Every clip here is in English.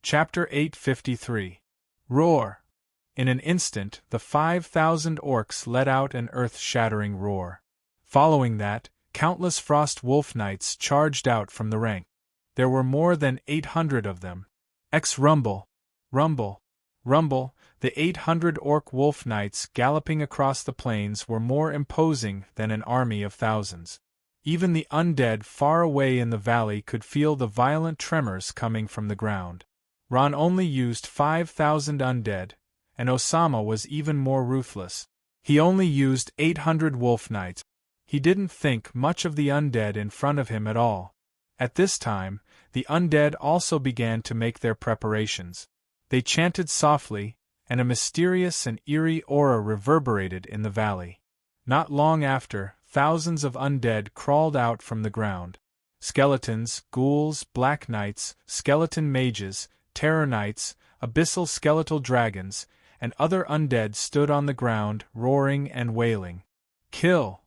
Chapter 853. Roar. In an instant, the 5,000 orcs let out an earth-shattering roar. Following that, countless frost wolf knights charged out from the rank. There were more than 800 of them. Rumble, rumble, rumble, the 800 orc wolf knights galloping across the plains were more imposing than an army of thousands. Even the undead far away in the valley could feel the violent tremors coming from the ground. Ron only used 5,000 undead, and Osama was even more ruthless. He only used 800 wolf knights. He didn't think much of the undead in front of him at all. At this time, the undead also began to make their preparations. They chanted softly, and a mysterious and eerie aura reverberated in the valley. Not long after, thousands of undead crawled out from the ground. Skeletons, ghouls, black knights, skeleton mages, terror knights, abyssal skeletal dragons, and other undead stood on the ground, roaring and wailing. Kill!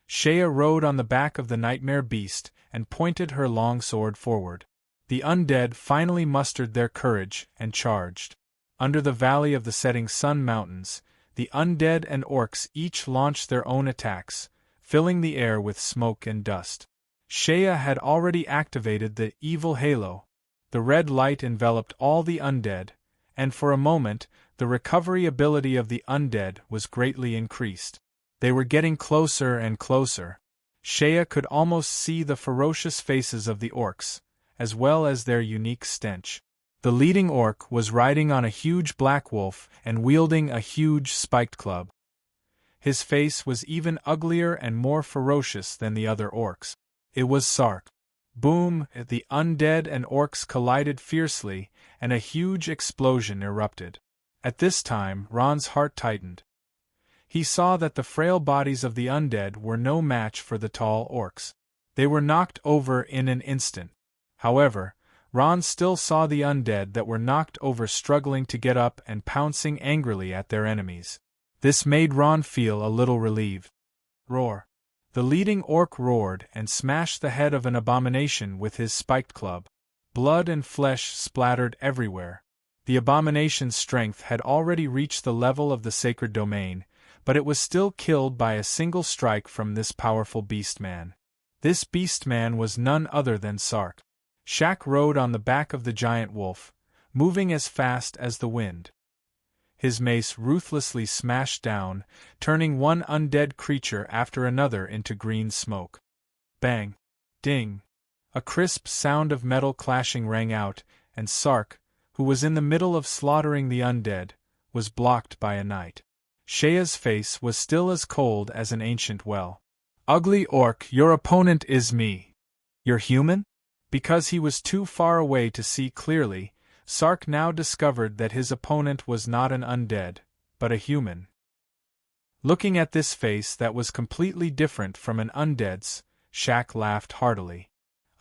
Shea rode on the back of the nightmare beast and pointed her long sword forward. The undead finally mustered their courage and charged. Under the valley of the setting sun mountains, the undead and orcs each launched their own attacks, filling the air with smoke and dust. Shea had already activated the evil halo. The red light enveloped all the undead, and for a moment, the recovery ability of the undead was greatly increased. They were getting closer and closer. Shea could almost see the ferocious faces of the orcs, as well as their unique stench. The leading orc was riding on a huge black wolf and wielding a huge spiked club. His face was even uglier and more ferocious than the other orcs. It was Sark. Boom! The undead and orcs collided fiercely, and a huge explosion erupted. At this time, Ron's heart tightened. He saw that the frail bodies of the undead were no match for the tall orcs. They were knocked over in an instant. However, Ron still saw the undead that were knocked over struggling to get up and pouncing angrily at their enemies. This made Ron feel a little relieved. Roar! The leading orc roared and smashed the head of an abomination with his spiked club. Blood and flesh splattered everywhere. The abomination's strength had already reached the level of the sacred domain, but it was still killed by a single strike from this powerful beastman. This beastman was none other than Sark. Shaq rode on the back of the giant wolf, moving as fast as the wind. His mace ruthlessly smashed down, turning one undead creature after another into green smoke. Bang! Ding! A crisp sound of metal clashing rang out, and Sark, who was in the middle of slaughtering the undead, was blocked by a knight. Shea's face was still as cold as an ancient well. Ugly orc, your opponent is me. You're human? Because he was too far away to see clearly, Sark now discovered that his opponent was not an undead, but a human. Looking at this face that was completely different from an undead's, Shaq laughed heartily.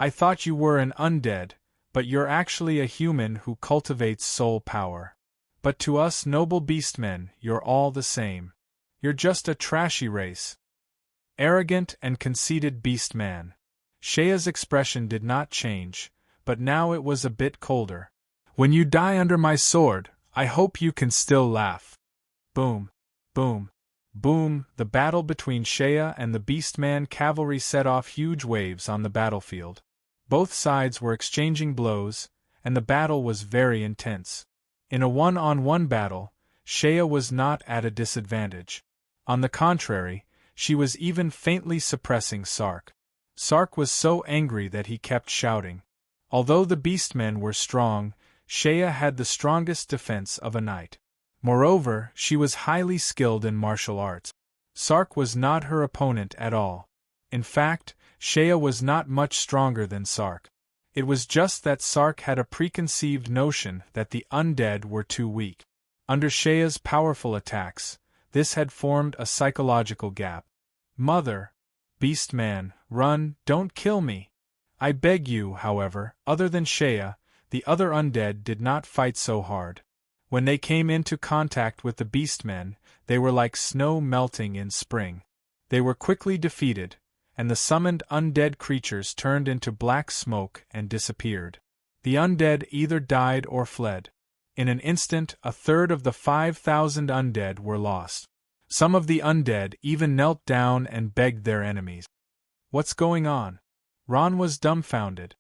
I thought you were an undead, but you're actually a human who cultivates soul power. But to us noble beastmen, you're all the same. You're just a trashy race. Arrogant and conceited beastman. Shea's expression did not change, but now it was a bit colder. When you die under my sword, I hope you can still laugh. Boom, boom, boom, the battle between Shea and the Beastman cavalry set off huge waves on the battlefield. Both sides were exchanging blows, and the battle was very intense. In a one-on-one battle, Shea was not at a disadvantage. On the contrary, she was even faintly suppressing Sark. Sark was so angry that he kept shouting. Although the Beastmen were strong, Shea had the strongest defense of a knight. Moreover, she was highly skilled in martial arts. Sark was not her opponent at all. In fact, Shea was not much stronger than Sark. It was just that Sark had a preconceived notion that the undead were too weak. Under Shea's powerful attacks, this had formed a psychological gap. Mother! Beastman, run, don't kill me! I beg you, however, other than Shea, the other undead did not fight so hard. When they came into contact with the beastmen, they were like snow melting in spring. They were quickly defeated, and the summoned undead creatures turned into black smoke and disappeared. The undead either died or fled. In an instant, a third of the 5,000 undead were lost. Some of the undead even knelt down and begged their enemies. What's going on? Ron was dumbfounded.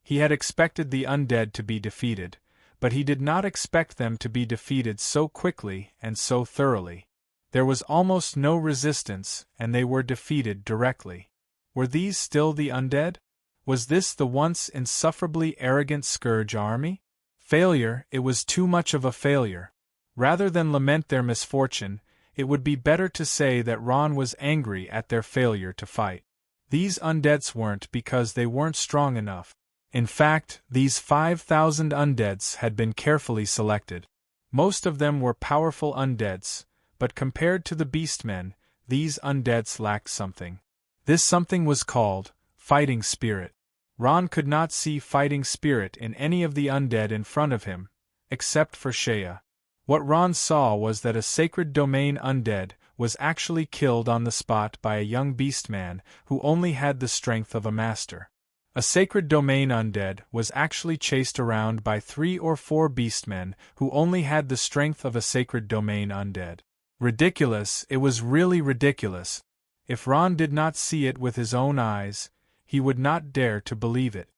He had expected the undead to be defeated, but he did not expect them to be defeated so quickly and so thoroughly. There was almost no resistance, and they were defeated directly. Were these still the undead? Was this the once insufferably arrogant Scourge army? Failure, it was too much of a failure. Rather than lament their misfortune, it would be better to say that Ron was angry at their failure to fight. These undeads weren't because they weren't strong enough. In fact, these 5,000 undeads had been carefully selected. Most of them were powerful undeads, but compared to the beastmen, these undeads lacked something. This something was called fighting spirit. Ron could not see fighting spirit in any of the undead in front of him, except for Shea. What Ron saw was that a sacred domain undead was actually killed on the spot by a young beastman who only had the strength of a master. A sacred domain undead was actually chased around by 3 or 4 beastmen who only had the strength of a sacred domain undead. Ridiculous, it was really ridiculous. If Ron did not see it with his own eyes, he would not dare to believe it.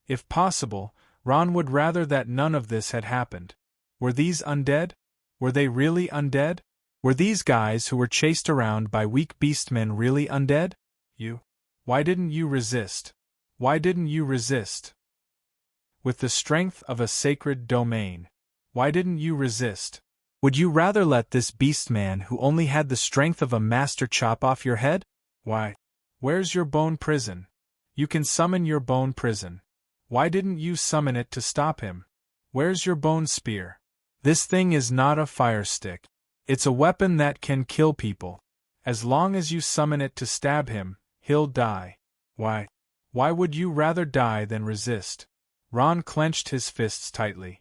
If possible, Ron would rather that none of this had happened. Were these undead? Were they really undead? Were these guys who were chased around by weak beastmen really undead? Why didn't you resist? Why didn't you resist? With the strength of a sacred domain. Why didn't you resist? Would you rather let this beastman who only had the strength of a master chop off your head? Why? Where's your bone prison? You can summon your bone prison. Why didn't you summon it to stop him? Where's your bone spear? This thing is not a fire stick. It's a weapon that can kill people. As long as you summon it to stab him, he'll die. Why? Why would you rather die than resist? Ron clenched his fists tightly.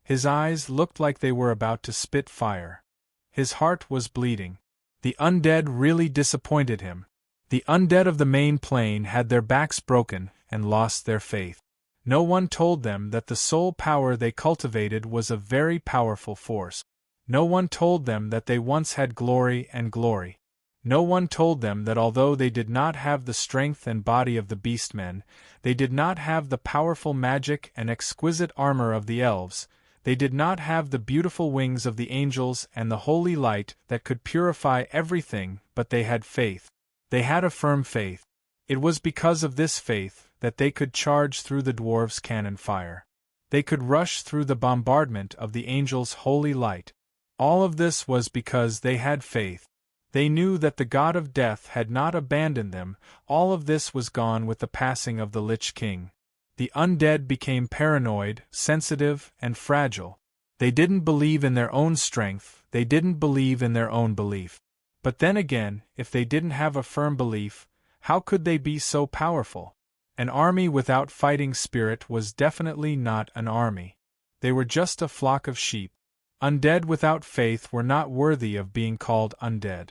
His eyes looked like they were about to spit fire. His heart was bleeding. The undead really disappointed him. The undead of the main plane had their backs broken and lost their faith. No one told them that the soul power they cultivated was a very powerful force. No one told them that they once had glory and glory. No one told them that although they did not have the strength and body of the beastmen, they did not have the powerful magic and exquisite armor of the elves, they did not have the beautiful wings of the angels and the holy light that could purify everything, but they had faith. They had a firm faith. It was because of this faith that they could charge through the dwarves' cannon fire. They could rush through the bombardment of the angels' holy light. All of this was because they had faith. They knew that the god of death had not abandoned them. All of this was gone with the passing of the Lich King. The undead became paranoid, sensitive, and fragile. They didn't believe in their own strength, they didn't believe in their own belief. But then again, if they didn't have a firm belief, how could they be so powerful? An army without fighting spirit was definitely not an army. They were just a flock of sheep. Undead without faith were not worthy of being called undead.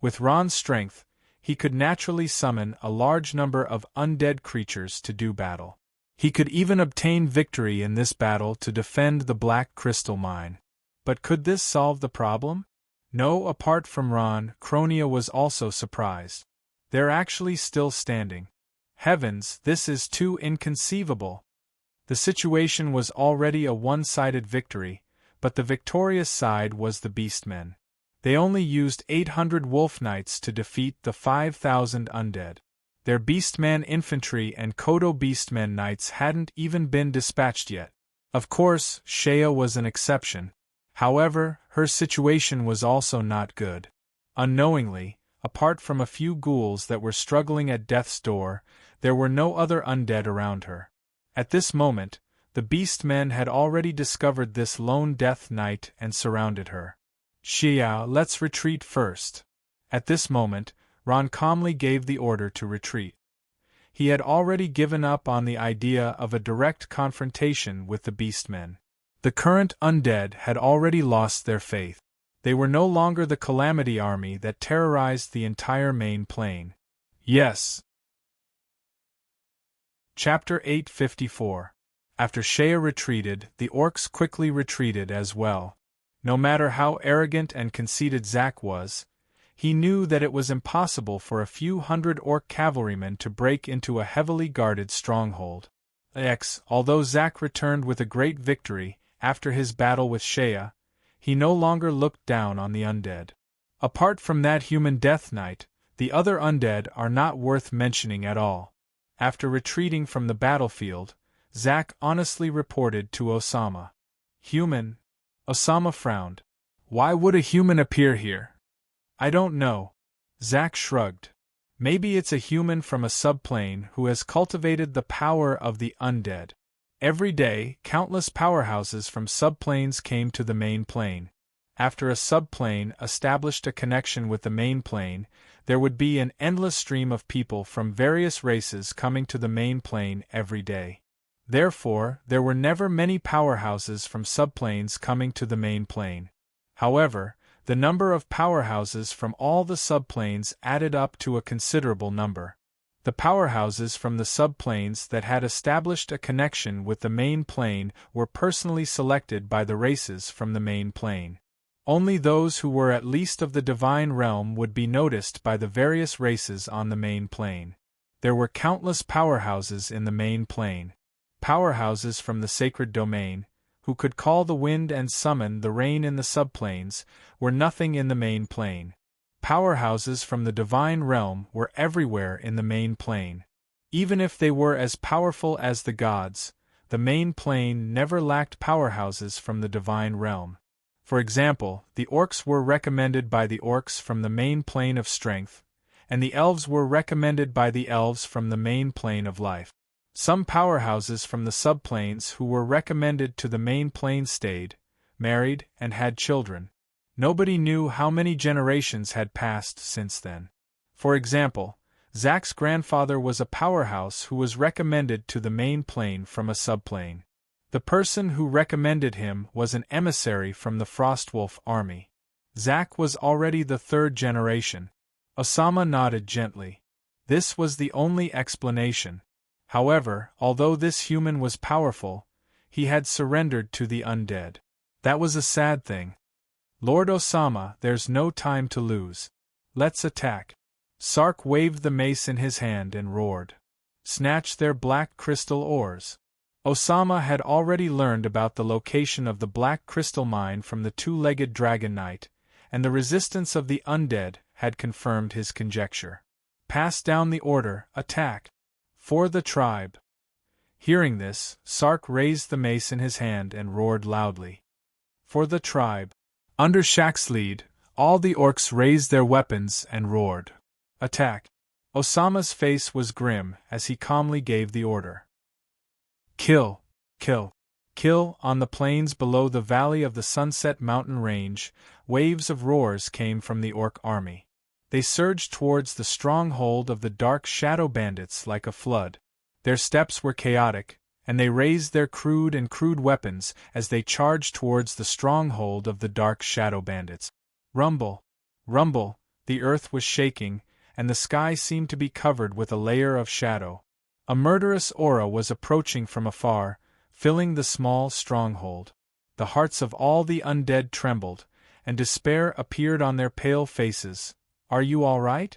With Ron's strength, he could naturally summon a large number of undead creatures to do battle. He could even obtain victory in this battle to defend the Black Crystal Mine. But could this solve the problem? No, apart from Ron, Cronia was also surprised. They're actually still standing. Heavens, this is too inconceivable. The situation was already a one-sided victory, but the victorious side was the Beastmen. They only used 800 Wolf Knights to defeat the 5,000 undead. Their Beastman infantry and Kodo Beastmen Knights hadn't even been dispatched yet. Of course, Shea was an exception. However, her situation was also not good. Unknowingly, apart from a few ghouls that were struggling at death's door, there were no other undead around her. At this moment, the Beastmen had already discovered this lone Death Knight and surrounded her. Xiao, let's retreat first. At this moment, Ron calmly gave the order to retreat. He had already given up on the idea of a direct confrontation with the Beastmen. The current undead had already lost their faith. They were no longer the Calamity Army that terrorized the entire main plane. Yes. Chapter 854. After Shea retreated, the orcs quickly retreated as well. No matter how arrogant and conceited Zack was, he knew that it was impossible for a few hundred orc cavalrymen to break into a heavily guarded stronghold. Although Zack returned with a great victory after his battle with Shea, he no longer looked down on the undead. Apart from that human death knight, the other undead are not worth mentioning at all. After retreating from the battlefield, Zack honestly reported to Osama. Human? Osama frowned. Why would a human appear here? I don't know. Zack shrugged. Maybe it's a human from a subplane who has cultivated the power of the undead. Every day, countless powerhouses from subplanes came to the main plane. After a subplane established a connection with the main plane, there would be an endless stream of people from various races coming to the main plane every day. Therefore, there were never many powerhouses from subplanes coming to the main plane. However, the number of powerhouses from all the subplanes added up to a considerable number. The powerhouses from the subplanes that had established a connection with the main plane were personally selected by the races from the main plane. Only those who were at least of the divine realm would be noticed by the various races on the main plane. There were countless powerhouses in the main plane. Powerhouses from the sacred domain, who could call the wind and summon the rain in the subplanes, were nothing in the main plane. Powerhouses from the divine realm were everywhere in the main plane. Even if they were as powerful as the gods, the main plane never lacked powerhouses from the divine realm. For example, the orcs were recommended by the orcs from the main plane of strength, and the elves were recommended by the elves from the main plane of life. Some powerhouses from the subplanes who were recommended to the main plane stayed, married, and had children. Nobody knew how many generations had passed since then. For example, Zack's grandfather was a powerhouse who was recommended to the main plane from a subplane. The person who recommended him was an emissary from the Frostwolf army. Zack was already the third generation. Osama nodded gently. This was the only explanation. However, although this human was powerful, he had surrendered to the undead. That was a sad thing. Lord Osama, there's no time to lose. Let's attack. Sark waved the mace in his hand and roared. Snatch their black crystal ores. Osama had already learned about the location of the black crystal mine from the two-legged dragon knight, and the resistance of the undead had confirmed his conjecture. Pass down the order, attack. For the tribe. Hearing this, Sark raised the mace in his hand and roared loudly. For the tribe. Under Shaq's lead, all the orcs raised their weapons and roared. Attack. Osama's face was grim as he calmly gave the order. Kill, kill, kill. On the plains below the valley of the Sunset Mountain Range, waves of roars came from the orc army. They surged towards the stronghold of the dark shadow bandits like a flood. Their steps were chaotic, and they raised their crude weapons as they charged towards the stronghold of the dark shadow bandits. Rumble, rumble, the earth was shaking, and the sky seemed to be covered with a layer of shadow. A murderous aura was approaching from afar, filling the small stronghold. The hearts of all the undead trembled, and despair appeared on their pale faces. Are you all right?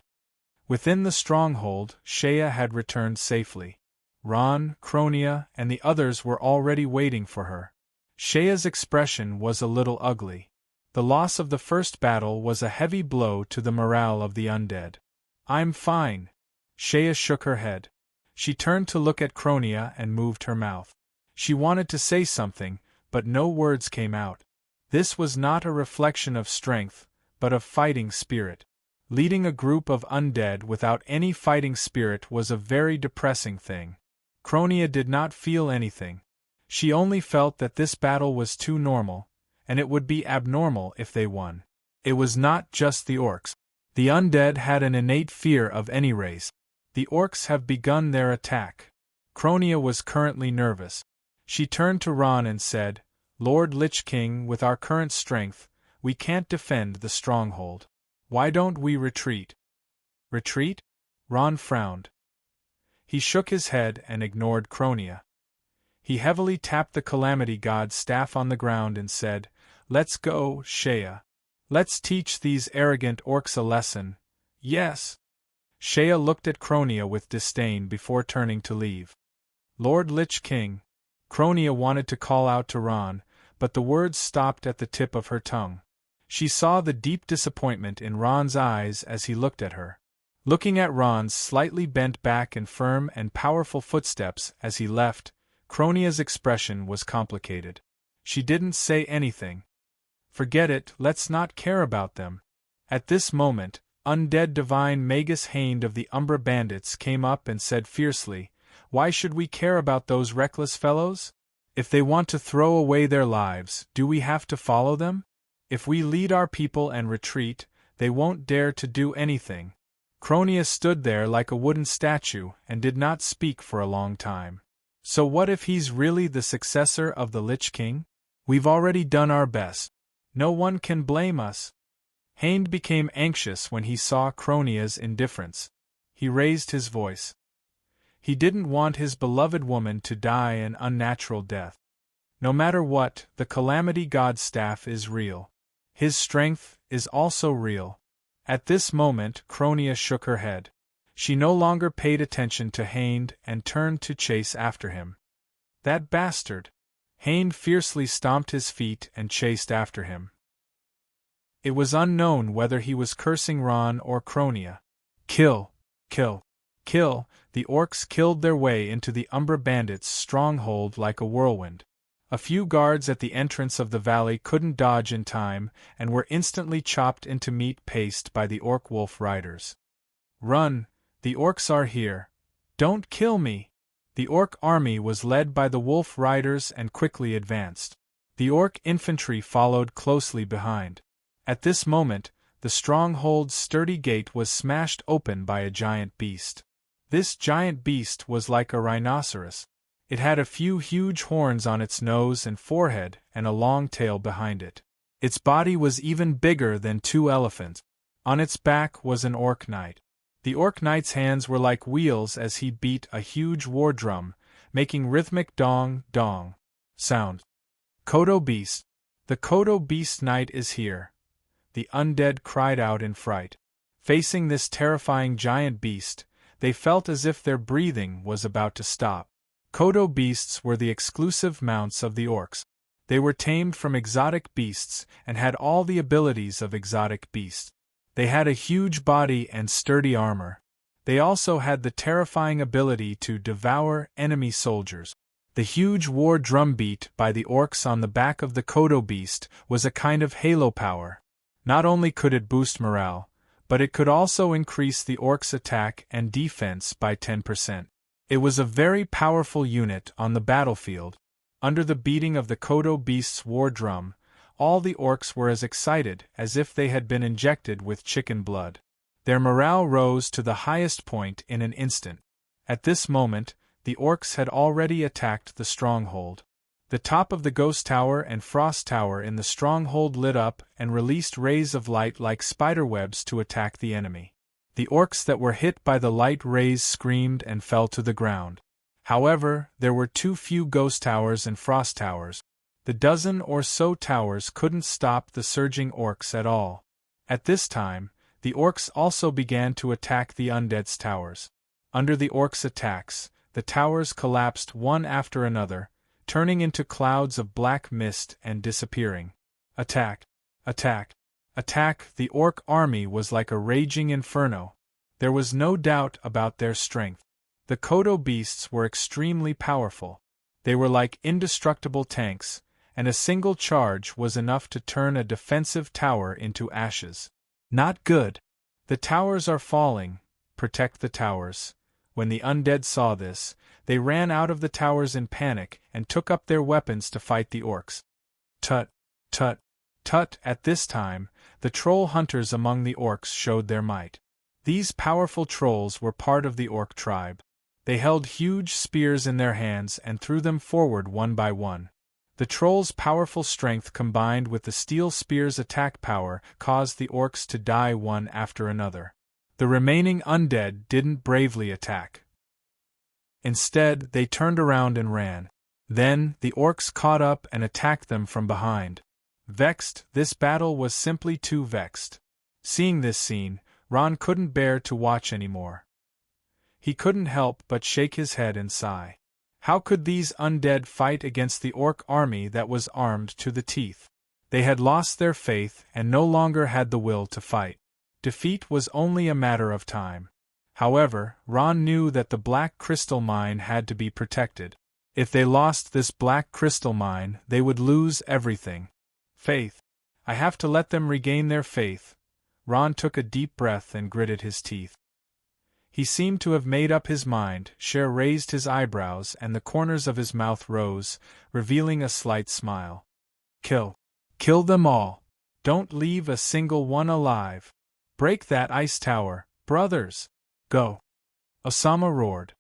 Within the stronghold, Shea had returned safely. Ron, Cronia, and the others were already waiting for her. Shea's expression was a little ugly. The loss of the first battle was a heavy blow to the morale of the undead. I'm fine. Shea shook her head. She turned to look at Cronia and moved her mouth. She wanted to say something, but no words came out. This was not a reflection of strength, but of fighting spirit. Leading a group of undead without any fighting spirit was a very depressing thing. Cronia did not feel anything. She only felt that this battle was too normal, and it would be abnormal if they won. It was not just the orcs. The undead had an innate fear of any race. The orcs have begun their attack. Cronia was currently nervous. She turned to Ron and said, Lord Lich King, with our current strength, we can't defend the stronghold. Why don't we retreat? Retreat? Ron frowned. He shook his head and ignored Cronia. He heavily tapped the Calamity God's staff on the ground and said, "Let's go, Shea. Let's teach these arrogant orcs a lesson." "Yes." Shea looked at Cronia with disdain before turning to leave. "Lord Lich King." Cronia wanted to call out to Ron, but the words stopped at the tip of her tongue. She saw the deep disappointment in Ron's eyes as he looked at her. Looking at Ron's slightly bent back and firm and powerful footsteps as he left, Cronia's expression was complicated. She didn't say anything. "Forget it, let's not care about them." At this moment, undead divine Magus Hained of the Umbra Bandits came up and said fiercely, "Why should we care about those reckless fellows? If they want to throw away their lives, do we have to follow them? If we lead our people and retreat, they won't dare to do anything." Cronia stood there like a wooden statue and did not speak for a long time. "So what if he's really the successor of the Lich King? We've already done our best. No one can blame us." Hained became anxious when he saw Cronia's indifference. He raised his voice. He didn't want his beloved woman to die an unnatural death. No matter what, the Calamity God's staff is real. His strength is also real. At this moment, Cronia shook her head. She no longer paid attention to Hained and turned to chase after him. "That bastard!" Hained fiercely stomped his feet and chased after him. It was unknown whether he was cursing Ron or Cronia. "Kill! Kill! Kill!" The orcs killed their way into the Umbra Bandits' stronghold like a whirlwind. A few guards at the entrance of the valley couldn't dodge in time and were instantly chopped into meat paste by the orc wolf riders. "Run! The orcs are here! Don't kill me!" The orc army was led by the wolf riders and quickly advanced. The orc infantry followed closely behind. At this moment, the stronghold's sturdy gate was smashed open by a giant beast. This giant beast was like a rhinoceros. It had a few huge horns on its nose and forehead and a long tail behind it. Its body was even bigger than 2 elephants. On its back was an orc knight. The orc knight's hands were like wheels as he beat a huge war drum, making rhythmic dong-dong sound. "Kodo Beast! The Kodo Beast Knight is here!" The undead cried out in fright. Facing this terrifying giant beast, they felt as if their breathing was about to stop. Kodo beasts were the exclusive mounts of the orcs. They were tamed from exotic beasts and had all the abilities of exotic beasts. They had a huge body and sturdy armor. They also had the terrifying ability to devour enemy soldiers. The huge war drum beat by the orcs on the back of the Kodo beast was a kind of halo power. Not only could it boost morale, but it could also increase the orcs' attack and defense by 10%. It was a very powerful unit on the battlefield. Under the beating of the Kodo beast's war drum, all the orcs were as excited as if they had been injected with chicken blood. Their morale rose to the highest point in an instant. At this moment, the orcs had already attacked the stronghold. The top of the Ghost Tower and Frost Tower in the stronghold lit up and released rays of light like spiderwebs to attack the enemy. The orcs that were hit by the light rays screamed and fell to the ground. However, there were too few Ghost Towers and Frost Towers. The dozen or so towers couldn't stop the surging orcs at all. At this time, the orcs also began to attack the undead's towers. Under the orcs' attacks, the towers collapsed one after another, turning into clouds of black mist and disappearing. Attack! Attack! Attack! The orc army was like a raging inferno. There was no doubt about their strength. The Kodo beasts were extremely powerful. They were like indestructible tanks, and a single charge was enough to turn a defensive tower into ashes. Not good. "The towers are falling. Protect the towers." When the undead saw this, they ran out of the towers in panic and took up their weapons to fight the orcs. Tut! Tut! Tut! At this time, the troll hunters among the orcs showed their might. These powerful trolls were part of the orc tribe. They held huge spears in their hands and threw them forward one by one. The trolls' powerful strength combined with the steel spear's attack power caused the orcs to die one after another. The remaining undead didn't bravely attack. Instead, they turned around and ran. Then, the orcs caught up and attacked them from behind. Vexed, this battle was simply too vexed. Seeing this scene, Ron couldn't bear to watch anymore. He couldn't help but shake his head and sigh. How could these undead fight against the orc army that was armed to the teeth? They had lost their faith and no longer had the will to fight. Defeat was only a matter of time. However, Ron knew that the black crystal mine had to be protected. If they lost this black crystal mine, they would lose everything. Faith. I have to let them regain their faith. Ron took a deep breath and gritted his teeth. He seemed to have made up his mind. Cher raised his eyebrows and the corners of his mouth rose, revealing a slight smile. Kill. Kill them all. Don't leave a single one alive. Break that ice tower, brothers. Go. Osama roared.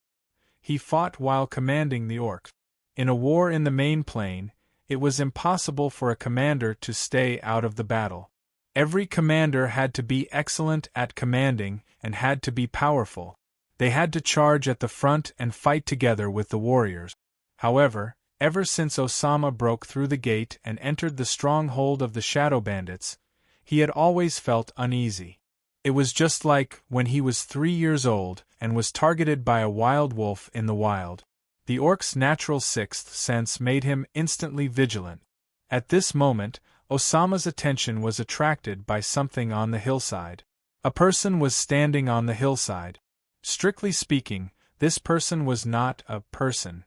He fought while commanding the orcs. In a war in the main plain, it was impossible for a commander to stay out of the battle. Every commander had to be excellent at commanding and had to be powerful. They had to charge at the front and fight together with the warriors. However, ever since Osama broke through the gate and entered the stronghold of the Shadow Bandits, he had always felt uneasy. It was just like when he was 3 years old and was targeted by a wild wolf in the wild. The orc's natural sixth sense made him instantly vigilant. At this moment, Osama's attention was attracted by something on the hillside. A person was standing on the hillside. Strictly speaking, this person was not a person.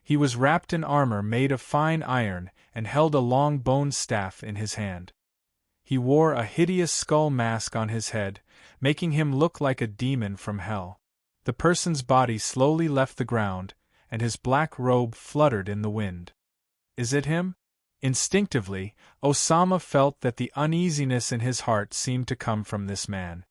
He was wrapped in armor made of fine iron and held a long bone staff in his hand. He wore a hideous skull mask on his head, making him look like a demon from hell. The person's body slowly left the ground, and his black robe fluttered in the wind. Is it him? Instinctively, Osama felt that the uneasiness in his heart seemed to come from this man.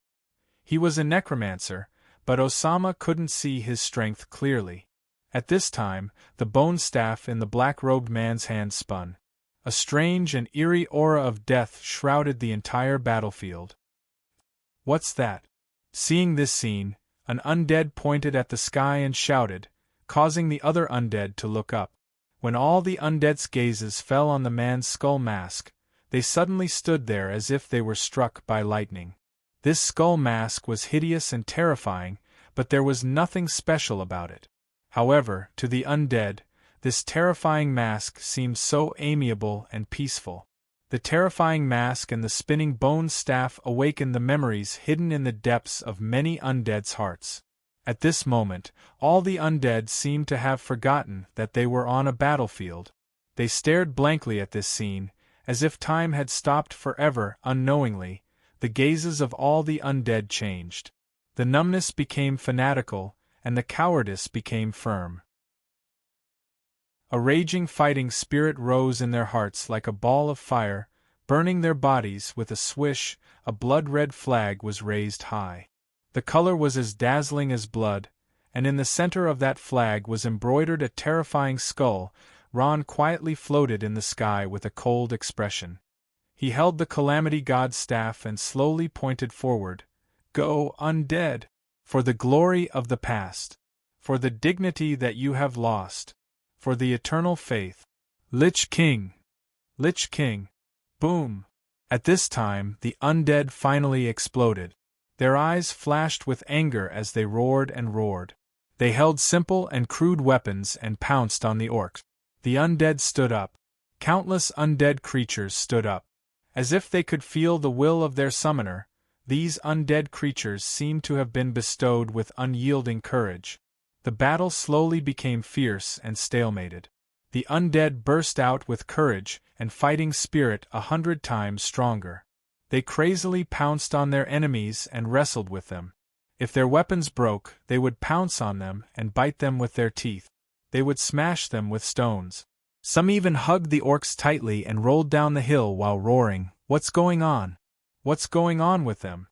He was a necromancer, but Osama couldn't see his strength clearly. At this time, the bone staff in the black-robed man's hand spun. A strange and eerie aura of death shrouded the entire battlefield. What's that? Seeing this scene, an undead pointed at the sky and shouted, causing the other undead to look up. When all the undead's gazes fell on the man's skull mask, they suddenly stood there as if they were struck by lightning. This skull mask was hideous and terrifying, but there was nothing special about it. However, to the undead, this terrifying mask seemed so amiable and peaceful. The terrifying mask and the spinning bone staff awakened the memories hidden in the depths of many undead's hearts. At this moment, all the undead seemed to have forgotten that they were on a battlefield. They stared blankly at this scene, as if time had stopped forever. Unknowingly, the gazes of all the undead changed. The numbness became fanatical, and the cowardice became firm. A raging fighting spirit rose in their hearts like a ball of fire, burning their bodies. With a swish, a blood-red flag was raised high. The color was as dazzling as blood, and in the center of that flag was embroidered a terrifying skull. Ron quietly floated in the sky with a cold expression. He held the Calamity God's staff and slowly pointed forward. Go, undead! For the glory of the past! For the dignity that you have lost! For the eternal faith! Lich King! Lich King! Boom! At this time, the undead finally exploded. Their eyes flashed with anger as they roared and roared. They held simple and crude weapons and pounced on the orcs. The undead stood up. Countless undead creatures stood up. As if they could feel the will of their summoner, these undead creatures seemed to have been bestowed with unyielding courage. The battle slowly became fierce and stalemated. The undead burst out with courage and fighting spirit 100 times stronger. They crazily pounced on their enemies and wrestled with them. If their weapons broke, they would pounce on them and bite them with their teeth. They would smash them with stones. Some even hugged the orcs tightly and rolled down the hill while roaring, "What's going on? What's going on with them?"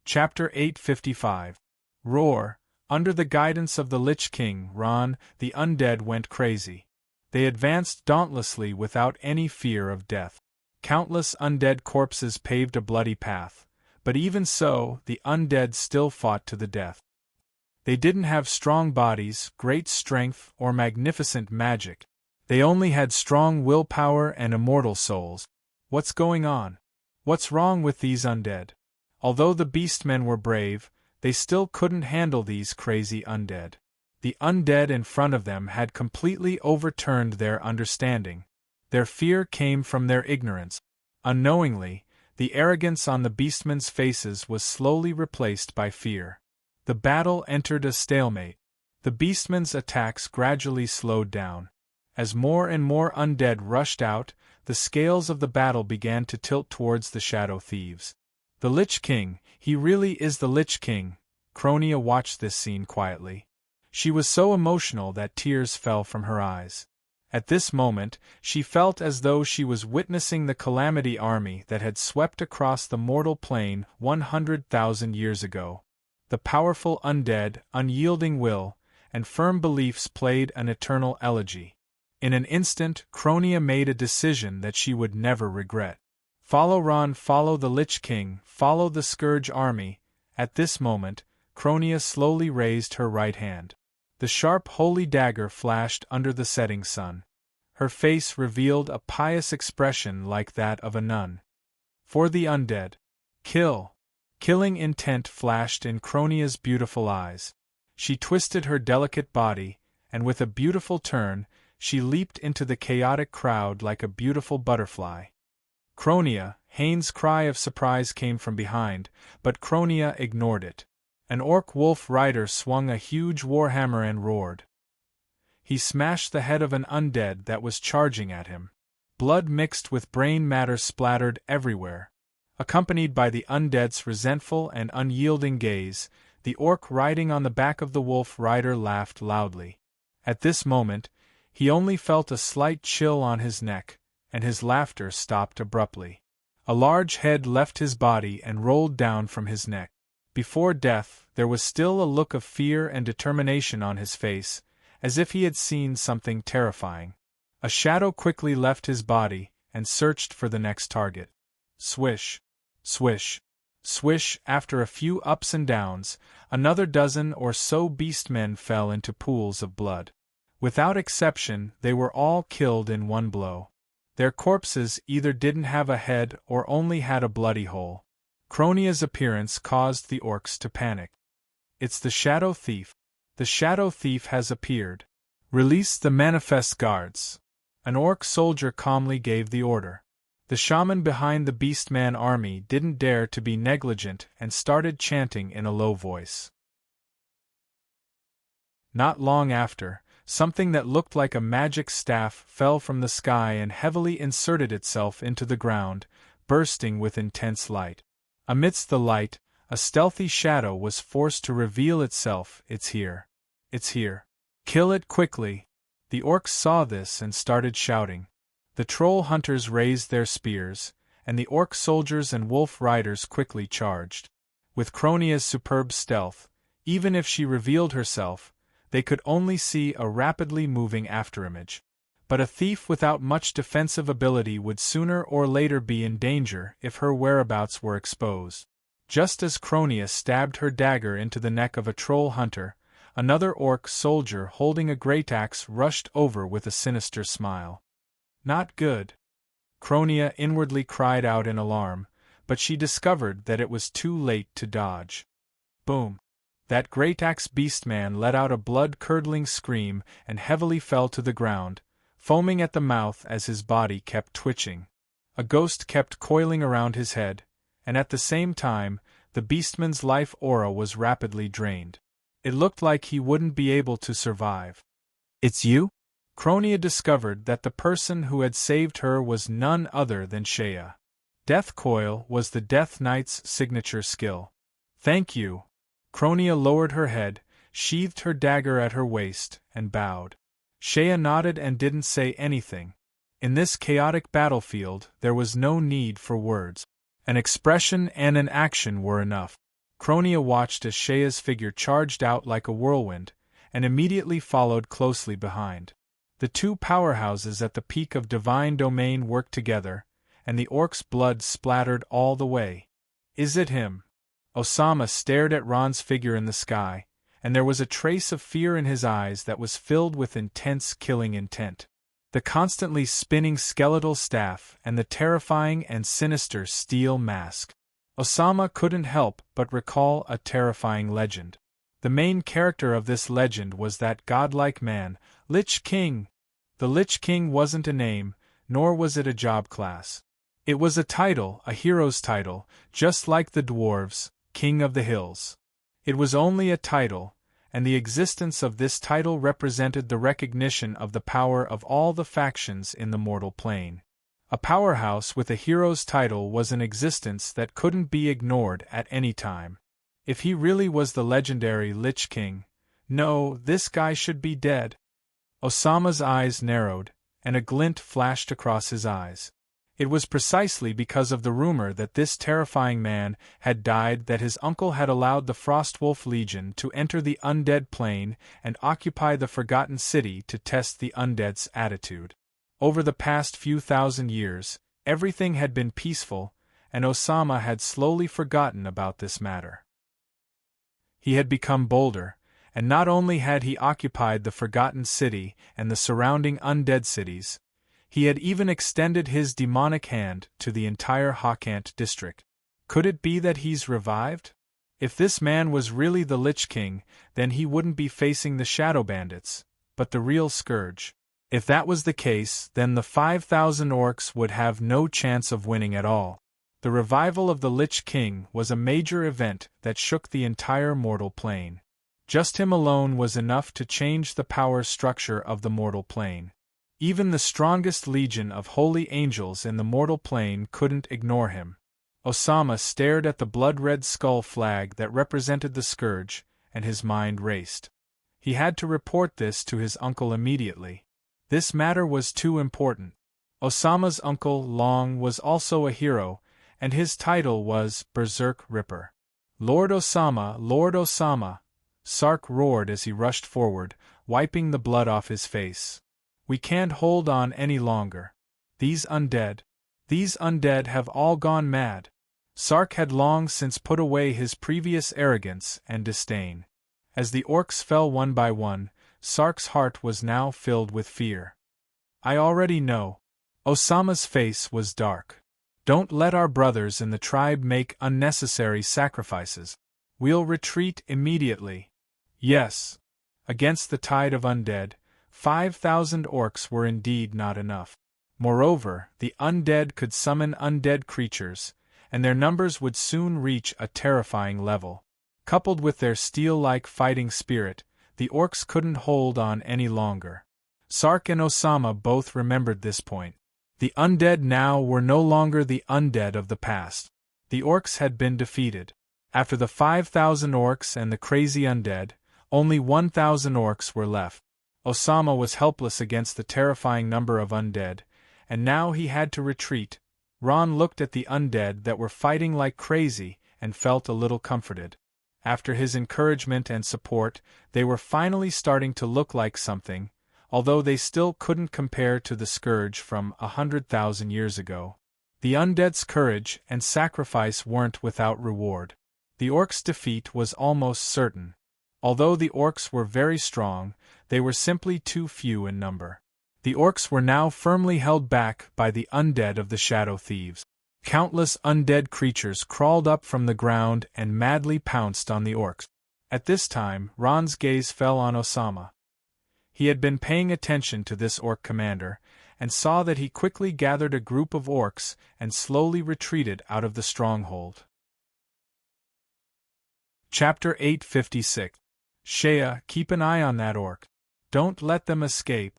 Chapter 855. Roar. Under the guidance of the Lich King, Ron, the undead went crazy. They advanced dauntlessly without any fear of death. Countless undead corpses paved a bloody path, but even so, the undead still fought to the death. They didn't have strong bodies, great strength, or magnificent magic. They only had strong willpower and immortal souls. What's going on? What's wrong with these undead? Although the beastmen were brave, they still couldn't handle these crazy undead. The undead in front of them had completely overturned their understanding. Their fear came from their ignorance. Unknowingly, the arrogance on the beastmen's faces was slowly replaced by fear. The battle entered a stalemate. The beastmen's attacks gradually slowed down. As more and more undead rushed out, the scales of the battle began to tilt towards the Shadow Thieves. The Lich King, he really is the Lich King. Cronia watched this scene quietly. She was so emotional that tears fell from her eyes. At this moment, she felt as though she was witnessing the calamity army that had swept across the mortal plane 100,000 years ago. The powerful undead, unyielding will, and firm beliefs played an eternal elegy. In an instant, Cronia made a decision that she would never regret. Follow Ron, follow the Lich King, follow the Scourge army. At this moment, Cronia slowly raised her right hand. The sharp holy dagger flashed under the setting sun. Her face revealed a pious expression like that of a nun. For the undead. Kill! Killing intent flashed in Cronia's beautiful eyes. She twisted her delicate body, and with a beautiful turn, she leaped into the chaotic crowd like a beautiful butterfly. Cronia, Hane's cry of surprise came from behind, but Cronia ignored it. An orc wolf rider swung a huge warhammer and roared. He smashed the head of an undead that was charging at him. Blood mixed with brain matter splattered everywhere. Accompanied by the undead's resentful and unyielding gaze, the orc riding on the back of the wolf rider laughed loudly. At this moment, he only felt a slight chill on his neck, and his laughter stopped abruptly. A large head left his body and rolled down from his neck. Before death, there was still a look of fear and determination on his face, as if he had seen something terrifying. A shadow quickly left his body and searched for the next target. Swish, swish, swish. After a few ups and downs, another dozen or so beastmen fell into pools of blood. Without exception, they were all killed in one blow. Their corpses either didn't have a head or only had a bloody hole. Cronia's appearance caused the orcs to panic. It's the Shadow Thief. The Shadow Thief has appeared. Release the manifest guards. An orc soldier calmly gave the order. The shaman behind the beastman army didn't dare to be negligent and started chanting in a low voice. Not long after, something that looked like a magic staff fell from the sky and heavily inserted itself into the ground, bursting with intense light. Amidst the light, a stealthy shadow was forced to reveal itself. It's here. It's here. Kill it quickly. The orcs saw this and started shouting. The troll hunters raised their spears, and the orc soldiers and wolf riders quickly charged. With Cronia's superb stealth, even if she revealed herself, they could only see a rapidly moving afterimage. But a thief without much defensive ability would sooner or later be in danger if her whereabouts were exposed. Just as Cronia stabbed her dagger into the neck of a troll hunter, another orc soldier holding a great axe rushed over with a sinister smile. Not good. Cronia inwardly cried out in alarm, but she discovered that it was too late to dodge. Boom! That great axe beastman let out a blood-curdling scream and heavily fell to the ground, foaming at the mouth as his body kept twitching. A ghost kept coiling around his head, and at the same time, the beastman's life aura was rapidly drained. It looked like he wouldn't be able to survive. It's you? Cronia discovered that the person who had saved her was none other than Shea. Death Coil was the Death Knight's signature skill. Thank you. Cronia lowered her head, sheathed her dagger at her waist, and bowed. Shea nodded and didn't say anything. In this chaotic battlefield, there was no need for words. An expression and an action were enough. Cronia watched as Shea's figure charged out like a whirlwind, and immediately followed closely behind. The two powerhouses at the peak of divine domain worked together, and the orc's blood splattered all the way. Is it him? Osama stared at Ron's figure in the sky, and there was a trace of fear in his eyes that was filled with intense killing intent. The constantly spinning skeletal staff and the terrifying and sinister steel mask. Osama couldn't help but recall a terrifying legend. The main character of this legend was that godlike man, Lich King. The Lich King wasn't a name, nor was it a job class. It was a title, a hero's title, just like the dwarves, King of the Hills. It was only a title, and the existence of this title represented the recognition of the power of all the factions in the mortal plane. A powerhouse with a hero's title was an existence that couldn't be ignored at any time. If he really was the legendary Lich King, no, this guy should be dead. Osama's eyes narrowed, and a glint flashed across his eyes. It was precisely because of the rumor that this terrifying man had died that his uncle had allowed the Frostwolf Legion to enter the undead plane and occupy the Forgotten City to test the undead's attitude. Over the past few thousand years, everything had been peaceful, and Osama had slowly forgotten about this matter. He had become bolder, and not only had he occupied the Forgotten City and the surrounding undead cities, he had even extended his demonic hand to the entire Hawkant district. Could it be that he's revived? If this man was really the Lich King, then he wouldn't be facing the Shadow Bandits, but the real scourge. If that was the case, then the 5,000 orcs would have no chance of winning at all. The revival of the Lich King was a major event that shook the entire mortal plane. Just him alone was enough to change the power structure of the mortal plane. Even the strongest legion of holy angels in the mortal plane couldn't ignore him. Osama stared at the blood-red skull flag that represented the scourge, and his mind raced. He had to report this to his uncle immediately. This matter was too important. Osama's uncle, Long, was also a hero, and his title was Berserk Ripper. Lord Osama, Sark roared as he rushed forward, wiping the blood off his face. We can't hold on any longer. These undead have all gone mad. Sark had long since put away his previous arrogance and disdain. As the orcs fell one by one, Sark's heart was now filled with fear. I already know. Osama's face was dark. Don't let our brothers in the tribe make unnecessary sacrifices. We'll retreat immediately. Yes. Against the tide of undead, 5,000 orcs were indeed not enough. Moreover, the undead could summon undead creatures, and their numbers would soon reach a terrifying level. Coupled with their steel-like fighting spirit, the orcs couldn't hold on any longer. Sark and Osama both remembered this point. The undead now were no longer the undead of the past. The orcs had been defeated. After the 5,000 orcs and the crazy undead, only 1,000 orcs were left. Osama was helpless against the terrifying number of undead, and now he had to retreat. Ron looked at the undead that were fighting like crazy and felt a little comforted. After his encouragement and support, they were finally starting to look like something, although they still couldn't compare to the scourge from 100,000 years ago. The undead's courage and sacrifice weren't without reward. The orcs' defeat was almost certain. Although the orcs were very strong, they were simply too few in number. The orcs were now firmly held back by the undead of the Shadow Thieves. Countless undead creatures crawled up from the ground and madly pounced on the orcs. At this time, Ron's gaze fell on Osama. He had been paying attention to this orc commander, and saw that he quickly gathered a group of orcs and slowly retreated out of the stronghold. Chapter 856. Shea, keep an eye on that orc. Don't let them escape.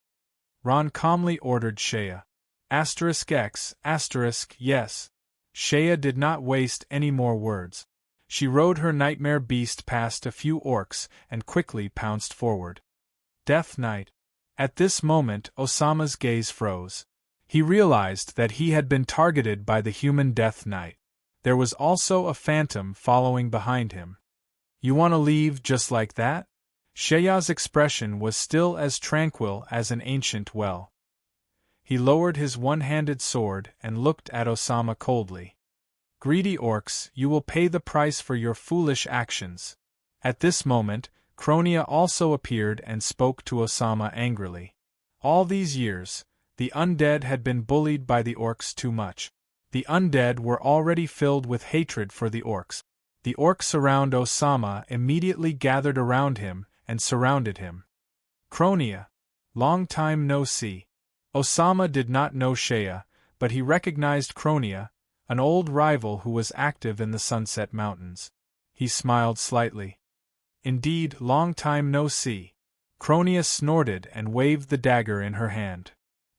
Ron calmly ordered Shea. X, yes. Shea did not waste any more words. She rode her nightmare beast past a few orcs and quickly pounced forward. Death Knight. At this moment, Osama's gaze froze. He realized that he had been targeted by the human Death Knight. There was also a phantom following behind him. You want to leave just like that? Shea's expression was still as tranquil as an ancient well. He lowered his one-handed sword and looked at Osama coldly. Greedy orcs, you will pay the price for your foolish actions. At this moment, Cronia also appeared and spoke to Osama angrily. All these years, the undead had been bullied by the orcs too much. The undead were already filled with hatred for the orcs. The orcs around Osama immediately gathered around him and surrounded him. Cronia. Long time no see. Osama did not know Shea, but he recognized Cronia, an old rival who was active in the Sunset Mountains. He smiled slightly. Indeed, long time no see. Cronia snorted and waved the dagger in her hand.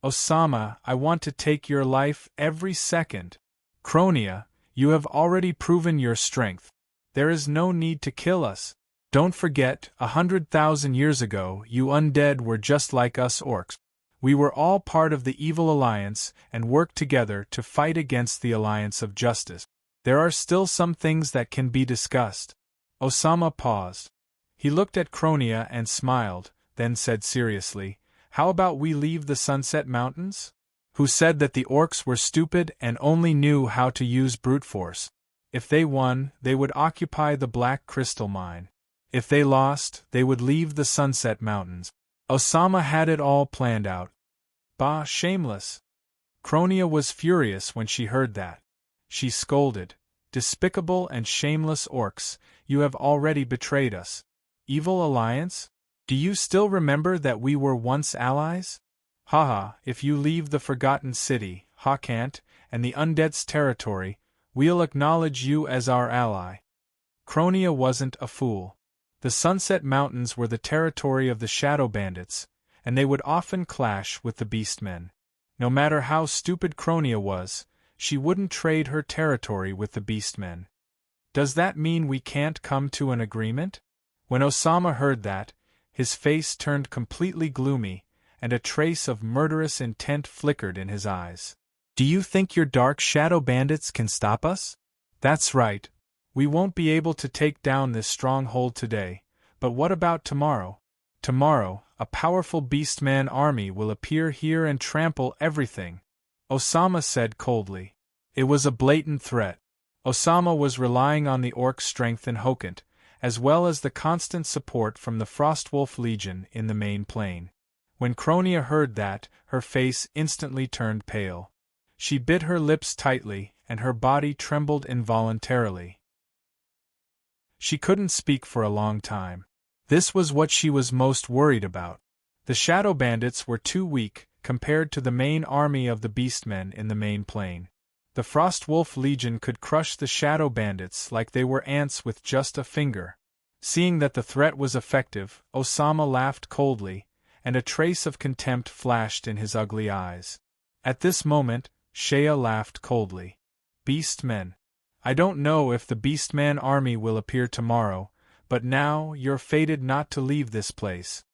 Osama, I want to take your life every second. Cronia, you have already proven your strength. There is no need to kill us. Don't forget, 100,000 years ago, you undead were just like us orcs. We were all part of the evil alliance and worked together to fight against the alliance of justice. There are still some things that can be discussed. Osama paused. He looked at Cronia and smiled, then said seriously, How about we leave the Sunset Mountains? Who said that the orcs were stupid and only knew how to use brute force? If they won, they would occupy the Black Crystal Mine. If they lost, they would leave the Sunset Mountains. Osama had it all planned out. Bah, shameless! Cronia was furious when she heard that. She scolded, Despicable and shameless orcs, you have already betrayed us. Evil alliance? Do you still remember that we were once allies? Haha, if you leave the Forgotten City, Hawkant, and the Undead's territory, we'll acknowledge you as our ally. Cronia wasn't a fool. The Sunset Mountains were the territory of the Shadow Bandits, and they would often clash with the Beastmen. No matter how stupid Cronia was, she wouldn't trade her territory with the Beastmen. Does that mean we can't come to an agreement? When Osama heard that, his face turned completely gloomy, and a trace of murderous intent flickered in his eyes. Do you think your dark shadow bandits can stop us? That's right. We won't be able to take down this stronghold today, but what about tomorrow? Tomorrow, a powerful Beastman army will appear here and trample everything, Osama said coldly. It was a blatant threat. Osama was relying on the orc strength in Hokant, as well as the constant support from the Frostwolf Legion in the main plain. When Cronia heard that, her face instantly turned pale. She bit her lips tightly, and her body trembled involuntarily. She couldn't speak for a long time. This was what she was most worried about. The Shadow Bandits were too weak, compared to the main army of the Beastmen in the main plain. The Frostwolf Legion could crush the Shadow Bandits like they were ants with just a finger. Seeing that the threat was effective, Osama laughed coldly, and a trace of contempt flashed in his ugly eyes. At this moment, Shea laughed coldly. Beastmen. I don't know if the Beastman army will appear tomorrow, but now you're fated not to leave this place.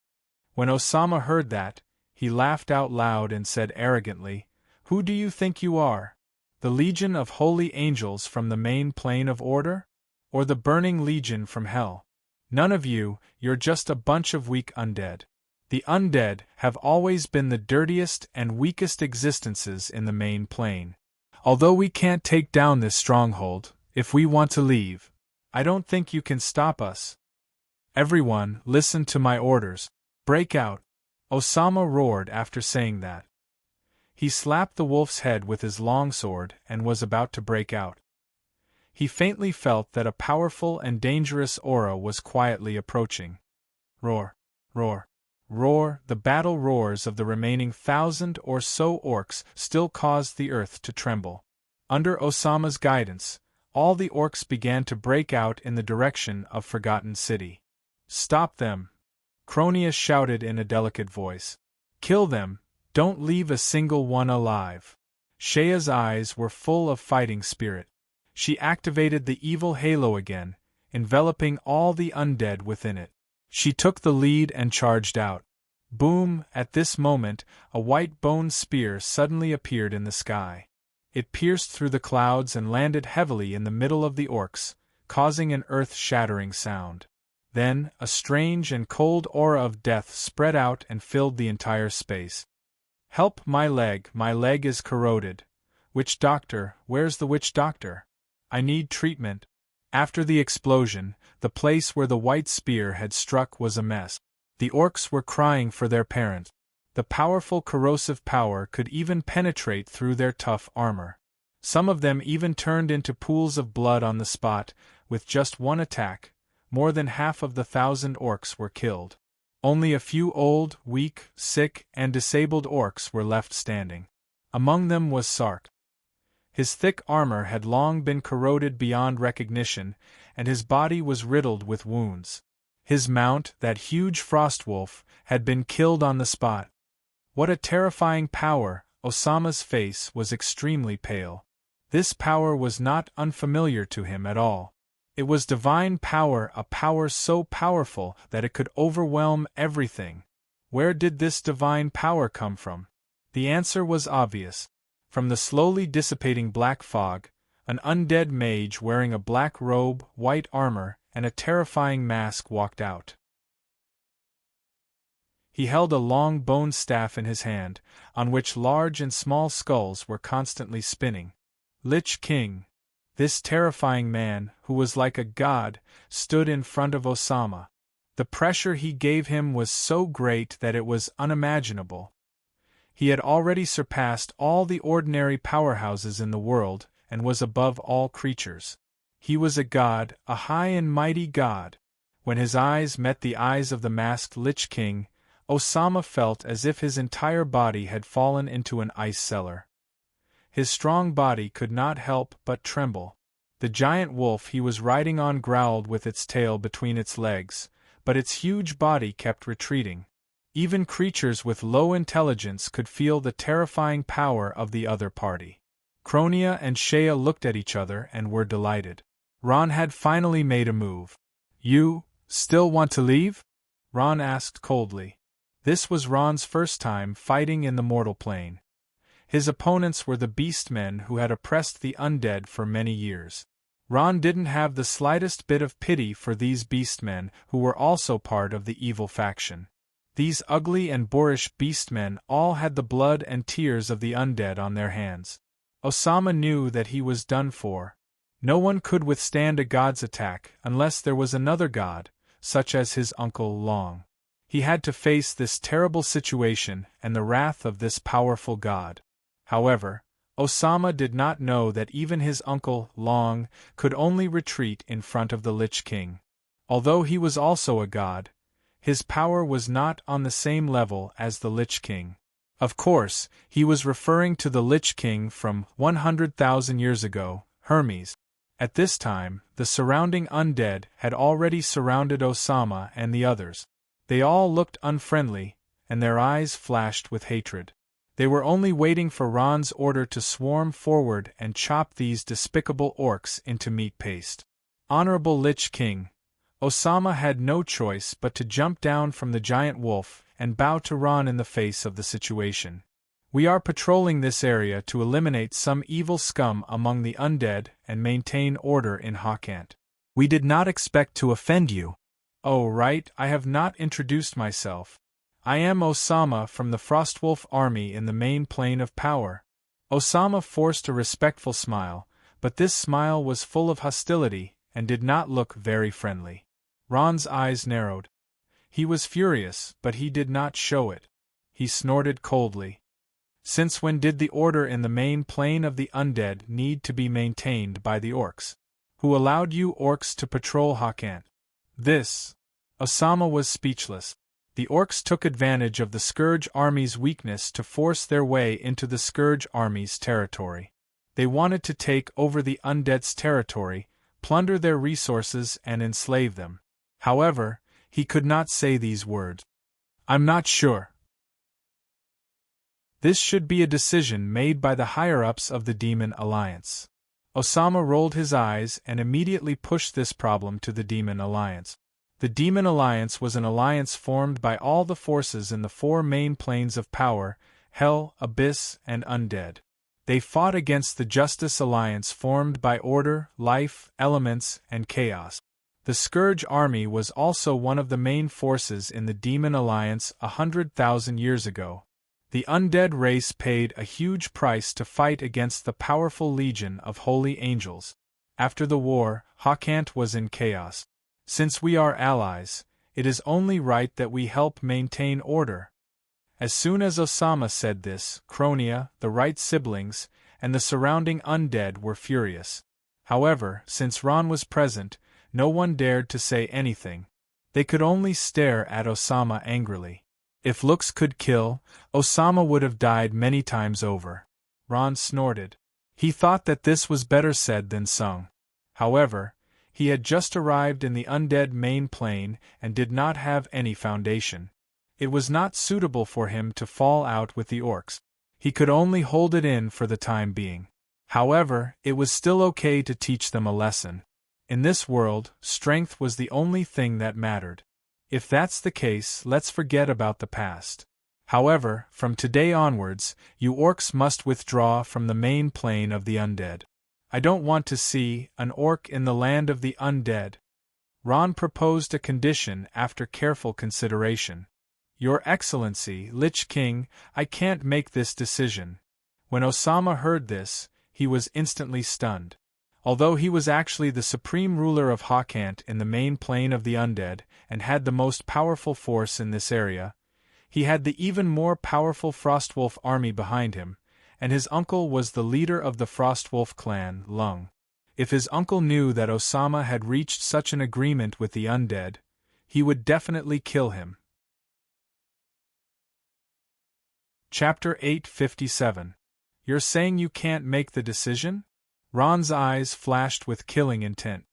When Osama heard that, he laughed out loud and said arrogantly, Who do you think you are? The Legion of Holy Angels from the main plane of order? Or the Burning Legion from hell? None of you, you're just a bunch of weak undead. The undead have always been the dirtiest and weakest existences in the main plane. Although we can't take down this stronghold, if we want to leave, I don't think you can stop us. Everyone, listen to my orders. Break out! Osama roared after saying that. He slapped the wolf's head with his longsword and was about to break out. He faintly felt that a powerful and dangerous aura was quietly approaching. Roar! Roar! Roar! The battle roars of the remaining 1,000 or so orcs still caused the earth to tremble. Under Osama's guidance, all the orcs began to break out in the direction of Forgotten City. Stop them! Cronia shouted in a delicate voice. Kill them! Don't leave a single one alive. Shea's eyes were full of fighting spirit. She activated the evil halo again, enveloping all the undead within it. She took the lead and charged out. Boom! At this moment, a white bone spear suddenly appeared in the sky. It pierced through the clouds and landed heavily in the middle of the orcs, causing an earth-shattering sound. Then, a strange and cold aura of death spread out and filled the entire space. Help, my leg is corroded. Witch doctor, where's the witch doctor? I need treatment. After the explosion, the place where the white spear had struck was a mess. The orcs were crying for their parent. The powerful corrosive power could even penetrate through their tough armor. Some of them even turned into pools of blood on the spot. With just one attack, more than half of the 1,000 orcs were killed. Only a few old, weak, sick, and disabled orcs were left standing. Among them was Sark. His thick armor had long been corroded beyond recognition, and his body was riddled with wounds. His mount, that huge frostwolf, had been killed on the spot. What a terrifying power! Osama's face was extremely pale. This power was not unfamiliar to him at all. It was divine power, a power so powerful that it could overwhelm everything. Where did this divine power come from? The answer was obvious. From the slowly dissipating black fog, an undead mage wearing a black robe, white armor, and a terrifying mask walked out. He held a long bone staff in his hand, on which large and small skulls were constantly spinning. Lich King, this terrifying man, who was like a god, stood in front of Osama. The pressure he gave him was so great that it was unimaginable. He had already surpassed all the ordinary powerhouses in the world, and was above all creatures. He was a god, a high and mighty god. When his eyes met the eyes of the masked Lich King, Osama felt as if his entire body had fallen into an ice cellar. His strong body could not help but tremble. The giant wolf he was riding on growled with its tail between its legs, but its huge body kept retreating. Even creatures with low intelligence could feel the terrifying power of the other party. Kronia and Shea looked at each other and were delighted. Ron had finally made a move. "You still want to leave?" Ron asked coldly. This was Ron's first time fighting in the mortal plane. His opponents were the beastmen who had oppressed the undead for many years. Ron didn't have the slightest bit of pity for these beastmen who were also part of the evil faction. These ugly and boorish beastmen all had the blood and tears of the undead on their hands. Osama knew that he was done for. No one could withstand a god's attack unless there was another god, such as his uncle Long. He had to face this terrible situation and the wrath of this powerful god. However, Osama did not know that even his uncle, Long, could only retreat in front of the Lich King. Although he was also a god, his power was not on the same level as the Lich King. Of course, he was referring to the Lich King from 100,000 years ago, Hermes. At this time, the surrounding undead had already surrounded Osama and the others. They all looked unfriendly, and their eyes flashed with hatred. They were only waiting for Ron's order to swarm forward and chop these despicable orcs into meat paste. Honorable Lich King, Osama had no choice but to jump down from the giant wolf and bow to Ron in the face of the situation. "We are patrolling this area to eliminate some evil scum among the undead and maintain order in Hakant. We did not expect to offend you." "Oh right, I have not introduced myself. I am Osama from the Frostwolf army in the main plane of power." Osama forced a respectful smile, but this smile was full of hostility and did not look very friendly. Ron's eyes narrowed. He was furious, but he did not show it. He snorted coldly. "Since when did the order in the main plane of the undead need to be maintained by the orcs? Who allowed you orcs to patrol Hakant?" This. Osama was speechless. The orcs took advantage of the Scourge army's weakness to force their way into the Scourge army's territory. They wanted to take over the undead's territory, plunder their resources and enslave them. However, he could not say these words. "I'm not sure. This should be a decision made by the higher-ups of the Demon Alliance." Osama rolled his eyes and immediately pushed this problem to the Demon Alliance. The Demon Alliance was an alliance formed by all the forces in the four main planes of power: Hell, Abyss, and Undead. They fought against the Justice Alliance formed by Order, Life, Elements, and Chaos. The Scourge Army was also one of the main forces in the Demon Alliance 100,000 years ago. The undead race paid a huge price to fight against the powerful legion of holy angels. After the war, Hakant was in chaos. Since we are allies, it is only right that we help maintain order. As soon as Osama said this, Kronia, the right siblings, and the surrounding undead were furious. However, since Ron was present, no one dared to say anything. They could only stare at Osama angrily. If looks could kill, Osama would have died many times over. Ron snorted. He thought that this was better said than sung. However, he had just arrived in the undead main plane and did not have any foundation. It was not suitable for him to fall out with the orcs. He could only hold it in for the time being. However, it was still okay to teach them a lesson. In this world, strength was the only thing that mattered. If that's the case, let's forget about the past. However, from today onwards, you orcs must withdraw from the main plane of the undead. I don't want to see an orc in the land of the undead. Ron proposed a condition after careful consideration. Your Excellency, Lich King, I can't make this decision. When Osama heard this, he was instantly stunned. Although he was actually the supreme ruler of Hakant in the main plane of the undead, and had the most powerful force in this area, he had the even more powerful Frostwolf army behind him, and his uncle was the leader of the Frostwolf clan, Lung. If his uncle knew that Osama had reached such an agreement with the undead, he would definitely kill him. Chapter 857. You're saying you can't make the decision? Ron's eyes flashed with killing intent.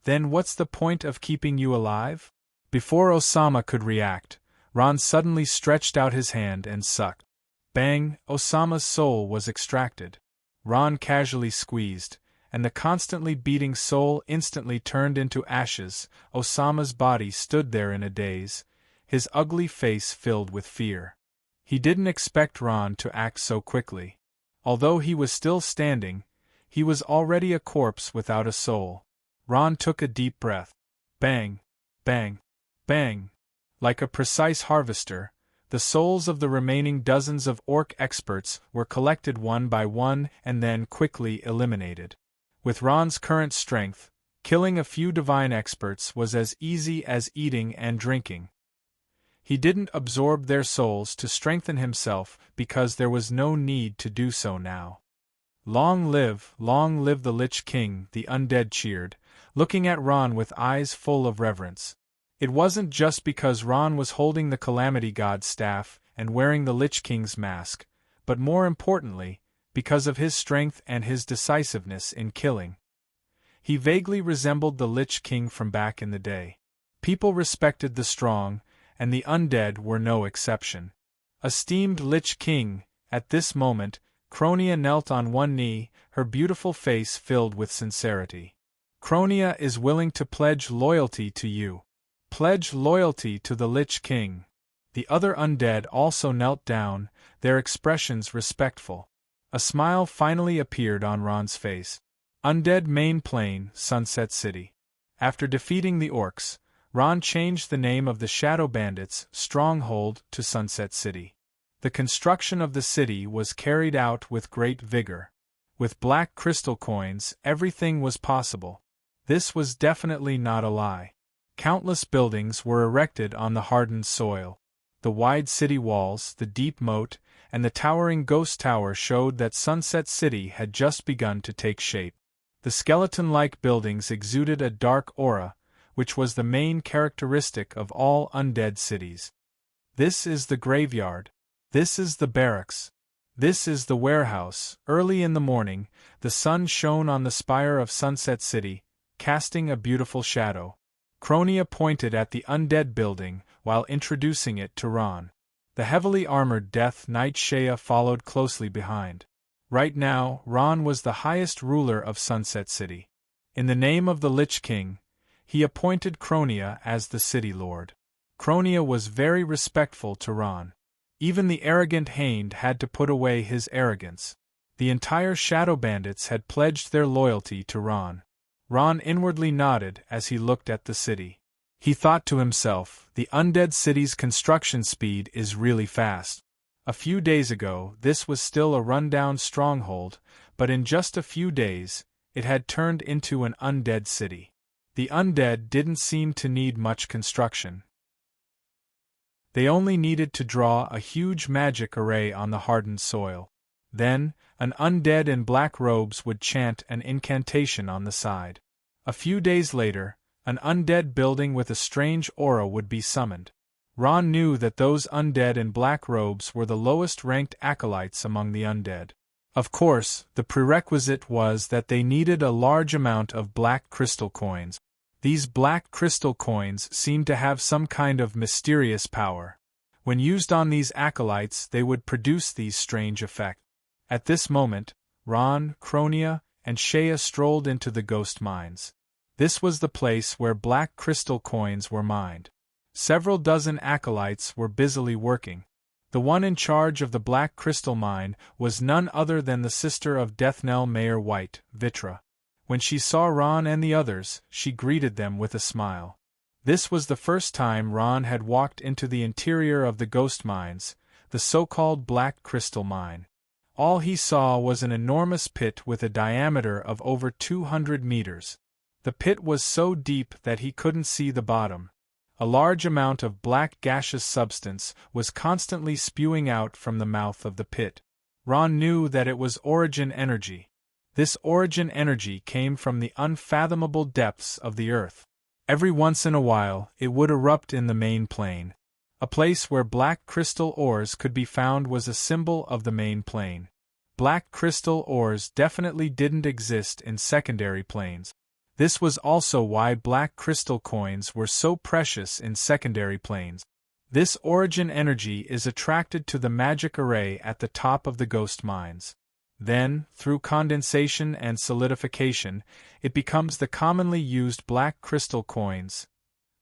Then what's the point of keeping you alive? Before Osama could react, Ron suddenly stretched out his hand and sucked. Bang! Osama's soul was extracted. Ron casually squeezed, and the constantly beating soul instantly turned into ashes. Osama's body stood there in a daze, his ugly face filled with fear. He didn't expect Ron to act so quickly. Although he was still standing, he was already a corpse without a soul. Ron took a deep breath. Bang! Bang! Bang! Like a precise harvester, the souls of the remaining dozens of orc experts were collected one by one and then quickly eliminated. With Ron's current strength, killing a few divine experts was as easy as eating and drinking. He didn't absorb their souls to strengthen himself because there was no need to do so now. Long live the Lich King, the undead cheered, looking at Ron with eyes full of reverence. It wasn't just because Ron was holding the Calamity God's staff and wearing the Lich King's mask, but more importantly, because of his strength and his decisiveness in killing. He vaguely resembled the Lich King from back in the day. People respected the strong, and the undead were no exception. Esteemed Lich King, at this moment, Kronia knelt on one knee, her beautiful face filled with sincerity. Kronia is willing to pledge loyalty to you. Pledge loyalty to the Lich King. The other undead also knelt down, their expressions respectful. A smile finally appeared on Ron's face. Undead Main Plane, Sunset City. After defeating the orcs, Ron changed the name of the Shadow Bandits' stronghold to Sunset City. The construction of the city was carried out with great vigor. With black crystal coins, everything was possible. This was definitely not a lie. Countless buildings were erected on the hardened soil. The wide city walls, the deep moat, and the towering ghost tower showed that Sunset City had just begun to take shape. The skeleton-like buildings exuded a dark aura, which was the main characteristic of all undead cities. This is the graveyard. This is the barracks. This is the warehouse. Early in the morning, the sun shone on the spire of Sunset City, casting a beautiful shadow. Kronia pointed at the undead building while introducing it to Ron. The heavily armored Death Knight Shea followed closely behind. Right now, Ron was the highest ruler of Sunset City. In the name of the Lich King, he appointed Kronia as the city lord. Kronia was very respectful to Ron. Even the arrogant Hained had to put away his arrogance. The entire Shadow Bandits had pledged their loyalty to Ron. Ron inwardly nodded as he looked at the city. He thought to himself, the undead city's construction speed is really fast. A few days ago, this was still a rundown stronghold, but in just a few days, it had turned into an undead city. The undead didn't seem to need much construction. They only needed to draw a huge magic array on the hardened soil. Then, an undead in black robes would chant an incantation on the side. A few days later, an undead building with a strange aura would be summoned. Ron knew that those undead in black robes were the lowest-ranked acolytes among the undead. Of course, the prerequisite was that they needed a large amount of black crystal coins. These black crystal coins seemed to have some kind of mysterious power. When used on these acolytes, they would produce these strange effects. At this moment, Ron, Cronia, and Shea strolled into the ghost mines. This was the place where black crystal coins were mined. Several dozen acolytes were busily working. The one in charge of the black crystal mine was none other than the sister of Deathnell Mayor White, Vitra. When she saw Ron and the others, she greeted them with a smile. This was the first time Ron had walked into the interior of the ghost mines, the so-called black crystal mine. All he saw was an enormous pit with a diameter of over 200 meters. The pit was so deep that he couldn't see the bottom. A large amount of black gaseous substance was constantly spewing out from the mouth of the pit. Ron knew that it was origin energy. This origin energy came from the unfathomable depths of the earth. Every once in a while, it would erupt in the main plane. A place where black crystal ores could be found was a symbol of the main plane. Black crystal ores definitely didn't exist in secondary planes. This was also why black crystal coins were so precious in secondary planes. This origin energy is attracted to the magic array at the top of the ghost mines. Then, through condensation and solidification, it becomes the commonly used black crystal coins.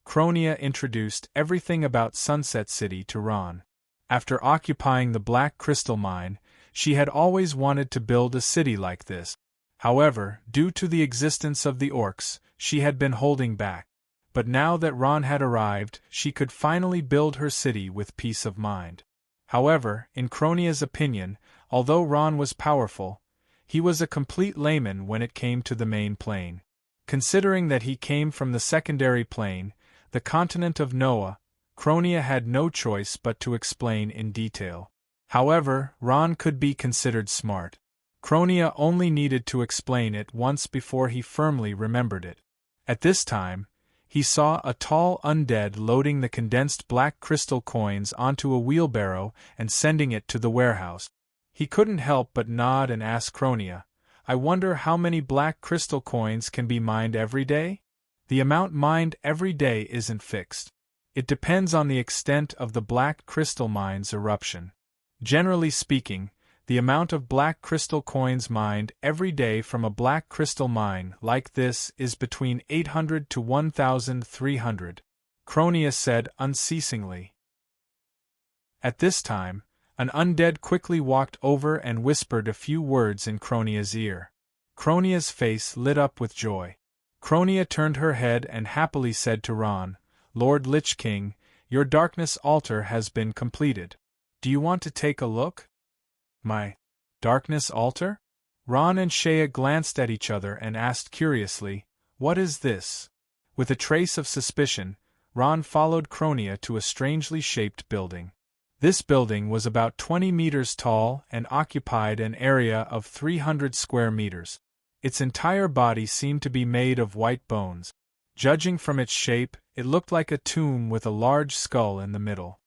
Cronia introduced everything about Sunset City to Ron. After occupying the black crystal mine, she had always wanted to build a city like this. However, due to the existence of the orcs, she had been holding back. But now that Ron had arrived, she could finally build her city with peace of mind. However, in Cronia's opinion, although Ron was powerful, he was a complete layman when it came to the main plane. Considering that he came from the secondary plane, the continent of Noah, Cronia had no choice but to explain in detail. However, Ron could be considered smart. Cronia only needed to explain it once before he firmly remembered it. At this time, he saw a tall undead loading the condensed black crystal coins onto a wheelbarrow and sending it to the warehouse. He couldn't help but nod and ask Cronia, "I wonder how many black crystal coins can be mined every day?" The amount mined every day isn't fixed. It depends on the extent of the black crystal mine's eruption. Generally speaking, the amount of black crystal coins mined every day from a black crystal mine like this is between 800 to 1,300, Cronia said unceasingly. At this time, an undead quickly walked over and whispered a few words in Cronia's ear. Cronia's face lit up with joy. Cronia turned her head and happily said to Ron, "Lord Lich King, your darkness altar has been completed. Do you want to take a look?" "My darkness altar?" Ron and Shea glanced at each other and asked curiously, "What is this?" With a trace of suspicion, Ron followed Cronia to a strangely shaped building. This building was about 20 meters tall and occupied an area of 300 square meters. Its entire body seemed to be made of white bones. Judging from its shape, it looked like a tomb with a large skull in the middle.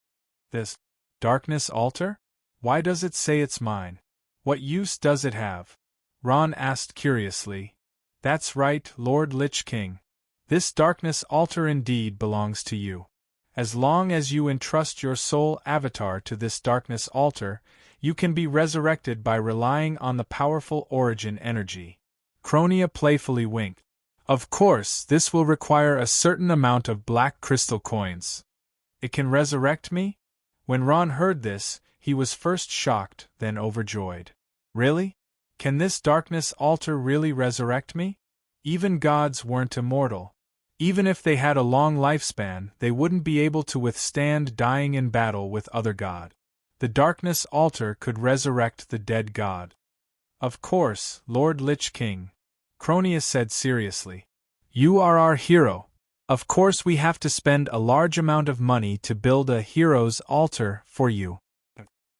"This darkness altar? Why does it say it's mine? What use does it have?" Ron asked curiously. "That's right, Lord Lich King. This darkness altar indeed belongs to you. As long as you entrust your soul avatar to this darkness altar, you can be resurrected by relying on the powerful origin energy." Cronia playfully winked. "Of course, this will require a certain amount of black crystal coins. It can resurrect me?" When Ron heard this, he was first shocked, then overjoyed. "Really? Can this darkness altar really resurrect me?" Even gods weren't immortal. Even if they had a long lifespan, they wouldn't be able to withstand dying in battle with other gods. The darkness altar could resurrect the dead god. "Of course, Lord Lich King." Cronius said seriously. You are our hero. Of course we have to spend a large amount of money to build a hero's altar for you.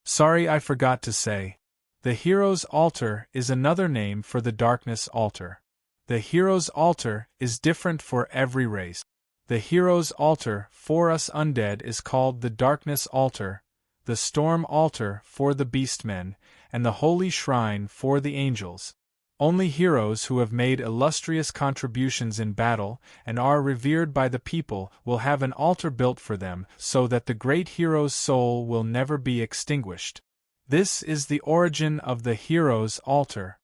Sorry, I forgot to say. The hero's altar is another name for the darkness altar. The hero's altar is different for every race. The hero's altar for us undead is called the darkness altar, the storm altar for the beastmen, and the holy shrine for the angels. Only heroes who have made illustrious contributions in battle and are revered by the people will have an altar built for them so that the great hero's soul will never be extinguished. This is the origin of the hero's altar.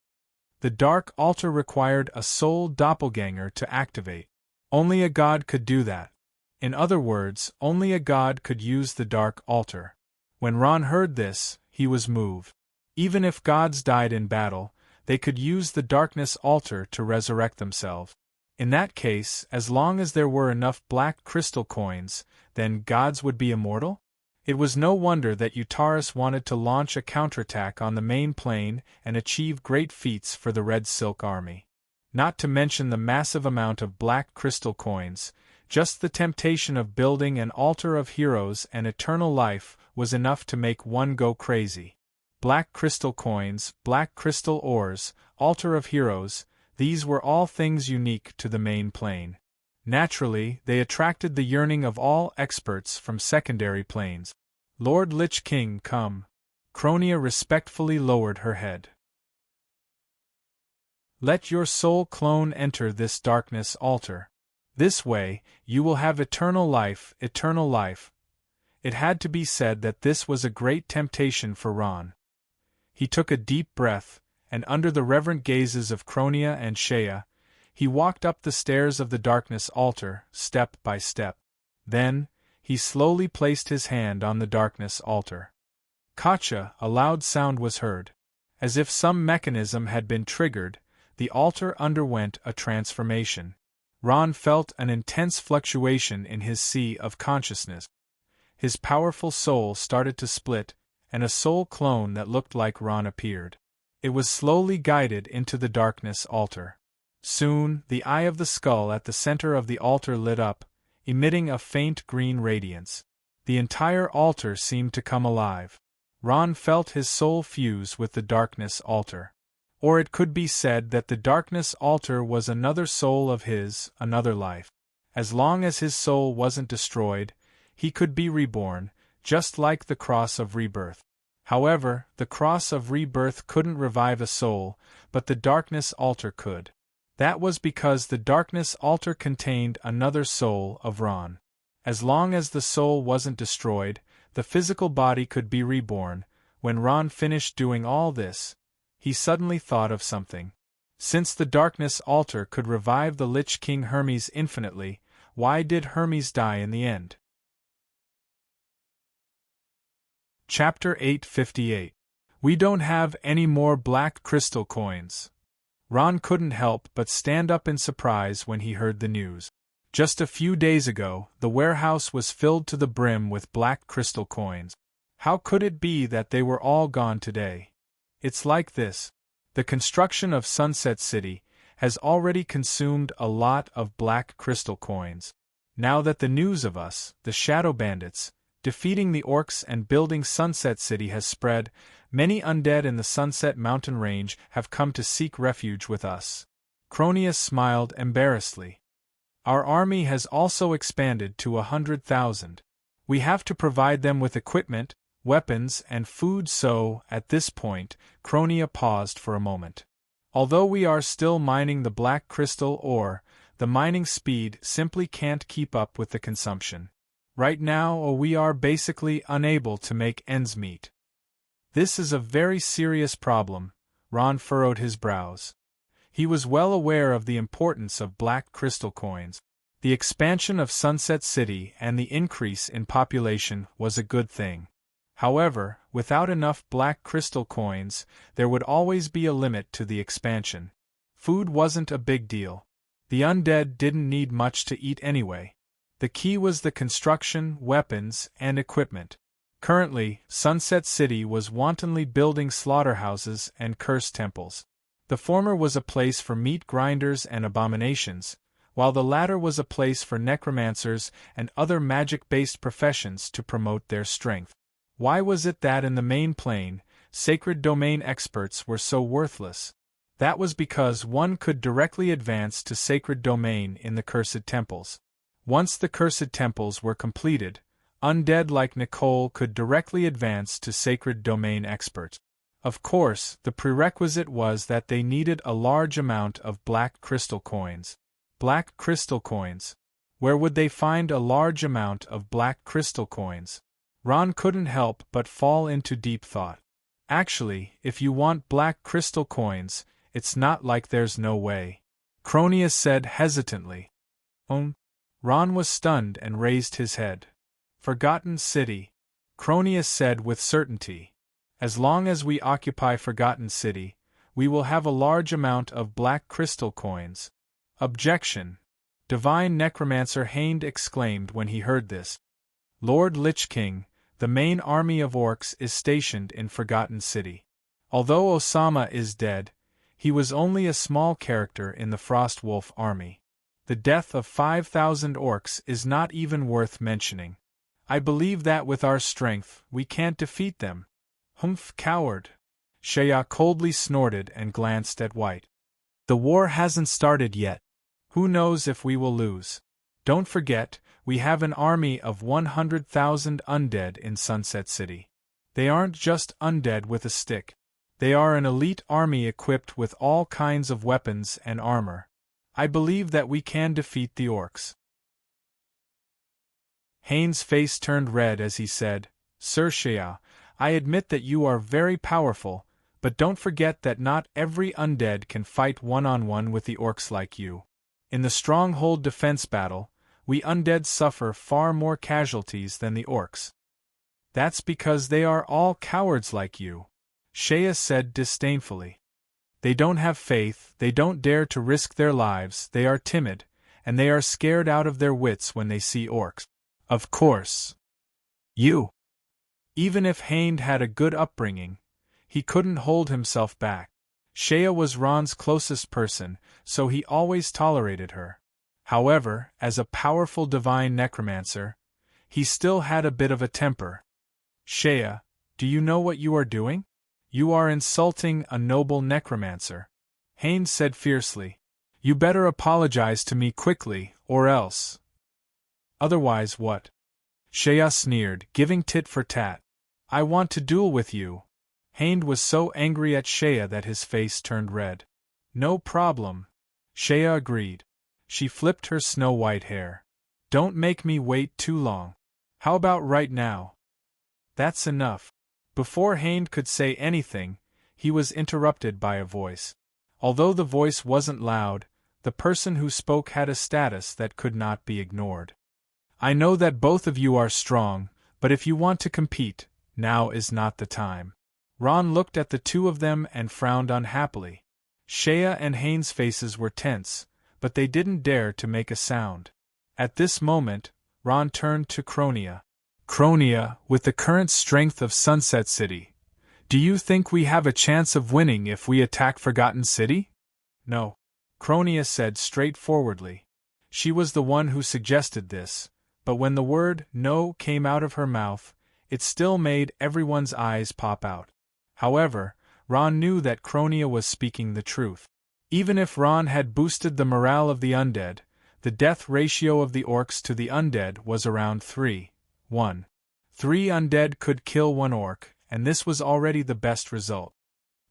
The dark altar required a soul doppelganger to activate. Only a god could do that. In other words, only a god could use the dark altar. When Ron heard this, he was moved. Even if gods died in battle, they could use the darkness altar to resurrect themselves. In that case, as long as there were enough black crystal coins, then gods would be immortal? It was no wonder that Utaris wanted to launch a counterattack on the main plane and achieve great feats for the Red Silk Army. Not to mention the massive amount of black crystal coins, just the temptation of building an altar of heroes and eternal life was enough to make one go crazy. Black crystal coins, black crystal ores, altar of heroes, these were all things unique to the main plane. Naturally, they attracted the yearning of all experts from secondary planes. Lord Lich King, come. Cronia respectfully lowered her head. Let your soul clone enter this darkness altar. This way, you will have eternal life, eternal life. It had to be said that this was a great temptation for Ron. He took a deep breath, and under the reverent gazes of Cronia and Shea, he walked up the stairs of the darkness altar, step by step. Then, he slowly placed his hand on the darkness altar. Kacha, a loud sound was heard. As if some mechanism had been triggered, the altar underwent a transformation. Ron felt an intense fluctuation in his sea of consciousness. His powerful soul started to split, and a soul clone that looked like Ron appeared. It was slowly guided into the darkness altar. Soon, the eye of the skull at the center of the altar lit up, emitting a faint green radiance. The entire altar seemed to come alive. Ron felt his soul fuse with the darkness altar. Or it could be said that the darkness altar was another soul of his, another life. As long as his soul wasn't destroyed, he could be reborn, just like the cross of rebirth. However, the cross of rebirth couldn't revive a soul, but the darkness altar could. That was because the darkness altar contained another soul of Ron. As long as the soul wasn't destroyed, the physical body could be reborn. When Ron finished doing all this, he suddenly thought of something. Since the darkness altar could revive the Lich King Hermes infinitely, why did Hermes die in the end? Chapter 858. We don't have any more black crystal coins. Ron couldn't help but stand up in surprise when he heard the news. Just a few days ago, the warehouse was filled to the brim with black crystal coins. How could it be that they were all gone today? It's like this. The construction of Sunset City has already consumed a lot of black crystal coins. Now that the news of us, the Shadow Bandits, defeating the orcs and building Sunset City has spread, many undead in the Sunset Mountain Range have come to seek refuge with us. Cronius smiled embarrassedly. Our army has also expanded to 100,000. We have to provide them with equipment, weapons, and food, so, at this point, Cronia paused for a moment. Although we are still mining the black crystal ore, the mining speed simply can't keep up with the consumption. Right now, we are basically unable to make ends meet. This is a very serious problem. Ron furrowed his brows. He was well aware of the importance of black crystal coins. The expansion of Sunset City and the increase in population was a good thing. However, without enough black crystal coins, there would always be a limit to the expansion. Food wasn't a big deal. The undead didn't need much to eat anyway. The key was the construction, weapons, and equipment. Currently, Sunset City was wantonly building slaughterhouses and curse temples. The former was a place for meat grinders and abominations, while the latter was a place for necromancers and other magic-based professions to promote their strength. Why was it that in the main plane, sacred domain experts were so worthless? That was because one could directly advance to sacred domain in the cursed temples. Once the cursed temples were completed, undead like Nicole could directly advance to sacred domain expert. Of course, the prerequisite was that they needed a large amount of black crystal coins. Black crystal coins. Where would they find a large amount of black crystal coins? Ron couldn't help but fall into deep thought. Actually, if you want black crystal coins, it's not like there's no way. Cronia said hesitantly. Ron was stunned and raised his head. Forgotten City. Cronia said with certainty. As long as we occupy Forgotten City, we will have a large amount of black crystal coins. Objection. Divine Necromancer Haend exclaimed when he heard this. Lord Lich King, the main army of orcs is stationed in Forgotten City. Although Osama is dead, he was only a small character in the Frost Wolf army. The death of 5,000 orcs is not even worth mentioning. I believe that with our strength, we can't defeat them. Humph, coward. Shaya coldly snorted and glanced at White. The war hasn't started yet. Who knows if we will lose? Don't forget, we have an army of 100,000 undead in Sunset City. They aren't just undead with a stick. They are an elite army equipped with all kinds of weapons and armor. I believe that we can defeat the orcs. Haend's face turned red as he said, Sir Shaya, I admit that you are very powerful, but don't forget that not every undead can fight one-on-one with the orcs like you. In the stronghold defense battle, we undead suffer far more casualties than the orcs. That's because they are all cowards like you, Shaya said disdainfully. They don't have faith, they don't dare to risk their lives, they are timid, and they are scared out of their wits when they see orcs. Of course. Even if Haend had a good upbringing, he couldn't hold himself back. Shaya was Ron's closest person, so he always tolerated her. However, as a powerful divine necromancer, he still had a bit of a temper. Shaya, do you know what you are doing? You are insulting a noble necromancer. Haend said fiercely. You better apologize to me quickly, or else. Otherwise what? Shaya sneered, giving tit for tat. I want to duel with you. Haend was so angry at Shaya that his face turned red. No problem. Shaya agreed. She flipped her snow-white hair. Don't make me wait too long. How about right now? That's enough. Before Haend could say anything, he was interrupted by a voice. Although the voice wasn't loud, the person who spoke had a status that could not be ignored. I know that both of you are strong, but if you want to compete, now is not the time. Ron looked at the two of them and frowned unhappily. Shaya and Haend's faces were tense, but they didn't dare to make a sound. At this moment, Ron turned to Cronia. Cronia, with the current strength of Sunset City, do you think we have a chance of winning if we attack Forgotten City? No, Cronia said straightforwardly. She was the one who suggested this, but when the word no came out of her mouth, it still made everyone's eyes pop out. However, Ron knew that Cronia was speaking the truth. Even if Ron had boosted the morale of the undead, the death ratio of the orcs to the undead was around 3:1. 3 undead could kill 1 orc, and this was already the best result.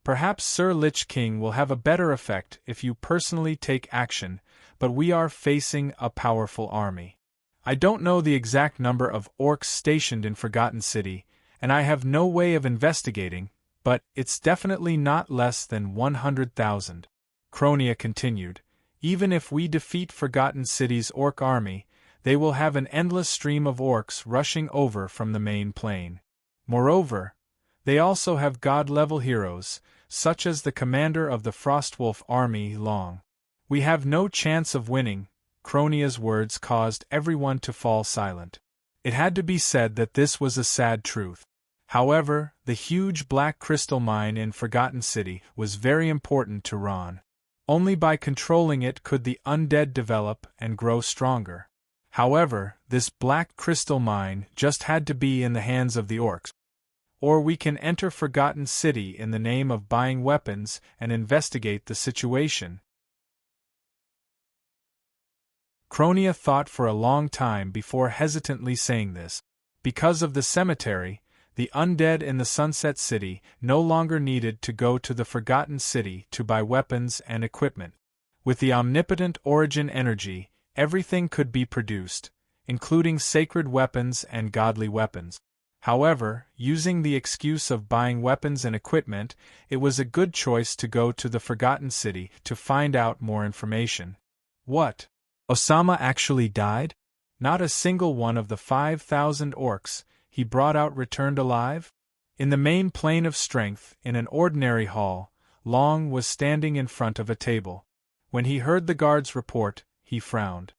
Perhaps Sir Lich King will have a better effect if you personally take action, but we are facing a powerful army. I don't know the exact number of orcs stationed in Forgotten City, and I have no way of investigating, but it's definitely not less than 100,000. Cronia continued. Even if we defeat Forgotten City's orc army, they will have an endless stream of orcs rushing over from the main plane. Moreover, they also have god-level heroes, such as the commander of the Frostwolf army, Long. We have no chance of winning. Cronia's words caused everyone to fall silent. It had to be said that this was a sad truth. However, the huge black crystal mine in Forgotten City was very important to Ron. Only by controlling it could the undead develop and grow stronger. However, this black crystal mine just had to be in the hands of the orcs. Or we can enter Forgotten City in the name of buying weapons and investigate the situation. Cronia thought for a long time before hesitantly saying this. Because of the cemetery, the undead in the Sunset City no longer needed to go to the Forgotten City to buy weapons and equipment. With the omnipotent origin energy, everything could be produced, including sacred weapons and godly weapons. However, using the excuse of buying weapons and equipment, it was a good choice to go to the Forgotten City to find out more information. What? Osama actually died? Not a single one of the 5,000 orcs he brought out returned alive? In the main plane of strength, in an ordinary hall, Long was standing in front of a table. When he heard the guard's report, he frowned.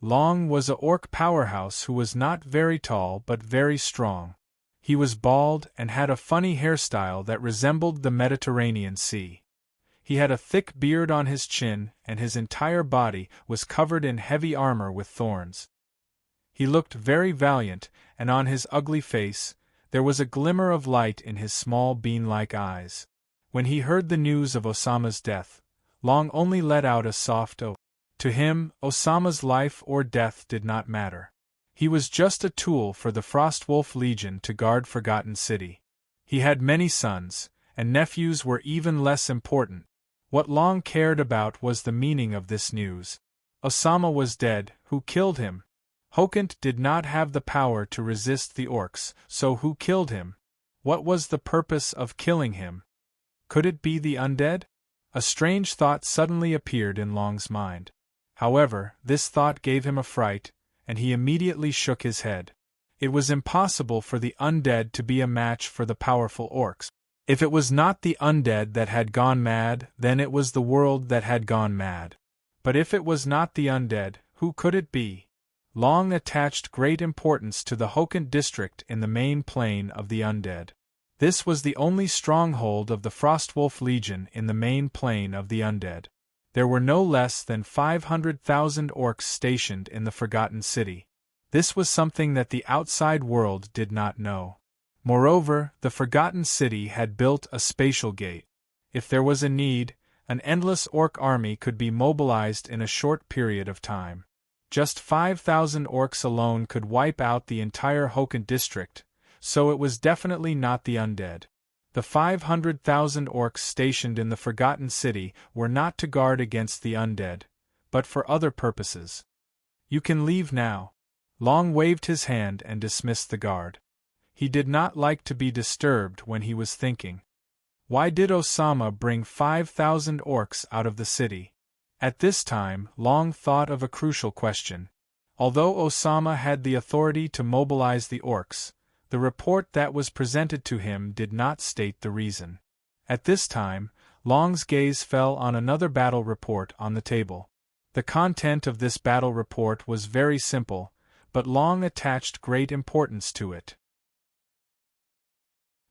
Long was a orc powerhouse who was not very tall but very strong. He was bald and had a funny hairstyle that resembled the Mediterranean Sea. He had a thick beard on his chin, and his entire body was covered in heavy armor with thorns. He looked very valiant, and on his ugly face, there was a glimmer of light in his small bean-like eyes. When he heard the news of Osama's death, Long only let out a soft oath. To him, Osama's life or death did not matter. He was just a tool for the Frostwolf Legion to guard Forgotten City. He had many sons, and nephews were even less important. What Long cared about was the meaning of this news. Osama was dead. Who killed him? Hokant did not have the power to resist the orcs, so who killed him? What was the purpose of killing him? Could it be the undead? A strange thought suddenly appeared in Long's mind. However, this thought gave him a fright, and he immediately shook his head. It was impossible for the undead to be a match for the powerful orcs. If it was not the undead that had gone mad, then it was the world that had gone mad. But if it was not the undead, who could it be? Long attached great importance to the Hokant district in the main plane of the undead. This was the only stronghold of the Frostwolf Legion in the main plane of the undead. There were no less than 500,000 orcs stationed in the Forgotten City. This was something that the outside world did not know. Moreover, the Forgotten City had built a spatial gate. If there was a need, an endless orc army could be mobilized in a short period of time. Just 5,000 orcs alone could wipe out the entire Hokant district, so it was definitely not the undead. The 500,000 orcs stationed in the Forgotten City were not to guard against the undead, but for other purposes. You can leave now. Long waved his hand and dismissed the guard. He did not like to be disturbed when he was thinking. Why did Osama bring 5,000 orcs out of the city? At this time, Long thought of a crucial question. Although Osama had the authority to mobilize the orcs, the report that was presented to him did not state the reason. At this time, Long's gaze fell on another battle report on the table. The content of this battle report was very simple, but Long attached great importance to it.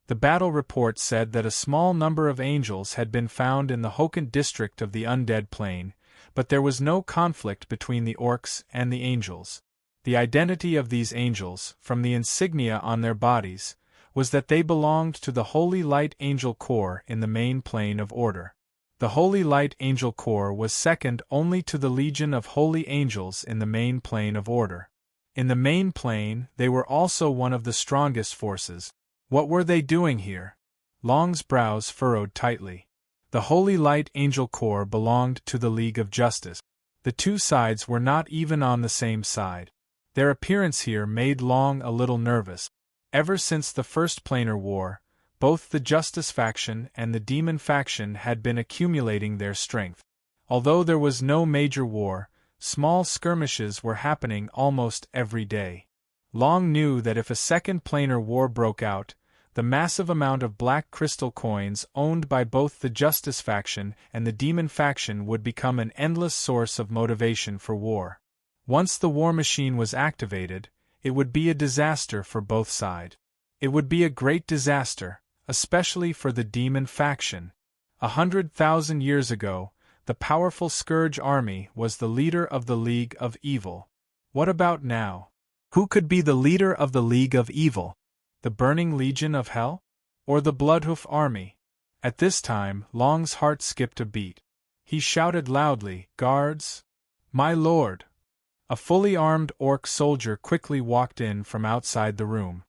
The battle report said that a small number of angels had been found in the Hokant district of the Undead Plain, but there was no conflict between the orcs and the angels. The identity of these angels, from the insignia on their bodies, was that they belonged to the Holy Light Angel Corps in the main plane of order. The Holy Light Angel Corps was second only to the Legion of Holy Angels in the main plane of order. In the main plane, they were also one of the strongest forces. What were they doing here? Long's brows furrowed tightly. The Holy Light Angel Corps belonged to the League of Justice. The two sides were not even on the same side. Their appearance here made Long a little nervous. Ever since the First Planar War, both the Justice faction and the Demon faction had been accumulating their strength. Although there was no major war, small skirmishes were happening almost every day. Long knew that if a second planar war broke out, the massive amount of black crystal coins owned by both the Justice faction and the Demon faction would become an endless source of motivation for war. Once the war machine was activated, it would be a disaster for both sides. It would be a great disaster, especially for the demon faction. 100,000 years ago, the powerful Scourge army was the leader of the League of Evil. What about now? Who could be the leader of the League of Evil? The Burning Legion of Hell? Or the Bloodhoof army? At this time, Long's heart skipped a beat. He shouted loudly, "Guards! My lord!" A fully armed orc soldier quickly walked in from outside the room.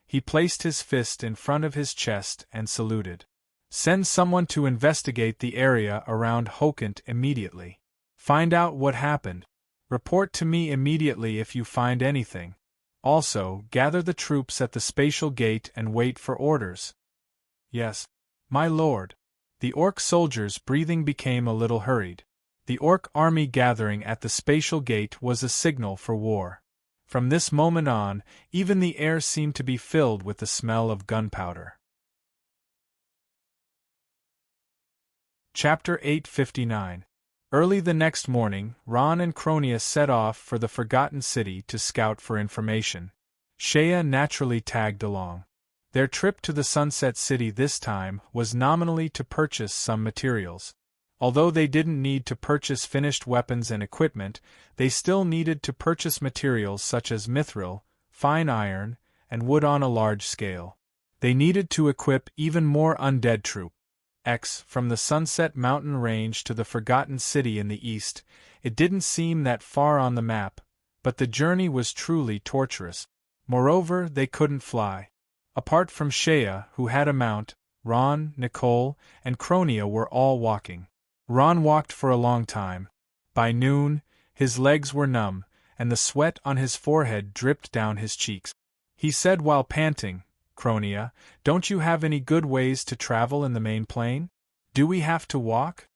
He placed his fist in front of his chest and saluted. "Send someone to investigate the area around Hokant immediately. Find out what happened. Report to me immediately if you find anything. Also, gather the troops at the spatial gate and wait for orders." "Yes, my lord." The orc soldiers' breathing became a little hurried. The orc army gathering at the spatial gate was a signal for war. From this moment on, even the air seemed to be filled with the smell of gunpowder. Chapter 859. Early the next morning, Ron and Cronia set off for the Forgotten City to scout for information. Shea naturally tagged along. Their trip to the Sunset City this time was nominally to purchase some materials. Although they didn't need to purchase finished weapons and equipment, they still needed to purchase materials such as mithril, fine iron, and wood on a large scale. They needed to equip even more undead troops. From the Sunset Mountain Range to the Forgotten City in the east, it didn't seem that far on the map, but the journey was truly torturous. Moreover, they couldn't fly. Apart from Shea, who had a mount, Ron, Nicole, and Cronia were all walking. Ron walked for a long time. By noon, his legs were numb, and the sweat on his forehead dripped down his cheeks. He said while panting, "Cronia, don't you have any good ways to travel in the main plain? Do we have to walk?"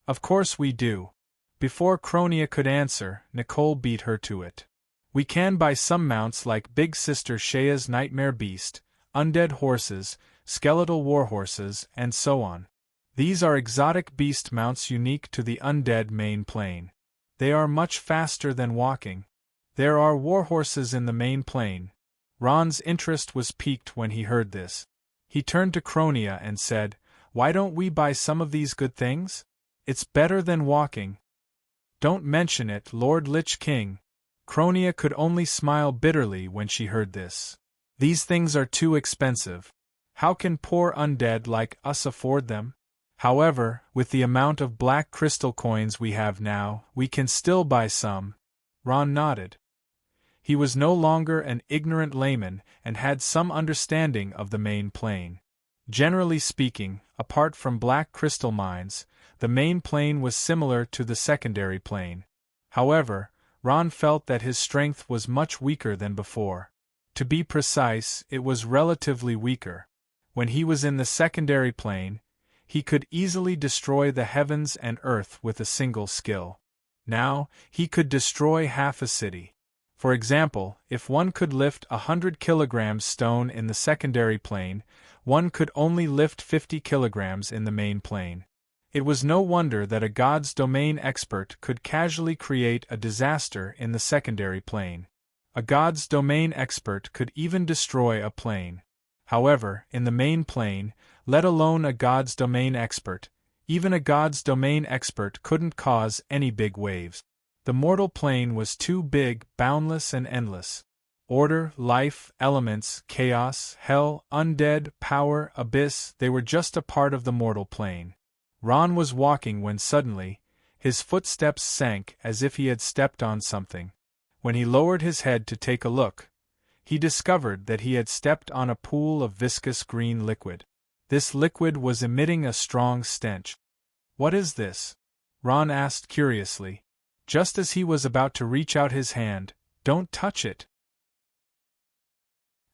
"Of course we do." Before Cronia could answer, Nicole beat her to it. "We can buy some mounts like Big Sister Shea's Nightmare Beast, undead horses, skeletal warhorses, and so on. These are exotic beast mounts unique to the undead main plain. They are much faster than walking. There are warhorses in the main plain." Ron's interest was piqued when he heard this. He turned to Cronia and said, "Why don't we buy some of these good things? It's better than walking." "Don't mention it, Lord Lich King." Cronia could only smile bitterly when she heard this. "These things are too expensive. How can poor undead like us afford them? However, with the amount of black crystal coins we have now, we can still buy some." Ron nodded. He was no longer an ignorant layman and had some understanding of the main plain. Generally speaking, apart from black crystal mines, the main plain was similar to the secondary plain. However, Ron felt that his strength was much weaker than before. To be precise, it was relatively weaker. When he was in the secondary plain, he could easily destroy the heavens and earth with a single skill. Now, he could destroy half a city. For example, if one could lift 100 kilograms stone in the secondary plane, one could only lift 50 kilograms in the main plane. It was no wonder that a god's domain expert could casually create a disaster in the secondary plane. A god's domain expert could even destroy a plane. However, in the main plane, let alone a god's domain expert, even a god's domain expert couldn't cause any big waves. The mortal plane was too big, boundless and endless. Order, life, elements, chaos, hell, undead, power, abyss, they were just a part of the mortal plane. Ron was walking when suddenly, his footsteps sank as if he had stepped on something. When he lowered his head to take a look, he discovered that he had stepped on a pool of viscous green liquid. This liquid was emitting a strong stench. "What is this?" Ron asked curiously. Just as he was about to reach out his hand, "Don't touch it."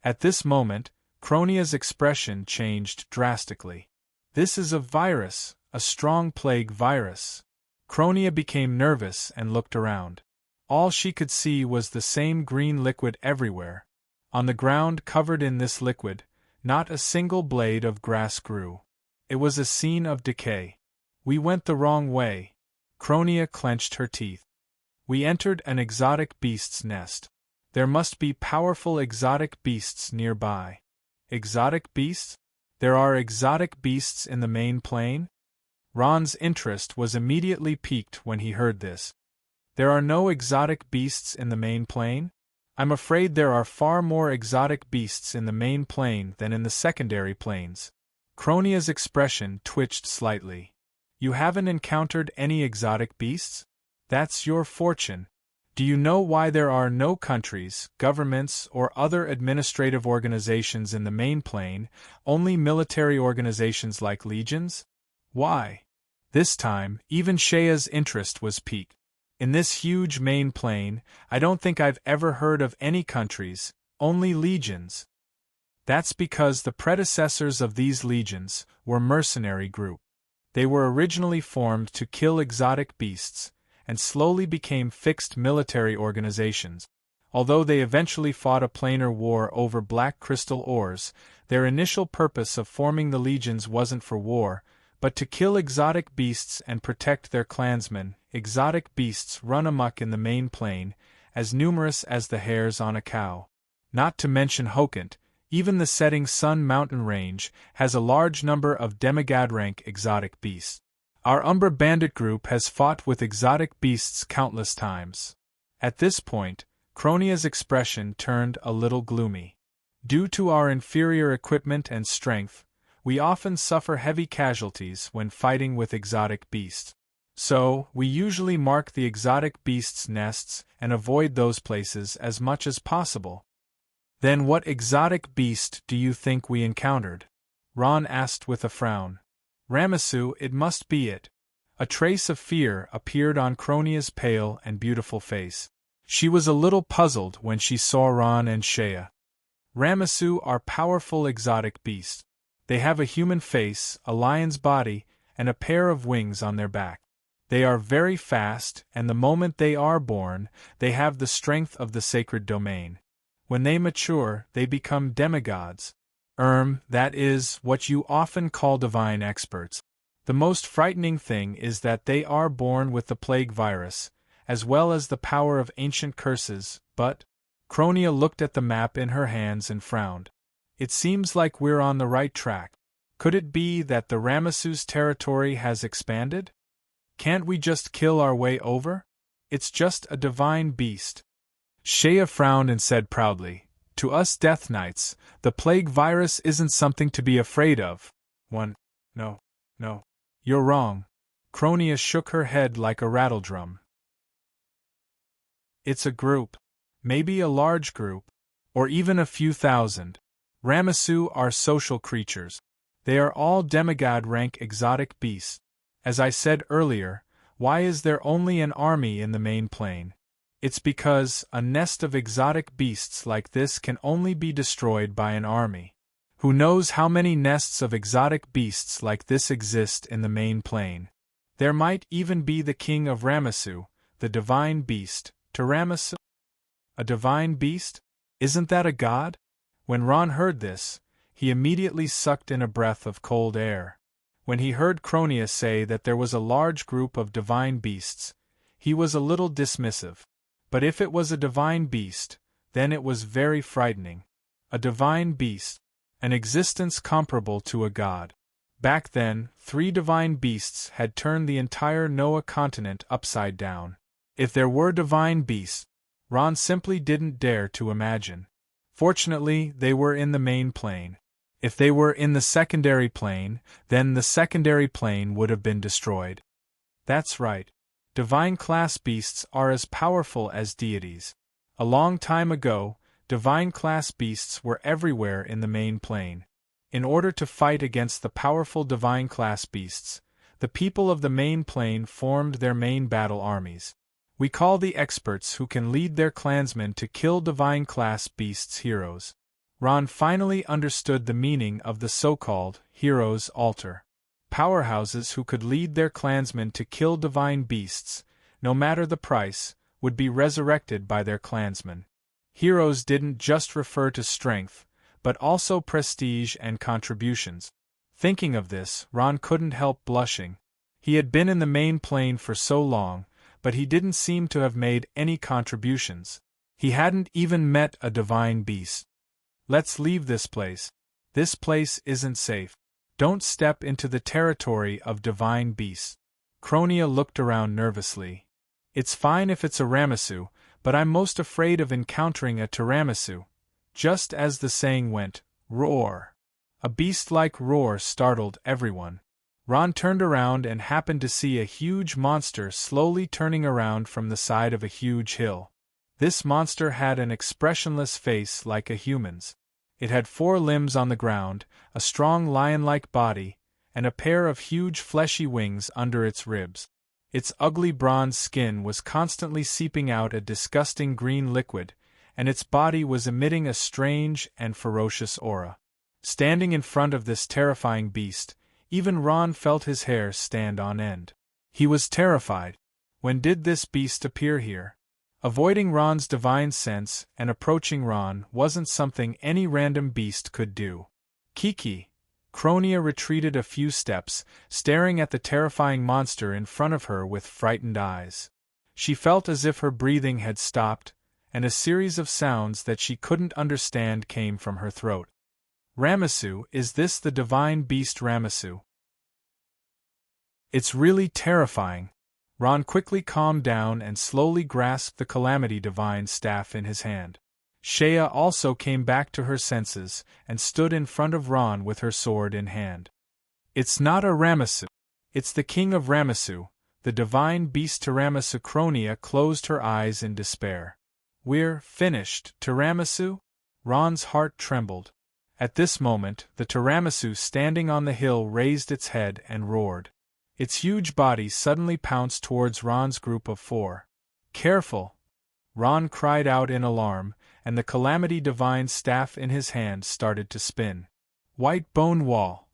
At this moment, Cronia's expression changed drastically. "This is a virus, a strong plague virus." Cronia became nervous and looked around. All she could see was the same green liquid everywhere. On the ground covered in this liquid, not a single blade of grass grew. It was a scene of decay. "We went the wrong way." Cronia clenched her teeth. "We entered an exotic beast's nest." There must be powerful exotic beasts nearby. Exotic beasts? There are exotic beasts in the main plain? Ron's interest was immediately piqued when he heard this. There are no exotic beasts in the main plain? I'm afraid there are far more exotic beasts in the main plain than in the secondary plains. Cronia's expression twitched slightly. You haven't encountered any exotic beasts? That's your fortune. Do you know why there are no countries, governments, or other administrative organizations in the main plain, only military organizations like legions? Why? This time, even Shea's interest was piqued. In this huge main plain, I don't think I've ever heard of any countries, only legions. That's because the predecessors of these legions were mercenary groups. They were originally formed to kill exotic beasts, and slowly became fixed military organizations. Although they eventually fought a planar war over black crystal ores, their initial purpose of forming the legions wasn't for war, but to kill exotic beasts and protect their clansmen. Exotic beasts run amok in the main plain, as numerous as the hairs on a cow. Not to mention Hokant, even the Setting Sun mountain range has a large number of demigod-rank exotic beasts. Our Umbra bandit group has fought with exotic beasts countless times. At this point, Cronia's expression turned a little gloomy. Due to our inferior equipment and strength, we often suffer heavy casualties when fighting with exotic beasts. So, we usually mark the exotic beasts' nests and avoid those places as much as possible. Then what exotic beast do you think we encountered? Ron asked with a frown. Ramesu, it must be it. A trace of fear appeared on Cronia's pale and beautiful face. She was a little puzzled when she saw Ron and Shea. Ramesu are powerful exotic beasts. They have a human face, a lion's body, and a pair of wings on their back. They are very fast, and the moment they are born, they have the strength of the sacred domain. When they mature, they become demigods. That is what you often call divine experts. The most frightening thing is that they are born with the plague virus, as well as the power of ancient curses, but… Cronia looked at the map in her hands and frowned. It seems like we're on the right track. Could it be that the Ramesu's territory has expanded? Can't we just kill our way over? It's just a divine beast. Shea frowned and said proudly, to us Death Knights, the plague virus isn't something to be afraid of. No. You're wrong. Cronia shook her head like a rattledrum. It's a group. Maybe a large group. Or even a few thousand. Ramesu are social creatures. They are all demigod-rank exotic beasts. As I said earlier, why is there only an army in the main plain? It's because a nest of exotic beasts like this can only be destroyed by an army. Who knows how many nests of exotic beasts like this exist in the main plain? There might even be the king of Ramesu, the divine beast, to Ramesu. A divine beast? Isn't that a god? When Ron heard this, he immediately sucked in a breath of cold air. When he heard Cronia say that there was a large group of divine beasts, he was a little dismissive. But if it was a divine beast, then it was very frightening. A divine beast, an existence comparable to a god. Back then, 3 divine beasts had turned the entire Noah continent upside down. If there were divine beasts, Ron simply didn't dare to imagine. Fortunately, they were in the main plane. If they were in the secondary plane, then the secondary plane would have been destroyed. That's right. Divine class beasts are as powerful as deities. A long time ago, divine class beasts were everywhere in the main plane. In order to fight against the powerful divine class beasts, the people of the main plane formed their main battle armies. We call the experts who can lead their clansmen to kill divine class beasts heroes. Ron finally understood the meaning of the so-called heroes' altar. Powerhouses who could lead their clansmen to kill divine beasts, no matter the price, would be resurrected by their clansmen. Heroes didn't just refer to strength, but also prestige and contributions. Thinking of this, Ron couldn't help blushing. He had been in the main plane for so long, but he didn't seem to have made any contributions. He hadn't even met a divine beast. Let's leave this place. This place isn't safe. Don't step into the territory of divine beasts. Cronia looked around nervously. It's fine if it's a Ramessu, but I'm most afraid of encountering a tiramisu. Just as the saying went, roar. A beast-like roar startled everyone. Ron turned around and happened to see a huge monster slowly turning around from the side of a huge hill. This monster had an expressionless face like a human's. It had 4 limbs on the ground, a strong lion-like body, and a pair of huge fleshy wings under its ribs. Its ugly bronze skin was constantly seeping out a disgusting green liquid, and its body was emitting a strange and ferocious aura. Standing in front of this terrifying beast, even Ron felt his hair stand on end. He was terrified. When did this beast appear here? Avoiding Ron's divine sense and approaching Ron wasn't something any random beast could do. Kiki. Cronia retreated a few steps, staring at the terrifying monster in front of her with frightened eyes. She felt as if her breathing had stopped, and a series of sounds that she couldn't understand came from her throat. Ramessu, is this the divine beast Ramessu? It's really terrifying. Ron quickly calmed down and slowly grasped the Calamity Divine staff in his hand. Shea also came back to her senses and stood in front of Ron with her sword in hand. It's not a Ramessu. It's the king of Ramessu, the divine beast Tiramisu. Cronia closed her eyes in despair. We're finished, Tiramisu? Ron's heart trembled. At this moment, the Tiramisu standing on the hill raised its head and roared. Its huge body suddenly pounced towards Ron's group of 4. Careful! Ron cried out in alarm, and the Calamity Divine staff in his hand started to spin. White bone wall.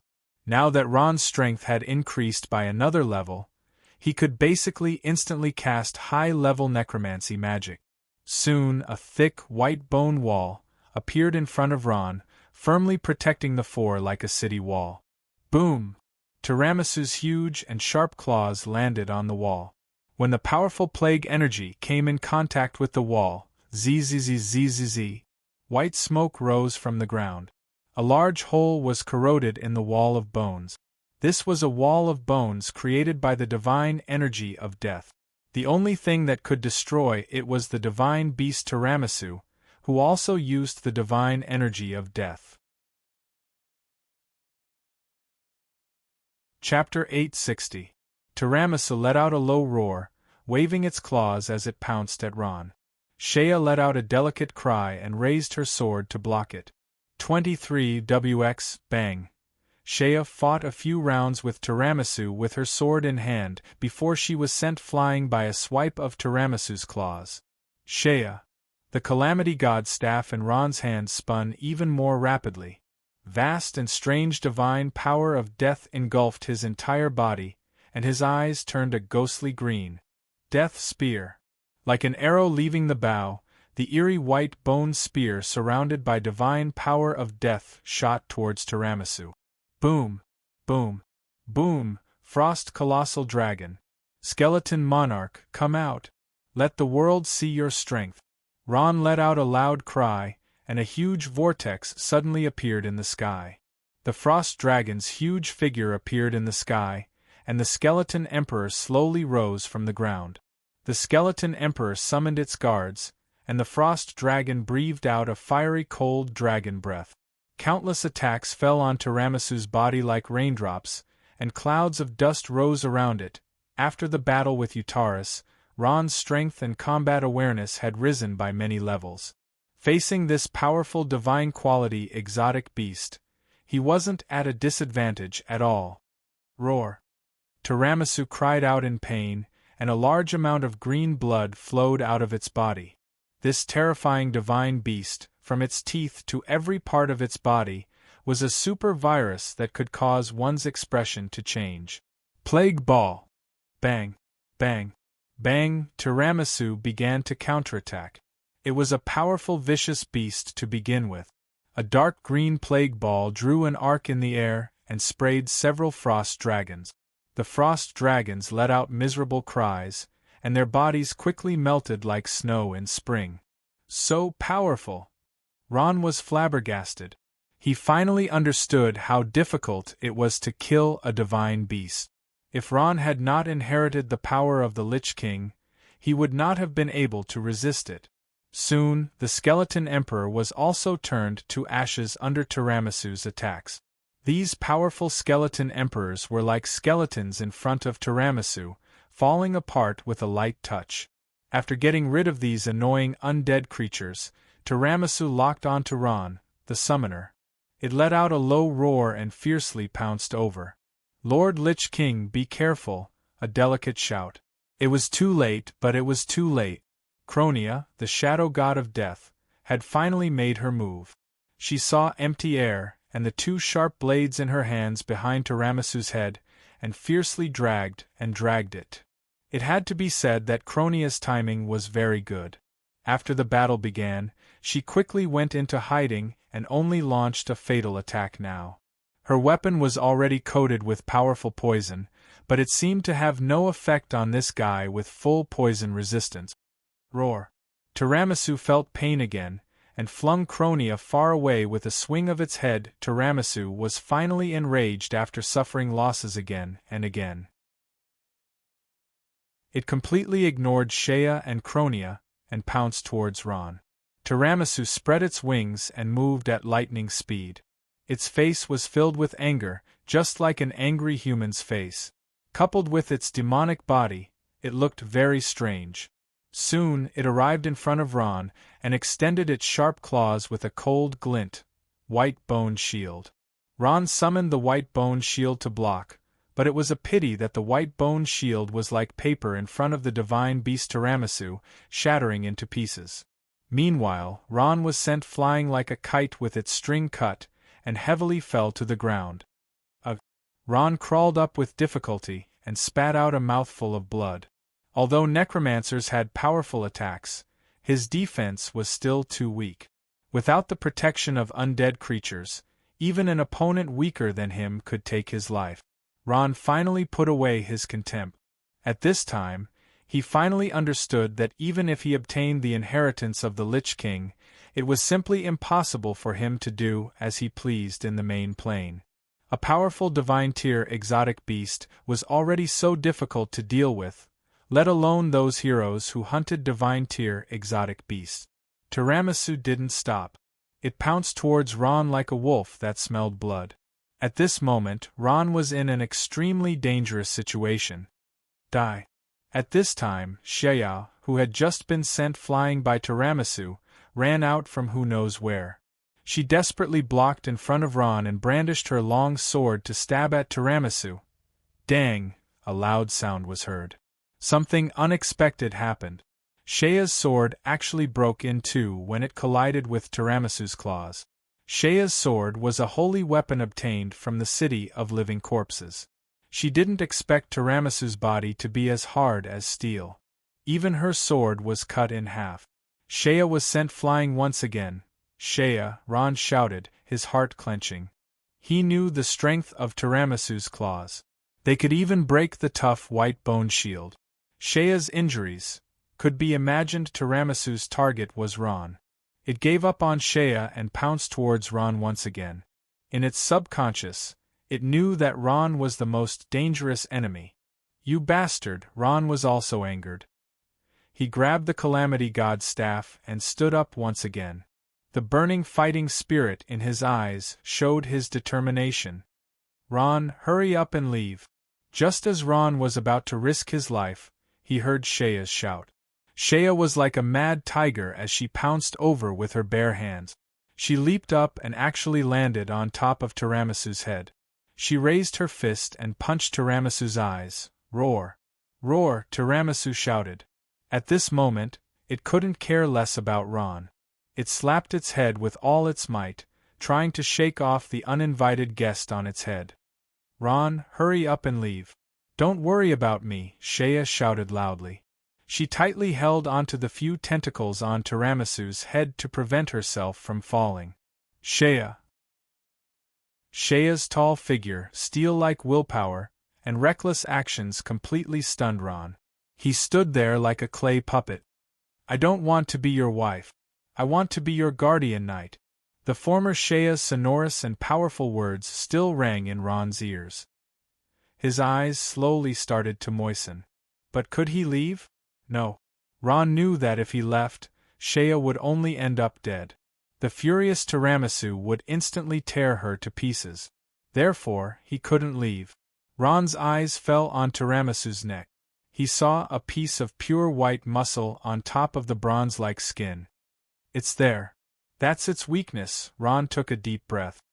Now that Ron's strength had increased by another level, he could basically instantly cast high-level necromancy magic. Soon, a thick, white bone wall appeared in front of Ron, firmly protecting the 4 like a city wall. Boom! Tiramisu's huge and sharp claws landed on the wall. When the powerful plague energy came in contact with the wall, zzz, white smoke rose from the ground. A large hole was corroded in the wall of bones. This was a wall of bones created by the divine energy of death. The only thing that could destroy it was the divine beast Tiramisu, who also used the divine energy of death. Chapter 860. Tiramisu let out a low roar, waving its claws as it pounced at Ron. Shea let out a delicate cry and raised her sword to block it. 23 WX, bang. Shea fought a few rounds with Tiramisu with her sword in hand before she was sent flying by a swipe of Tiramisu's claws. Shea. The Calamity God staff in Ron's hand spun even more rapidly. Vast and strange divine power of death engulfed his entire body, and his eyes turned a ghostly green. Death spear. Like an arrow leaving the bow, the eerie white bone spear surrounded by divine power of death shot towards Tiramisu. Boom! Boom! Boom! Frost colossal dragon. Skeleton monarch, come out. Let the world see your strength. Ron let out a loud cry, and a huge vortex suddenly appeared in the sky. The frost dragon's huge figure appeared in the sky, and the skeleton emperor slowly rose from the ground. The skeleton emperor summoned its guards, and the frost dragon breathed out a fiery cold dragon breath. Countless attacks fell on Tiramisu's body like raindrops, and clouds of dust rose around it. After the battle with Utaris, Ron's strength and combat awareness had risen by many levels. Facing this powerful divine quality exotic beast, he wasn't at a disadvantage at all. Roar! Tiramisu cried out in pain, and a large amount of green blood flowed out of its body. This terrifying divine beast, from its teeth to every part of its body, was a super virus that could cause one's expression to change. Plague ball! Bang! Bang! Bang! Tiramisu began to counterattack. It was a powerful vicious beast to begin with. A dark green plague ball drew an arc in the air and sprayed several frost dragons. The frost dragons let out miserable cries, and their bodies quickly melted like snow in spring. So powerful! Ron was flabbergasted. He finally understood how difficult it was to kill a divine beast. If Ron had not inherited the power of the Lich King, he would not have been able to resist it. Soon, the Skeleton Emperor was also turned to ashes under Tiramisu's attacks. These powerful skeleton emperors were like skeletons in front of Tiramisu, falling apart with a light touch. After getting rid of these annoying undead creatures, Tiramisu locked onto Ron, the summoner. It let out a low roar and fiercely pounced over. "Lord Lich King, be careful," a delicate shout. It was too late, but it was too late. Cronia, the shadow god of death, had finally made her move. She saw empty air, and the two sharp blades in her hands behind Tiramisu's head, and fiercely dragged it. It had to be said that Cronia's timing was very good. After the battle began, she quickly went into hiding and only launched a fatal attack now. Her weapon was already coated with powerful poison, but it seemed to have no effect on this guy with full poison resistance. Roar! Tiramisu felt pain again, and flung Cronia far away with a swing of its head. Tiramisu was finally enraged after suffering losses again and again. It completely ignored Shea and Cronia, and pounced towards Ron. Tiramisu spread its wings and moved at lightning speed. Its face was filled with anger, just like an angry human's face. Coupled with its demonic body, it looked very strange. Soon, it arrived in front of Ron, and extended its sharp claws with a cold glint. White Bone Shield. Ron summoned the White Bone Shield to block, but it was a pity that the White Bone Shield was like paper in front of the divine beast Tiramisu, shattering into pieces. Meanwhile, Ron was sent flying like a kite with its string cut, and heavily fell to the ground. Ron crawled up with difficulty, and spat out a mouthful of blood. Although necromancers had powerful attacks, his defense was still too weak. Without the protection of undead creatures, even an opponent weaker than him could take his life. Ron finally put away his contempt. At this time, he finally understood that even if he obtained the inheritance of the Lich King, it was simply impossible for him to do as he pleased in the main plane. A powerful divine tier exotic beast was already so difficult to deal with, let alone those heroes who hunted divine tier exotic beasts. Tiramisu didn't stop. It pounced towards Ron like a wolf that smelled blood. At this moment, Ron was in an extremely dangerous situation. Die. At this time, Shea, who had just been sent flying by Tiramisu, ran out from who knows where. She desperately blocked in front of Ron and brandished her long sword to stab at Tiramisu. Dang! A loud sound was heard. Something unexpected happened. Shea's sword actually broke in two when it collided with Tiramisu's claws. Shea's sword was a holy weapon obtained from the city of living corpses. She didn't expect Tiramisu's body to be as hard as steel. Even her sword was cut in half. Shea was sent flying once again. Shea, Ron shouted, his heart clenching. He knew the strength of Tiramisu's claws. They could even break the tough White Bone Shield. Shea's injuries could be imagined. Tiramisu's target was Ron. It gave up on Shea and pounced towards Ron once again. In its subconscious, it knew that Ron was the most dangerous enemy. You bastard! Ron was also angered. He grabbed the Calamity God's staff and stood up once again. The burning fighting spirit in his eyes showed his determination. Ron, hurry up and leave. Just as Ron was about to risk his life, he heard Shea's shout. Shea was like a mad tiger as she pounced over with her bare hands. She leaped up and actually landed on top of Tiramisu's head. She raised her fist and punched Tiramisu's eyes. Roar! Roar! Tiramisu shouted. At this moment, it couldn't care less about Ron. It slapped its head with all its might, trying to shake off the uninvited guest on its head. Ron, hurry up and leave. Don't worry about me, Shea shouted loudly. She tightly held onto the few tentacles on Tiramisu's head to prevent herself from falling. Shea. Shea's tall figure, steel-like willpower, and reckless actions completely stunned Ron. He stood there like a clay puppet. I don't want to be your wife. I want to be your guardian knight. The former Shea's sonorous and powerful words still rang in Ron's ears. His eyes slowly started to moisten. But could he leave? No. Ron knew that if he left, Shea would only end up dead. The furious tiramisu would instantly tear her to pieces. Therefore, he couldn't leave. Ron's eyes fell on Tiramisu's neck. He saw a piece of pure white muscle on top of the bronze-like skin. It's there. That's its weakness. Ron took a deep breath.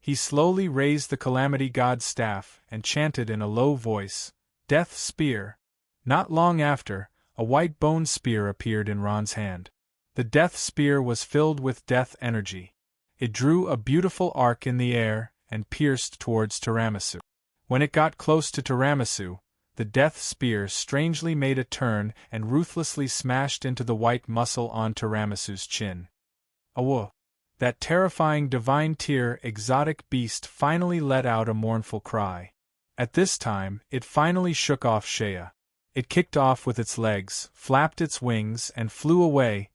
He slowly raised the Calamity God's staff and chanted in a low voice, "Death Spear." Not long after, a white bone spear appeared in Ron's hand. The Death Spear was filled with death energy. It drew a beautiful arc in the air and pierced towards Tiramisu. When it got close to Tiramisu, the Death Spear strangely made a turn and ruthlessly smashed into the white muscle on Tiramisu's chin. Awooh! That terrifying divine tier exotic beast finally let out a mournful cry. At this time, it finally shook off Shea. It kicked off with its legs, flapped its wings, and flew away.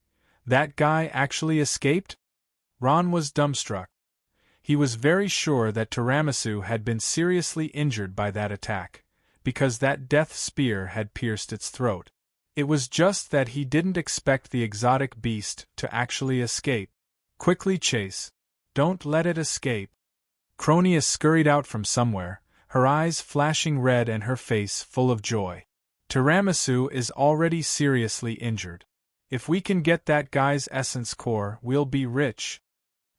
That guy actually escaped? Ron was dumbstruck. He was very sure that Tiramisu had been seriously injured by that attack, because that death spear had pierced its throat. It was just that he didn't expect the exotic beast to actually escape. Quickly, Chase. Don't let it escape. Cronia scurried out from somewhere, her eyes flashing red and her face full of joy. Tiramisu is already seriously injured. If we can get that guy's essence core, we'll be rich.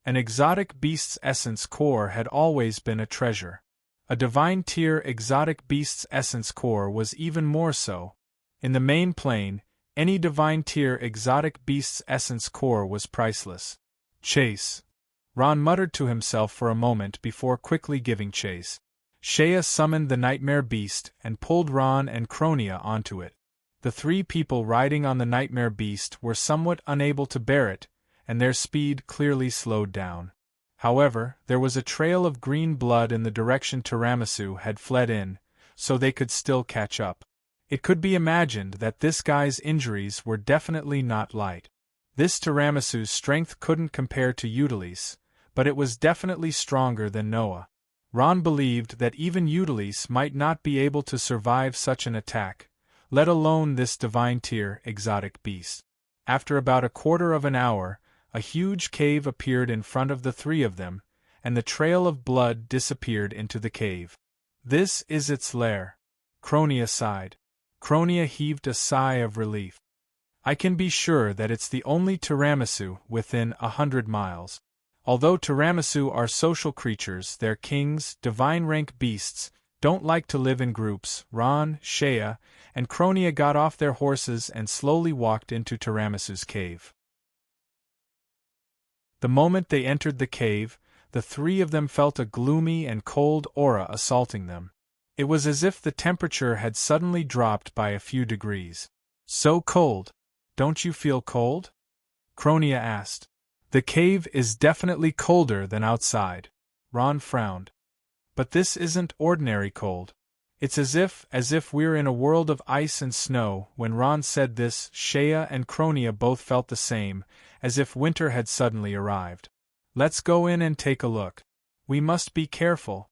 An exotic beast's essence core had always been a treasure. A divine tier exotic beast's essence core was even more so. In the main plane, any divine tier exotic beast's essence core was priceless. Chase. Ron muttered to himself for a moment before quickly giving chase. Shea summoned the nightmare beast and pulled Ron and Cronia onto it. The three people riding on the nightmare beast were somewhat unable to bear it, and their speed clearly slowed down. However, there was a trail of green blood in the direction Tiramisu had fled in, so they could still catch up. It could be imagined that this guy's injuries were definitely not light. This Tiramisu's strength couldn't compare to Eudelis, but it was definitely stronger than Noah. Ron believed that even Eudelis might not be able to survive such an attack, let alone this divine tier exotic beast. After about a quarter of an hour, a huge cave appeared in front of the three of them, and the trail of blood disappeared into the cave. This is its lair. Cronia sighed. Cronia heaved a sigh of relief. I can be sure that it's the only Tiramisu within 100 miles. Although Tiramisu are social creatures, their kings, divine rank beasts, don't like to live in groups. Ron, Shea, and Cronia got off their horses and slowly walked into Tiramisu's cave. The moment they entered the cave, the three of them felt a gloomy and cold aura assaulting them. It was as if the temperature had suddenly dropped by a few degrees. So cold. Don't you feel cold? Cronia asked. The cave is definitely colder than outside. Ron frowned. But this isn't ordinary cold. It's as if we're in a world of ice and snow. When Ron said this, Shea and Cronia both felt the same, as if winter had suddenly arrived. Let's go in and take a look. We must be careful.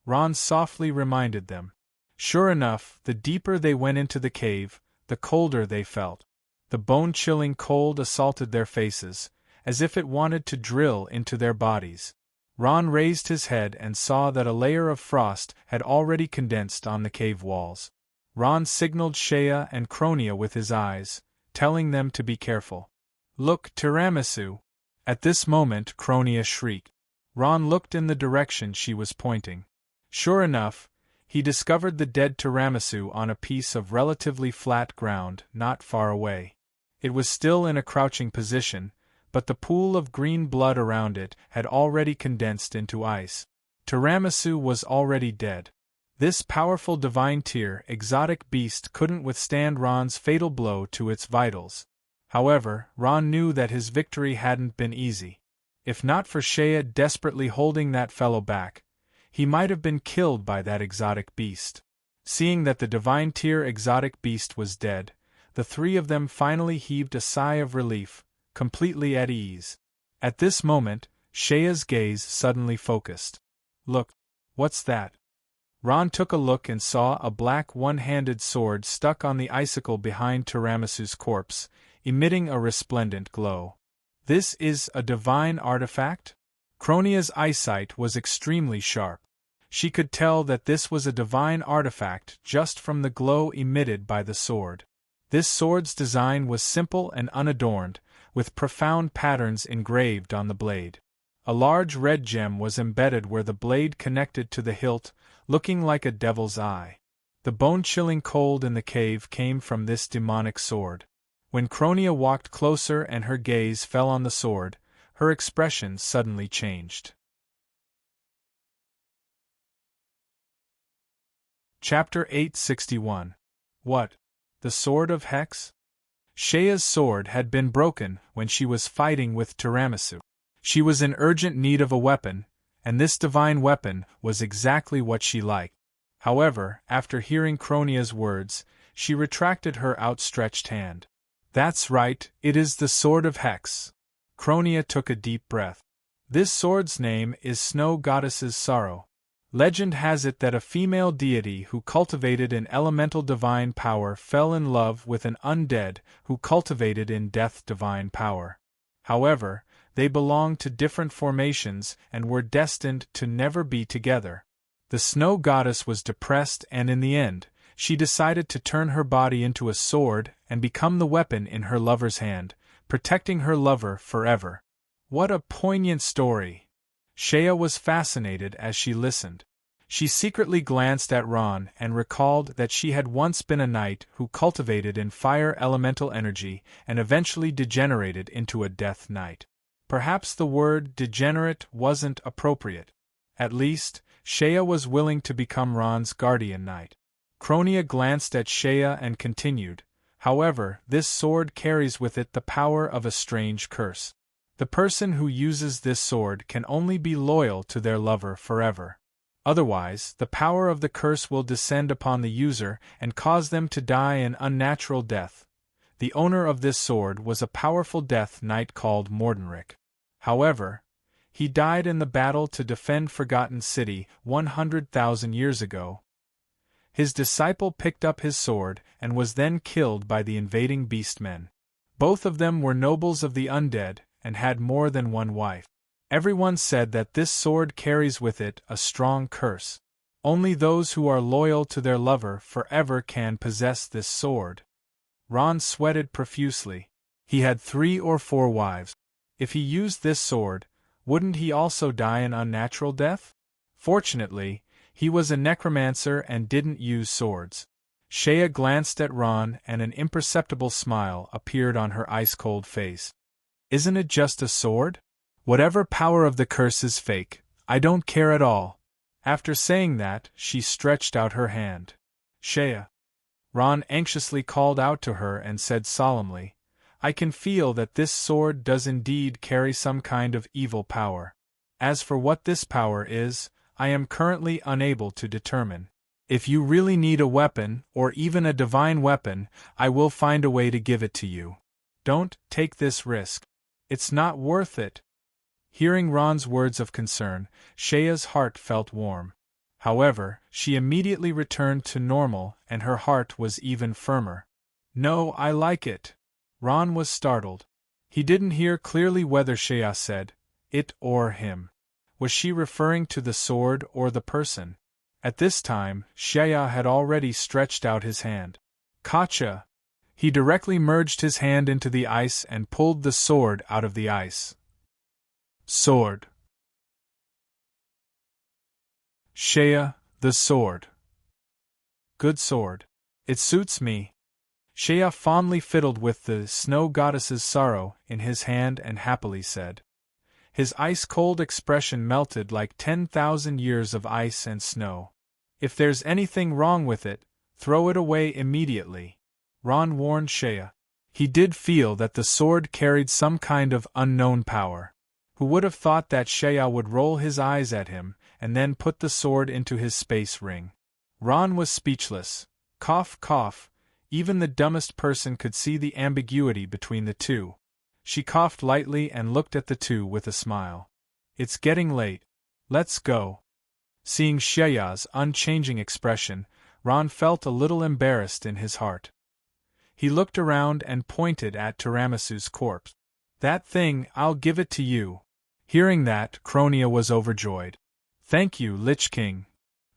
Ron softly reminded them. Sure enough, the deeper they went into the cave, the colder they felt. The bone-chilling cold assaulted their faces, as if it wanted to drill into their bodies. Ron raised his head and saw that a layer of frost had already condensed on the cave walls. Ron signaled Shea and Cronia with his eyes, telling them to be careful. Look, Tiramisu! At this moment, Cronia shrieked. Ron looked in the direction she was pointing. Sure enough, he discovered the dead Tiramisu on a piece of relatively flat ground not far away. It was still in a crouching position, but the pool of green blood around it had already condensed into ice. Tiramisu was already dead. This powerful divine tier exotic beast couldn't withstand Ron's fatal blow to its vitals. However, Ron knew that his victory hadn't been easy. If not for Shea desperately holding that fellow back, he might have been killed by that exotic beast. Seeing that the divine tier exotic beast was dead, the three of them finally heaved a sigh of relief, completely at ease. At this moment, Shea's gaze suddenly focused. Look, what's that? Ron took a look and saw a black one-handed sword stuck on the icicle behind Tiramisu's corpse, emitting a resplendent glow. This is a divine artifact? Cronia's eyesight was extremely sharp. She could tell that this was a divine artifact just from the glow emitted by the sword. This sword's design was simple and unadorned, with profound patterns engraved on the blade. A large red gem was embedded where the blade connected to the hilt, looking like a devil's eye. The bone-chilling cold in the cave came from this demonic sword. When Cronia walked closer and her gaze fell on the sword, her expression suddenly changed. Chapter 861. What? The Sword of Hex? Shea's sword had been broken when she was fighting with Tiramisu. She was in urgent need of a weapon, and this divine weapon was exactly what she liked. However, after hearing Cronia's words, she retracted her outstretched hand. That's right, it is the Sword of Hex. Cronia took a deep breath. This sword's name is Snow Goddess's Sorrow. Legend has it that a female deity who cultivated an elemental divine power fell in love with an undead who cultivated in death divine power. However, they belonged to different formations and were destined to never be together. The snow goddess was depressed and in the end, she decided to turn her body into a sword and become the weapon in her lover's hand, protecting her lover forever. What a poignant story! Shea was fascinated as she listened. She secretly glanced at Ron and recalled that she had once been a knight who cultivated in fire elemental energy and eventually degenerated into a death knight. Perhaps the word degenerate wasn't appropriate. At least, Shea was willing to become Ron's guardian knight. Cronia glanced at Shea and continued, however, this sword carries with it the power of a strange curse. The person who uses this sword can only be loyal to their lover forever. Otherwise, the power of the curse will descend upon the user and cause them to die an unnatural death. The owner of this sword was a powerful death knight called Mordenric. However, he died in the battle to defend Forgotten City 100,000 years ago. His disciple picked up his sword and was then killed by the invading beastmen. Both of them were nobles of the undead, and had more than one wife. Everyone said that this sword carries with it a strong curse. Only those who are loyal to their lover forever can possess this sword. Ron sweated profusely. He had 3 or 4 wives. If he used this sword, wouldn't he also die an unnatural death? Fortunately, he was a necromancer and didn't use swords. Shea glanced at Ron and an imperceptible smile appeared on her ice-cold face. Isn't it just a sword? Whatever power of the curse is fake, I don't care at all. After saying that, she stretched out her hand. Shea. Ron anxiously called out to her and said solemnly, I can feel that this sword does indeed carry some kind of evil power. As for what this power is, I am currently unable to determine. If you really need a weapon, or even a divine weapon, I will find a way to give it to you. Don't take this risk. It's not worth it. Hearing Ron's words of concern, Shea's heart felt warm. However, she immediately returned to normal and her heart was even firmer. No, I like it. Ron was startled. He didn't hear clearly whether Shea said, it or him. Was she referring to the sword or the person? At this time, Shea had already stretched out his hand. Gotcha! He directly merged his hand into the ice and pulled the sword out of the ice. Sword. Shea, the sword. Good sword. It suits me. Shea fondly fiddled with the snow goddess's sorrow in his hand and happily said. His ice-cold expression melted like 10,000 years of ice and snow. If there's anything wrong with it, throw it away immediately. Ron warned Shea. He did feel that the sword carried some kind of unknown power. Who would have thought that Shea would roll his eyes at him, and then put the sword into his space ring? Ron was speechless. Cough, cough. Even the dumbest person could see the ambiguity between the two. She coughed lightly and looked at the two with a smile. It's getting late. Let's go. Seeing Sheya's unchanging expression, Ron felt a little embarrassed in his heart. He looked around and pointed at Tiramisu's corpse. That thing, I'll give it to you. Hearing that, Cronia was overjoyed. Thank you, Lich King.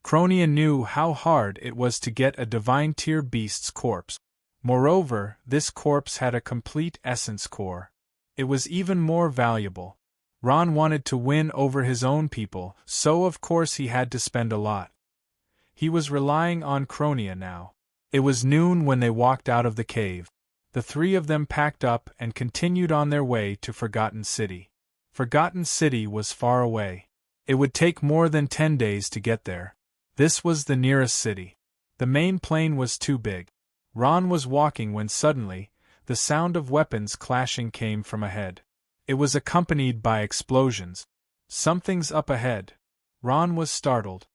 Cronia knew how hard it was to get a divine tier beast's corpse. Moreover, this corpse had a complete essence core. It was even more valuable. Ron wanted to win over his own people, so of course he had to spend a lot. He was relying on Cronia now. It was noon when they walked out of the cave. The three of them packed up and continued on their way to Forgotten City. Forgotten City was far away. It would take more than 10 days to get there. This was the nearest city. The main plain was too big. Ron was walking when suddenly, the sound of weapons clashing came from ahead. It was accompanied by explosions. Something's up ahead. Ron was startled.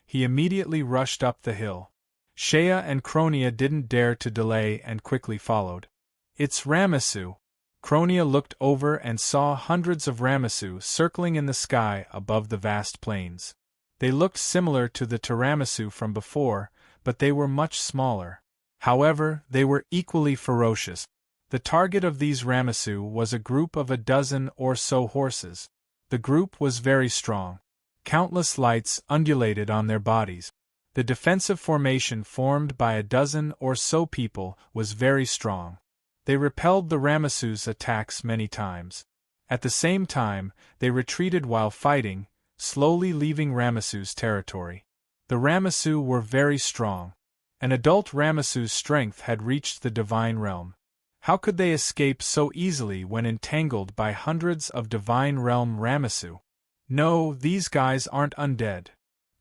He immediately rushed up the hill. Sheya and Cronia didn't dare to delay and quickly followed. It's Ramisu. Cronia looked over and saw hundreds of Ramisu circling in the sky above the vast plains. They looked similar to the Tiramisu from before, but they were much smaller. However, they were equally ferocious. The target of these Ramisu was a group of a dozen or so horses. The group was very strong. Countless lights undulated on their bodies. The defensive formation formed by a dozen or so people was very strong. They repelled the Ramasu's attacks many times. At the same time, they retreated while fighting, slowly leaving Ramasu's territory. The Ramasu were very strong. An adult Ramasu's strength had reached the divine realm. How could they escape so easily when entangled by hundreds of divine realm Ramasu? No, these guys aren't undead.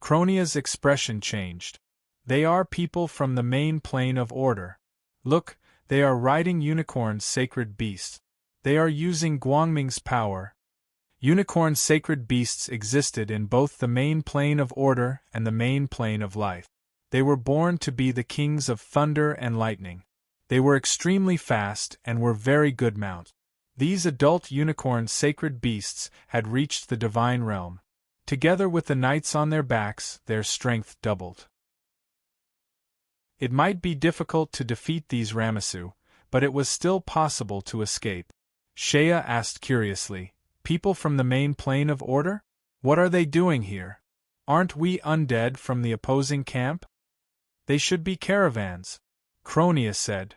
Cronia's expression changed. They are people from the main plane of order. Look, they are riding unicorn's sacred beasts. They are using Guangming's power. Unicorn sacred beasts existed in both the main plane of order and the main plane of life. They were born to be the kings of thunder and lightning. They were extremely fast and were very good mounts. These adult unicorn sacred beasts had reached the divine realm. Together with the knights on their backs, their strength doubled. It might be difficult to defeat these Ramasu, but it was still possible to escape. Sheya asked curiously, people from the main plane of order? What are they doing here? Aren't we undead from the opposing camp? They should be caravans. Cronia said.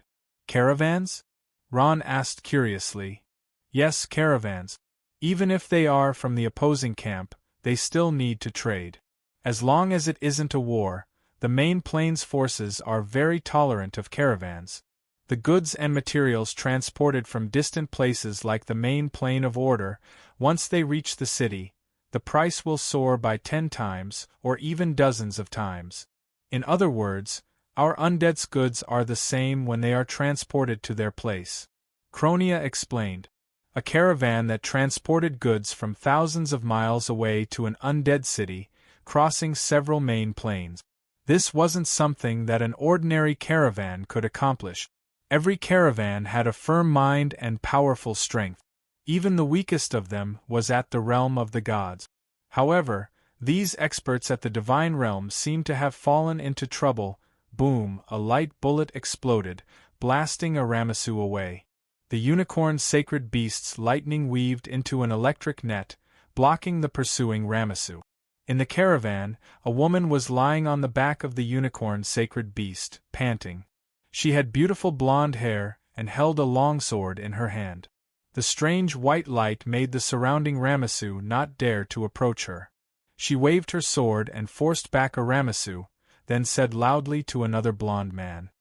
Caravans? Ron asked curiously. Yes, caravans. Even if they are from the opposing camp, they still need to trade. As long as it isn't a war, the main plane's forces are very tolerant of caravans. The goods and materials transported from distant places like the main plane of order, once they reach the city, the price will soar by 10 times or even dozens of times. In other words, our undead's goods are the same when they are transported to their place. Cronia explained. A caravan that transported goods from thousands of miles away to an undead city, crossing several main planes. This wasn't something that an ordinary caravan could accomplish. Every caravan had a firm mind and powerful strength. Even the weakest of them was at the realm of the gods. However, these experts at the divine realm seemed to have fallen into trouble. Boom, a light bullet exploded, blasting a Ramasu away. The unicorn's sacred beast's lightning weaved into an electric net, blocking the pursuing Ramasu. In the caravan, a woman was lying on the back of the unicorn's sacred beast, panting. She had beautiful blonde hair and held a longsword in her hand. The strange white light made the surrounding Ramasu not dare to approach her. She waved her sword and forced back a Ramasu, then said loudly to another blonde man.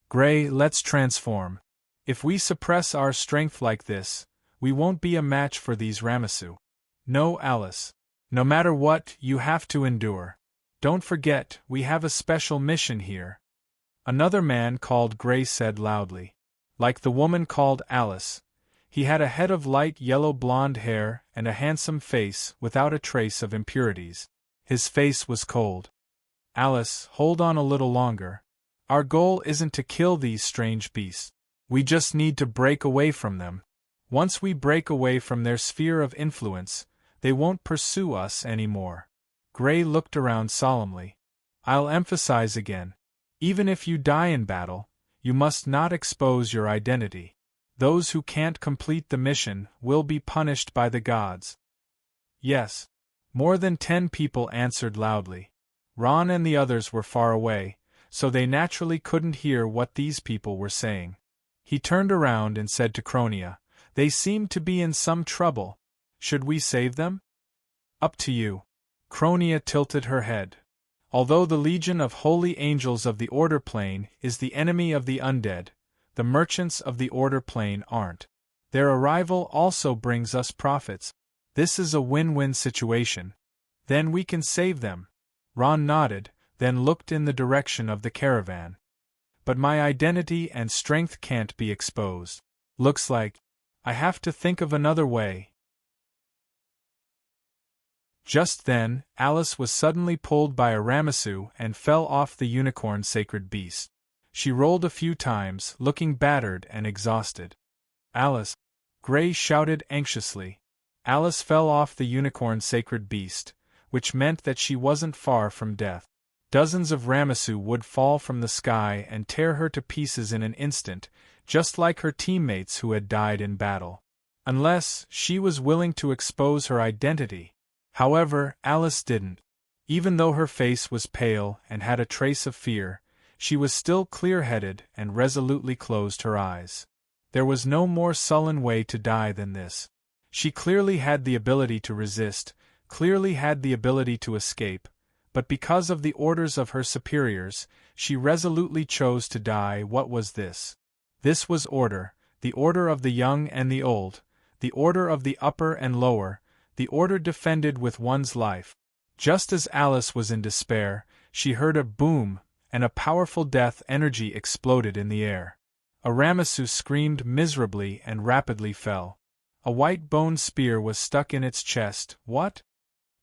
Gray, let's transform. If we suppress our strength like this, we won't be a match for these Ramasu. No, Alice. No matter what, you have to endure. Don't forget, we have a special mission here. Another man called Gray said loudly. Like the woman called Alice, he had a head of light yellow blonde hair and a handsome face without a trace of impurities. His face was cold. Alice, hold on a little longer. Our goal isn't to kill these strange beasts. We just need to break away from them. Once we break away from their sphere of influence, they won't pursue us anymore. Gray looked around solemnly. I'll emphasize again. Even if you die in battle, you must not expose your identity. Those who can't complete the mission will be punished by the gods. Yes. More than 10 people answered loudly. Ron and the others were far away, so they naturally couldn't hear what these people were saying. He turned around and said to Cronia, "They seem to be in some trouble. Should we save them?" "Up to you." Cronia tilted her head. Although the Legion of Holy Angels of the Order Plane is the enemy of the undead, the merchants of the Order Plane aren't. Their arrival also brings us profits. This is a win-win situation. Then we can save them. Ron nodded, then looked in the direction of the caravan. But my identity and strength can't be exposed. Looks like I have to think of another way. Just then, Alice was suddenly pulled by a Ramasu and fell off the unicorn sacred beast. She rolled a few times, looking battered and exhausted. "Alice!" Gray shouted anxiously. Alice fell off the unicorn sacred beast, which meant that she wasn't far from death. Dozens of Ramasu would fall from the sky and tear her to pieces in an instant, just like her teammates who had died in battle. Unless she was willing to expose her identity. However, Alice didn't. Even though her face was pale and had a trace of fear, she was still clear-headed and resolutely closed her eyes. There was no more sullen way to die than this. She clearly had the ability to resist, clearly had the ability to escape, but because of the orders of her superiors, she resolutely chose to die. What was this? This was order, the order of the young and the old, the order of the upper and lower, the order defended with one's life. Just as Alice was in despair, she heard a boom, and a powerful death energy exploded in the air. A Ramasu screamed miserably and rapidly fell. A white bone spear was stuck in its chest. What?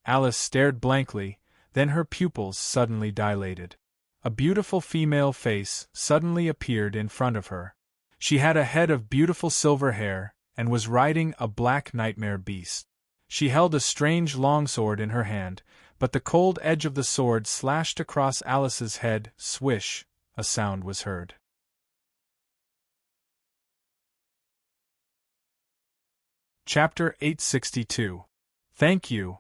Alice stared blankly, then her pupils suddenly dilated. A beautiful female face suddenly appeared in front of her. She had a head of beautiful silver hair, and was riding a black nightmare beast. She held a strange longsword in her hand, but the cold edge of the sword slashed across Alice's head. Swish, a sound was heard. Chapter 862. Thank you.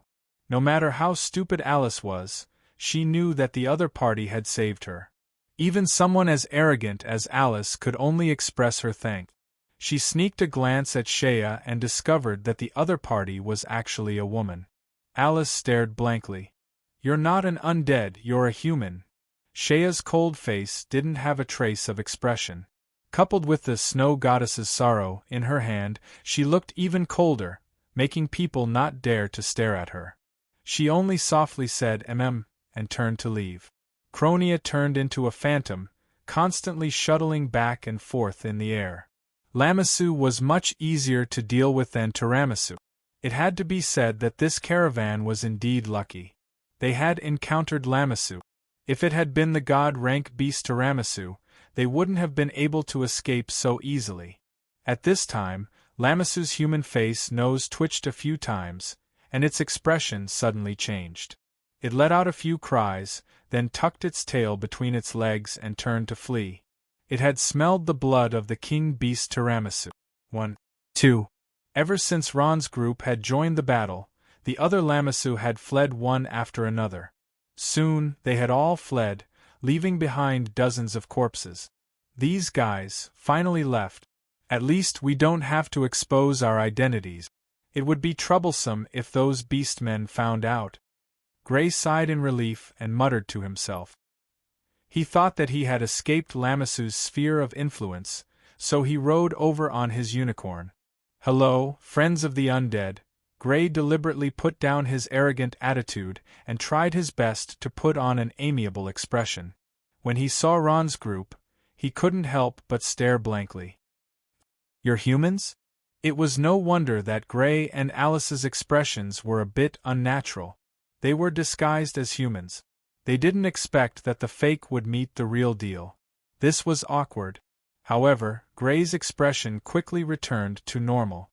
No matter how stupid Alice was, she knew that the other party had saved her. Even someone as arrogant as Alice could only express her thanks. She sneaked a glance at Shea and discovered that the other party was actually a woman. Alice stared blankly. "You're not an undead, you're a human." Shea's cold face didn't have a trace of expression. Coupled with the snow goddess's sorrow in her hand, she looked even colder, making people not dare to stare at her. She only softly said and turned to leave. Cronia turned into a phantom, constantly shuttling back and forth in the air. Lamassu was much easier to deal with than Tiramisu. It had to be said that this caravan was indeed lucky. They had encountered Lamassu. If it had been the god-rank beast Tiramisu, they wouldn't have been able to escape so easily. At this time, Lamassu's human face nose twitched a few times, and its expression suddenly changed. It let out a few cries, then tucked its tail between its legs and turned to flee. It had smelled the blood of the king beast Tiramisu. 1. 2. Ever since Ron's group had joined the battle, the other Lamassu had fled one after another. Soon, they had all fled, leaving behind dozens of corpses. These guys finally left. At least we don't have to expose our identities. It would be troublesome if those beastmen found out. Gray sighed in relief and muttered to himself. He thought that he had escaped Lamassu's sphere of influence, so he rode over on his unicorn. "Hello, friends of the undead." Gray deliberately put down his arrogant attitude and tried his best to put on an amiable expression. When he saw Ron's group, he couldn't help but stare blankly. "You're humans?" It was no wonder that Gray and Alice's expressions were a bit unnatural. They were disguised as humans. They didn't expect that the fake would meet the real deal. This was awkward. However, Gray's expression quickly returned to normal.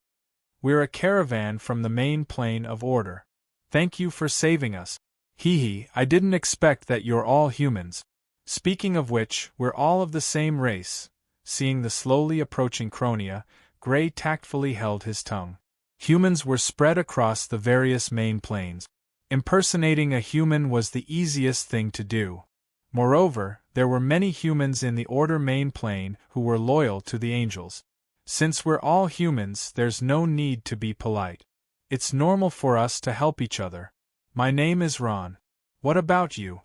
We're a caravan from the main plane of order. Thank you for saving us. Hee hee, I didn't expect that you're all humans. Speaking of which, we're all of the same race. Seeing the slowly approaching Cronia, Gray tactfully held his tongue. Humans were spread across the various main planes. Impersonating a human was the easiest thing to do. Moreover, there were many humans in the Order main plane who were loyal to the angels. Since we're all humans, there's no need to be polite. It's normal for us to help each other. My name is Ron. What about you?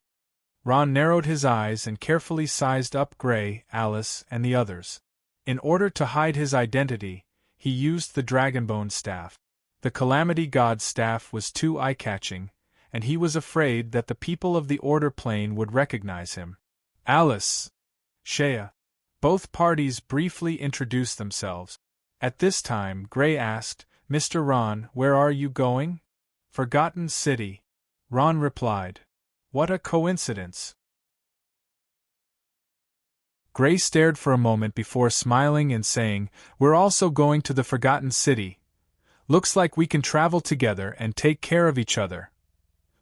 Ron narrowed his eyes and carefully sized up Gray, Alice, and the others. In order to hide his identity, he used the Dragonbone staff. The Calamity God's staff was too eye-catching, and he was afraid that the people of the Order plane would recognize him. Alice, Shea. Both parties briefly introduced themselves. At this time, Gray asked, Mr. Ron, where are you going? Forgotten City. Ron replied. What a coincidence. Gray stared for a moment before smiling and saying, We're also going to the Forgotten City. Looks like we can travel together and take care of each other.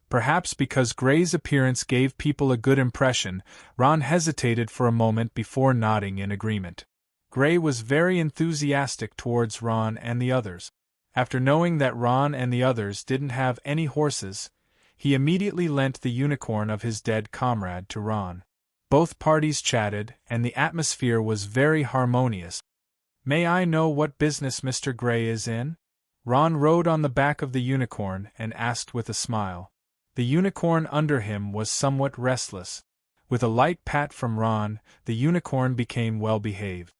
Perhaps because Gray's appearance gave people a good impression, Ron hesitated for a moment before nodding in agreement. Gray was very enthusiastic towards Ron and the others. After knowing that Ron and the others didn't have any horses, he immediately lent the unicorn of his dead comrade to Ron. Both parties chatted, and the atmosphere was very harmonious. May I know what business Mr. Gray is in? Ron rode on the back of the unicorn and asked with a smile. The unicorn under him was somewhat restless. With a light pat from Ron, the unicorn became well-behaved.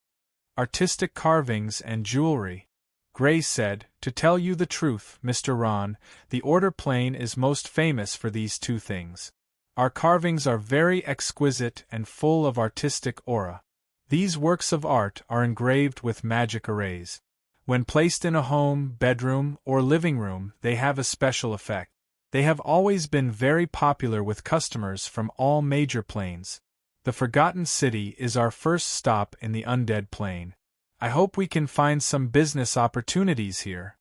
Artistic carvings and jewelry. Gray said, To tell you the truth, Mr. Ron, the Order plane is most famous for these two things. Our carvings are very exquisite and full of artistic aura. These works of art are engraved with magic arrays. When placed in a home, bedroom, or living room, they have a special effect. They have always been very popular with customers from all major planes. The Forgotten City is our first stop in the Undead plane. I hope we can find some business opportunities here.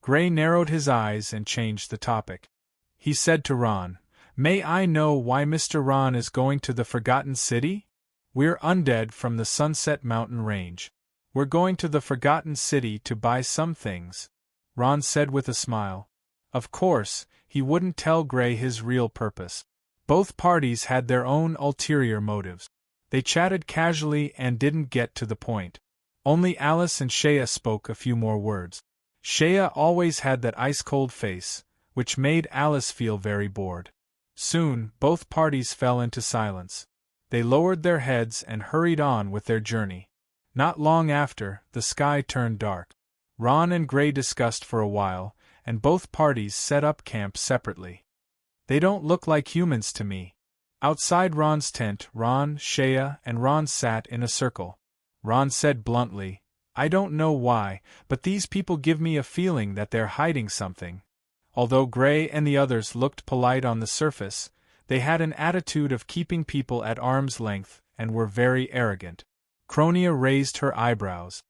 Gray narrowed his eyes and changed the topic. He said to Ron, May I know why Mr. Ron is going to the Forgotten City? We're undead from the Sunset Mountain Range. We're going to the Forgotten City to buy some things, Ron said with a smile. Of course, he wouldn't tell Gray his real purpose. Both parties had their own ulterior motives. They chatted casually and didn't get to the point. Only Alice and Shea spoke a few more words. Shea always had that ice-cold face, which made Alice feel very bored. Soon, both parties fell into silence. They lowered their heads and hurried on with their journey. Not long after, the sky turned dark. Ron and Gray discussed for a while, and both parties set up camp separately. They don't look like humans to me. Outside Ron's tent, Ron, Shea, and Ron sat in a circle. Ron said bluntly, I don't know why, but these people give me a feeling that they're hiding something. Although Gray and the others looked polite on the surface, they had an attitude of keeping people at arm's length and were very arrogant. Cronia raised her eyebrows.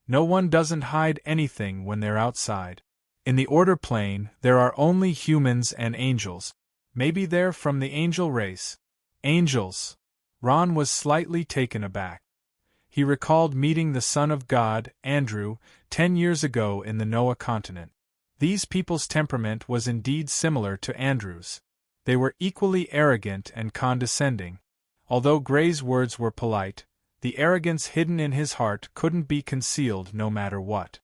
No one doesn't hide anything when they're outside. In the Order plane, there are only humans and angels. Maybe they're from the angel race. Angels. Ron was slightly taken aback. He recalled meeting the Son of God, Andrew, 10 years ago in the Noah continent. These people's temperament was indeed similar to Andrew's. They were equally arrogant and condescending. Although Gray's words were polite, the arrogance hidden in his heart couldn't be concealed no matter what.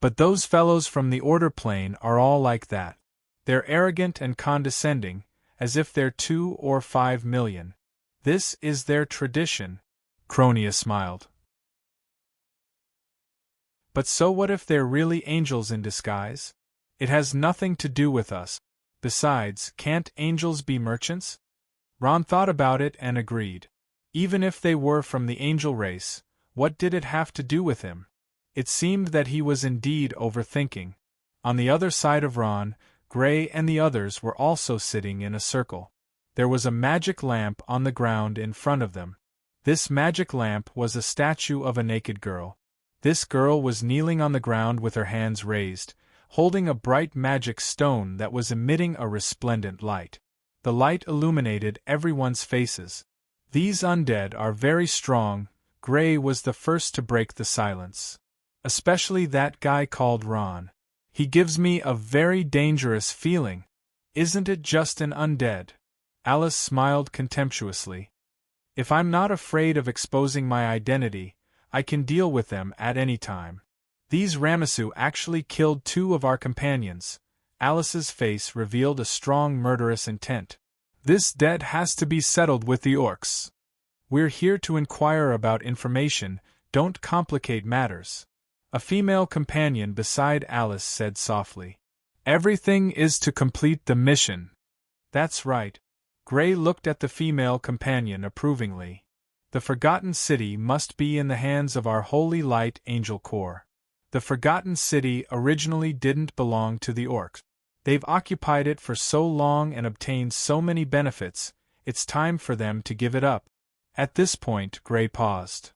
But those fellows from the Order plane are all like that. They're arrogant and condescending, as if they're 2 or 5 million. This is their tradition. Cronia smiled. But so what if they're really angels in disguise? It has nothing to do with us. Besides, can't angels be merchants? Ron thought about it and agreed. Even if they were from the angel race, what did it have to do with him? It seemed that he was indeed overthinking. On the other side of Ron, Gray and the others were also sitting in a circle. There was a magic lamp on the ground in front of them. This magic lamp was a statue of a naked girl. This girl was kneeling on the ground with her hands raised, holding a bright magic stone that was emitting a resplendent light. The light illuminated everyone's faces. "These undead are very strong," Gray was the first to break the silence. "Especially that guy called Ron. He gives me a very dangerous feeling. Isn't it just an undead?" Alice smiled contemptuously. "If I'm not afraid of exposing my identity, I can deal with them at any time. These Ramesu actually killed 2 of our companions." Alice's face revealed a strong murderous intent. "This debt has to be settled with the orcs. We're here to inquire about information, don't complicate matters." A female companion beside Alice said softly. "Everything is to complete the mission." "That's right." Gray looked at the female companion approvingly. "The Forgotten City must be in the hands of our Holy Light Angel Corps. The Forgotten City originally didn't belong to the orcs. They've occupied it for so long and obtained so many benefits, it's time for them to give it up." At this point, Gray paused.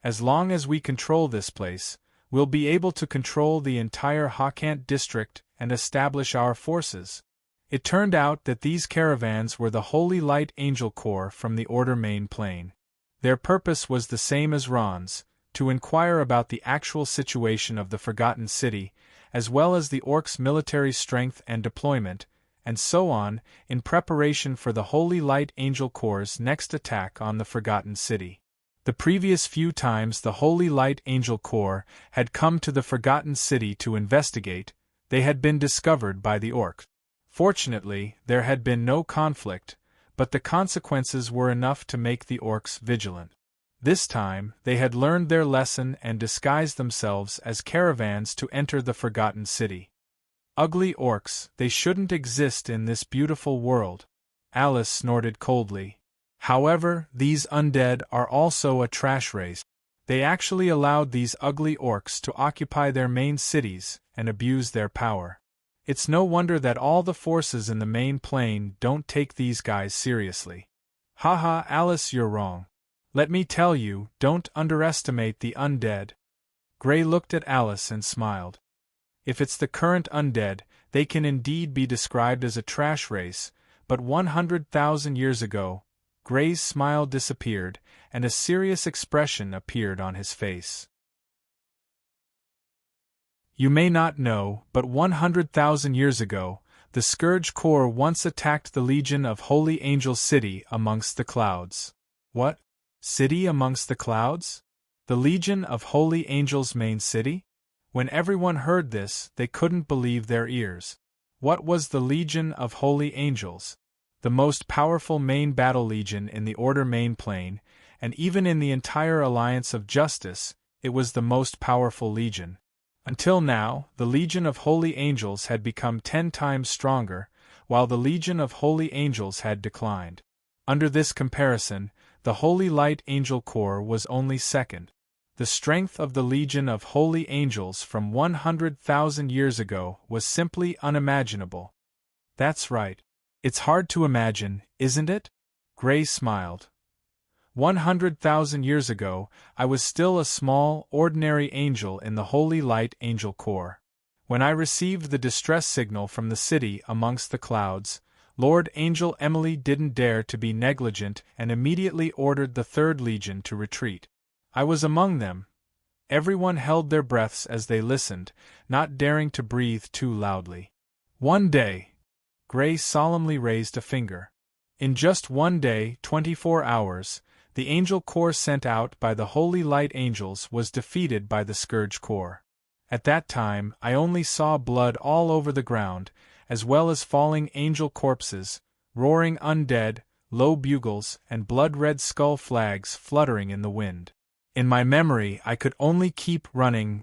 "As long as we control this place, we'll be able to control the entire Hakant district and establish our forces." It turned out that these caravans were the Holy Light Angel Corps from the Order Main Plain. Their purpose was the same as Ron's, to inquire about the actual situation of the Forgotten City, as well as the orcs' military strength and deployment, and so on, in preparation for the Holy Light Angel Corps' next attack on the Forgotten City. The previous few times the Holy Light Angel Corps had come to the Forgotten City to investigate, they had been discovered by the orcs. Fortunately, there had been no conflict, but the consequences were enough to make the orcs vigilant. This time, they had learned their lesson and disguised themselves as caravans to enter the Forgotten City. "Ugly orcs, they shouldn't exist in this beautiful world," Alice snorted coldly. "However, these undead are also a trash race. They actually allowed these ugly orcs to occupy their main cities and abuse their power. It's no wonder that all the forces in the main plain don't take these guys seriously." "Haha, Alice, you're wrong. Let me tell you, don't underestimate the undead." Gray looked at Alice and smiled. "If it's the current undead, they can indeed be described as a trash race, but 100,000 years ago," Gray's smile disappeared, and a serious expression appeared on his face. "You may not know, but 100,000 years ago, the Scourge Corps once attacked the Legion of Holy Angels City amongst the clouds." "What? City amongst the clouds? The Legion of Holy Angels' main city?" When everyone heard this, they couldn't believe their ears. What was the Legion of Holy Angels? The most powerful main battle legion in the Order Main Plain, and even in the entire Alliance of Justice, it was the most powerful legion. Until now, the Legion of Holy Angels had become 10 times stronger, while the Legion of Holy Angels had declined. Under this comparison, the Holy Light Angel Corps was only second. The strength of the Legion of Holy Angels from 100,000 years ago was simply unimaginable. "That's right. It's hard to imagine, isn't it?" Gray smiled. 100,000 years ago, I was still a small, ordinary angel in the Holy Light Angel Corps. When I received the distress signal from the city amongst the clouds, Lord Angel Emily didn't dare to be negligent and immediately ordered the 3rd Legion to retreat. I was among them. Everyone held their breaths as they listened, not daring to breathe too loudly. One day, Gray solemnly raised a finger. In just one day, 24 hours, the Angel Corps sent out by the Holy Light Angels was defeated by the Scourge Corps. At that time, I only saw blood all over the ground, as well as falling angel corpses, roaring undead, low bugles, and blood-red skull flags fluttering in the wind. In my memory, I could only keep running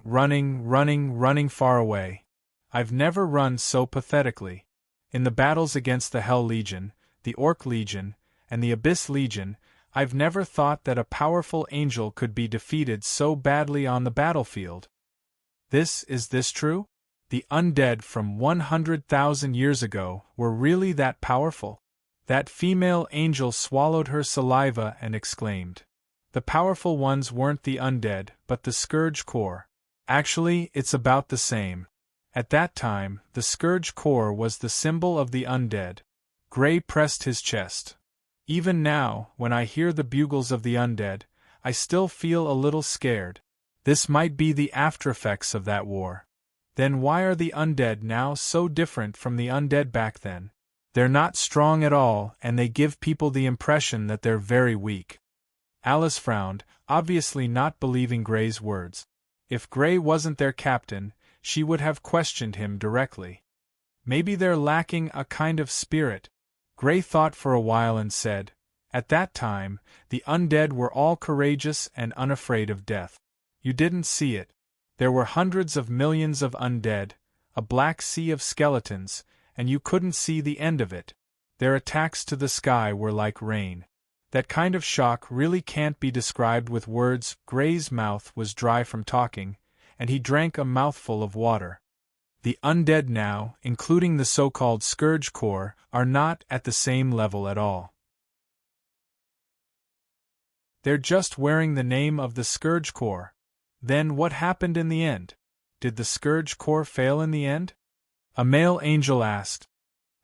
far away. I've never run so pathetically. In the battles against the Hell Legion, the Orc Legion, and the Abyss Legion, I've never thought that a powerful angel could be defeated so badly on the battlefield. Is this true? The undead from 100,000 years ago were really that powerful? That female angel swallowed her saliva and exclaimed. The powerful ones weren't the undead, but the Scourge Corps. Actually, it's about the same. At that time, the Scourge Core was the symbol of the undead. Gray pressed his chest. Even now, when I hear the bugles of the undead, I still feel a little scared. This might be the aftereffects of that war. Then why are the undead now so different from the undead back then? They're not strong at all, and they give people the impression that they're very weak. Alice frowned, obviously not believing Gray's words. If Gray wasn't their captain, she would have questioned him directly. Maybe they're lacking a kind of spirit. Gray thought for a while and said, "At that time, the undead were all courageous and unafraid of death. You didn't see it. There were hundreds of millions of undead, a black sea of skeletons, and you couldn't see the end of it. Their attacks to the sky were like rain. That kind of shock really can't be described with words." Gray's mouth was dry from talking, and he drank a mouthful of water. The undead now, including the so-called Scourge Core, are not at the same level at all. They're just wearing the name of the Scourge Core. Then what happened in the end? Did the Scourge Core fail in the end? A male angel asked.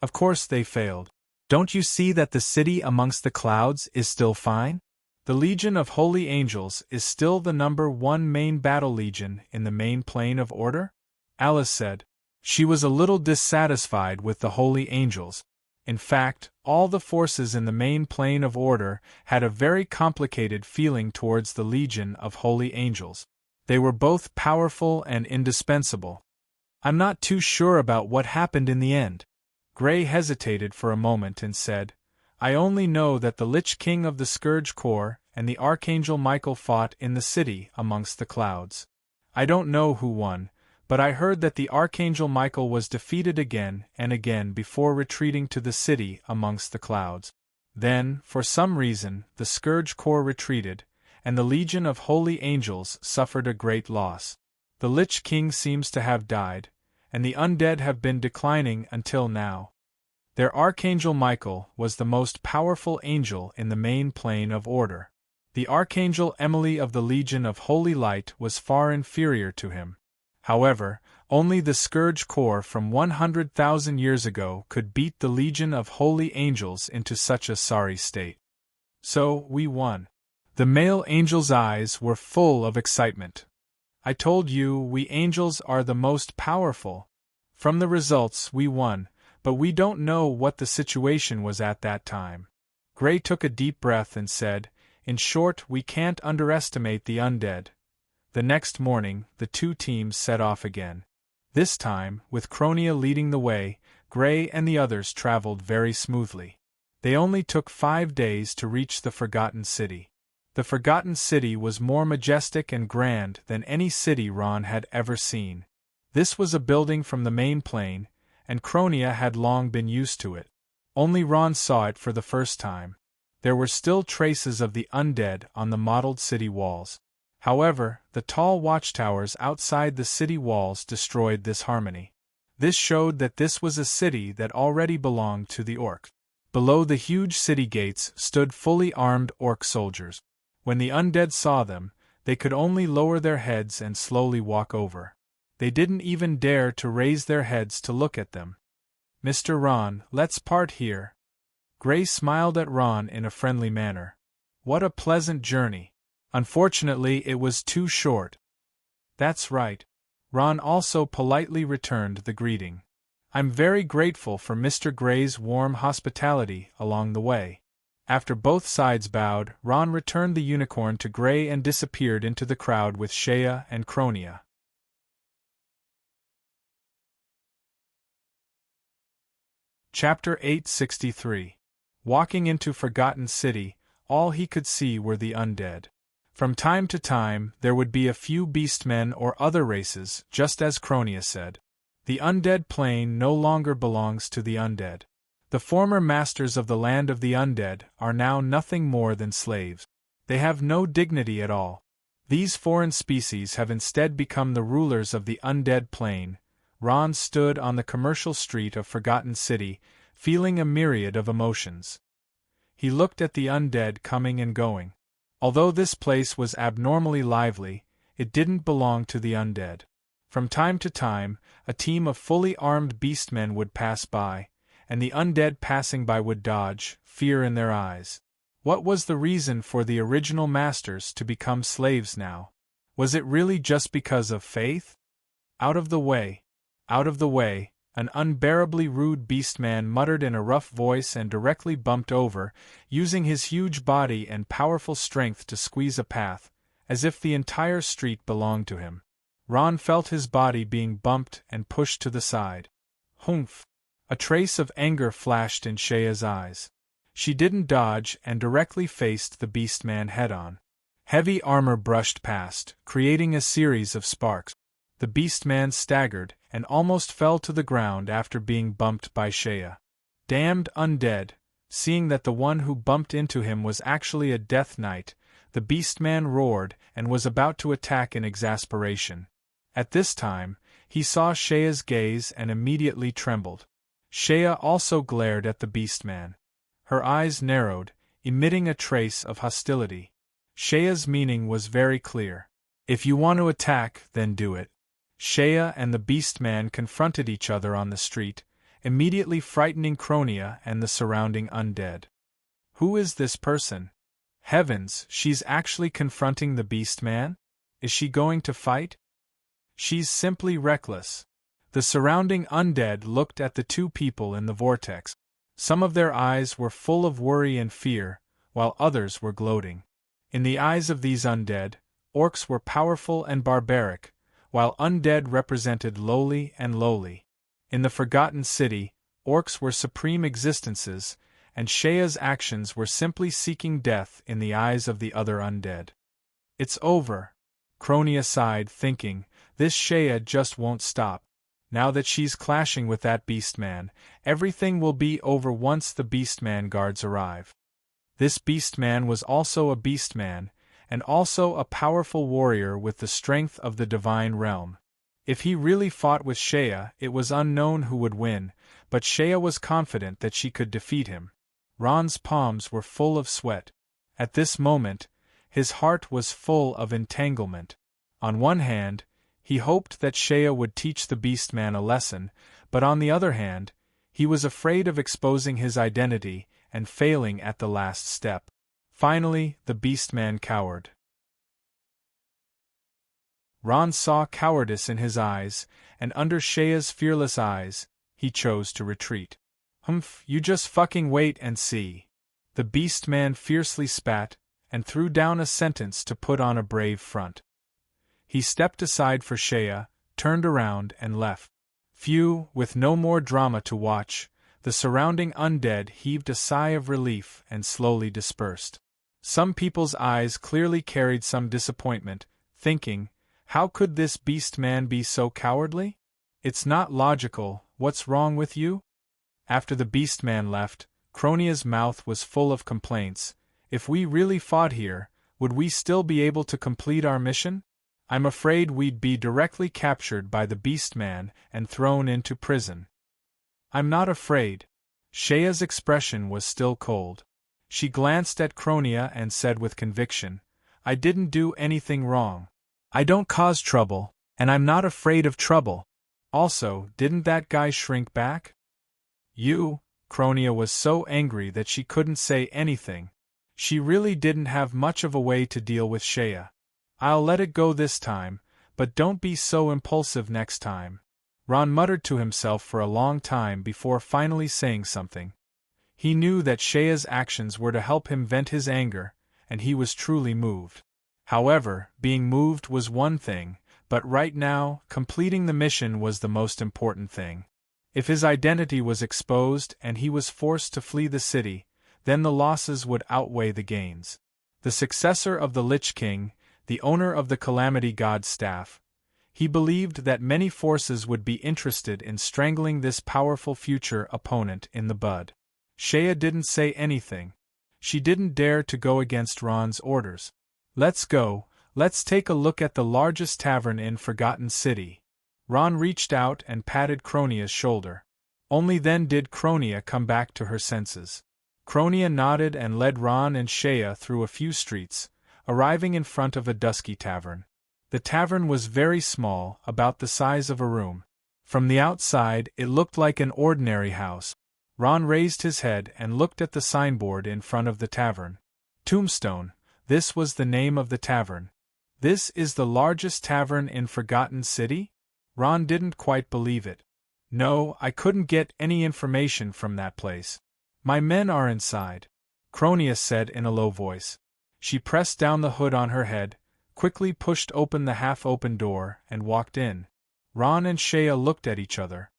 Of course they failed. Don't you see that the city amongst the clouds is still fine? The Legion of Holy Angels is still the #1 main battle legion in the main plane of order? Alice said. She was a little dissatisfied with the Holy Angels. In fact, all the forces in the main plane of order had a very complicated feeling towards the Legion of Holy Angels. They were both powerful and indispensable. I'm not too sure about what happened in the end. Gray hesitated for a moment and said, I only know that the Lich King of the Scourge Corps and the Archangel Michael fought in the city amongst the clouds. I don't know who won, but I heard that the Archangel Michael was defeated again and again before retreating to the city amongst the clouds. Then, for some reason, the Scourge Corps retreated, and the Legion of Holy Angels suffered a great loss. The Lich King seems to have died, and the undead have been declining until now. Their Archangel Michael was the most powerful angel in the main plane of order. The Archangel Emily of the Legion of Holy Light was far inferior to him. However, only the Scourge Corps from 100,000 years ago could beat the Legion of Holy Angels into such a sorry state. So, we won. The male angel's eyes were full of excitement. I told you we angels are the most powerful. From the results, we won, but we don't know what the situation was at that time. Gray took a deep breath and said, In short, we can't underestimate the undead. The next morning, the two teams set off again. This time, with Cronia leading the way, Gray and the others traveled very smoothly. They only took 5 days to reach the Forgotten City. The Forgotten City was more majestic and grand than any city Ron had ever seen. This was a building from the main plane, and Cronia had long been used to it. Only Ron saw it for the first time. There were still traces of the undead on the mottled city walls. However, the tall watchtowers outside the city walls destroyed this harmony. This showed that this was a city that already belonged to the orcs. Below the huge city gates stood fully armed orc soldiers. When the undead saw them, they could only lower their heads and slowly walk over. They didn't even dare to raise their heads to look at them. Mr. Ron, let's part here. Gray smiled at Ron in a friendly manner. What a pleasant journey. Unfortunately, it was too short. That's right. Ron also politely returned the greeting. I'm very grateful for Mr. Gray's warm hospitality along the way. After both sides bowed, Ron returned the unicorn to Gray and disappeared into the crowd with Shea and Cronia. Chapter 863. Walking into Forgotten City, all he could see were the undead. From time to time, there would be a few beastmen or other races, just as Cronia said. The undead plane no longer belongs to the undead. The former masters of the land of the undead are now nothing more than slaves. They have no dignity at all. These foreign species have instead become the rulers of the undead plane. Ron stood on the commercial street of Forgotten City, feeling a myriad of emotions. He looked at the undead coming and going. Although this place was abnormally lively, it didn't belong to the undead. From time to time, a team of fully armed beastmen would pass by, and the undead passing by would dodge, fear in their eyes. What was the reason for the original masters to become slaves now? Was it really just because of faith? Out of the way! Out of the way! An unbearably rude beastman muttered in a rough voice and directly bumped over, using his huge body and powerful strength to squeeze a path, as if the entire street belonged to him. Ron felt his body being bumped and pushed to the side. Humph! A trace of anger flashed in Shea's eyes. She didn't dodge and directly faced the beastman head-on. Heavy armor brushed past, creating a series of sparks. The beastman staggered and almost fell to the ground after being bumped by Shea. Damned undead! Seeing that the one who bumped into him was actually a death knight, the beastman roared and was about to attack in exasperation. At this time, he saw Shea's gaze and immediately trembled. Shea also glared at the beastman. Her eyes narrowed, emitting a trace of hostility. Shea's meaning was very clear. If you want to attack, then do it. Shea and the beastman confronted each other on the street, immediately frightening Cronia and the surrounding undead. Who is this person? Heavens, she's actually confronting the beastman? Is she going to fight? She's simply reckless. The surrounding undead looked at the two people in the vortex. Some of their eyes were full of worry and fear, while others were gloating. In the eyes of these undead, orcs were powerful and barbaric, while undead represented lowly and lowly. In the Forgotten City, orcs were supreme existences, and Shea's actions were simply seeking death in the eyes of the other undead. It's over. Cronia sighed, thinking, this Shea just won't stop. Now that she's clashing with that beastman, everything will be over once the beastman guards arrive. This beastman was also a beastman, and also a powerful warrior with the strength of the divine realm. If he really fought with Shea, it was unknown who would win, but Shea was confident that she could defeat him. Ron's palms were full of sweat. At this moment, his heart was full of entanglement. On one hand, he hoped that Shea would teach the beastman a lesson, but on the other hand, he was afraid of exposing his identity and failing at the last step. Finally, the beastman cowered. Ron saw cowardice in his eyes, and under Shea's fearless eyes, he chose to retreat. Humph, you just fucking wait and see. The beastman fiercely spat, and threw down a sentence to put on a brave front. He stepped aside for Shea, turned around and left. Phew, with no more drama to watch, the surrounding undead heaved a sigh of relief and slowly dispersed. Some people's eyes clearly carried some disappointment, thinking, how could this beastman be so cowardly? It's not logical, what's wrong with you? After the beastman left, Cronia's mouth was full of complaints. If we really fought here, would we still be able to complete our mission? I'm afraid we'd be directly captured by the beastman and thrown into prison. I'm not afraid. Shea's expression was still cold. She glanced at Cronia and said with conviction, I didn't do anything wrong. I don't cause trouble, and I'm not afraid of trouble. Also, didn't that guy shrink back? Cronia was so angry that she couldn't say anything. She really didn't have much of a way to deal with Shea. I'll let it go this time, but don't be so impulsive next time. Ron muttered to himself for a long time before finally saying something. He knew that Shea's actions were to help him vent his anger, and he was truly moved. However, being moved was one thing, but right now, completing the mission was the most important thing. If his identity was exposed and he was forced to flee the city, then the losses would outweigh the gains. The successor of the Lich King, the owner of the Calamity God's staff, he believed that many forces would be interested in strangling this powerful future opponent in the bud. Shea didn't say anything. She didn't dare to go against Ron's orders. Let's go, let's take a look at the largest tavern in Forgotten City. Ron reached out and patted Cronia's shoulder. Only then did Cronia come back to her senses. Cronia nodded and led Ron and Shea through a few streets, arriving in front of a dusky tavern. The tavern was very small, about the size of a room. From the outside, it looked like an ordinary house. Ron raised his head and looked at the signboard in front of the tavern. Tombstone, this was the name of the tavern. This is the largest tavern in Forgotten City? Ron didn't quite believe it. No, I couldn't get any information from that place. My men are inside, Cronia said in a low voice. She pressed down the hood on her head, quickly pushed open the half-open door, and walked in. Ron and Shea looked at each other.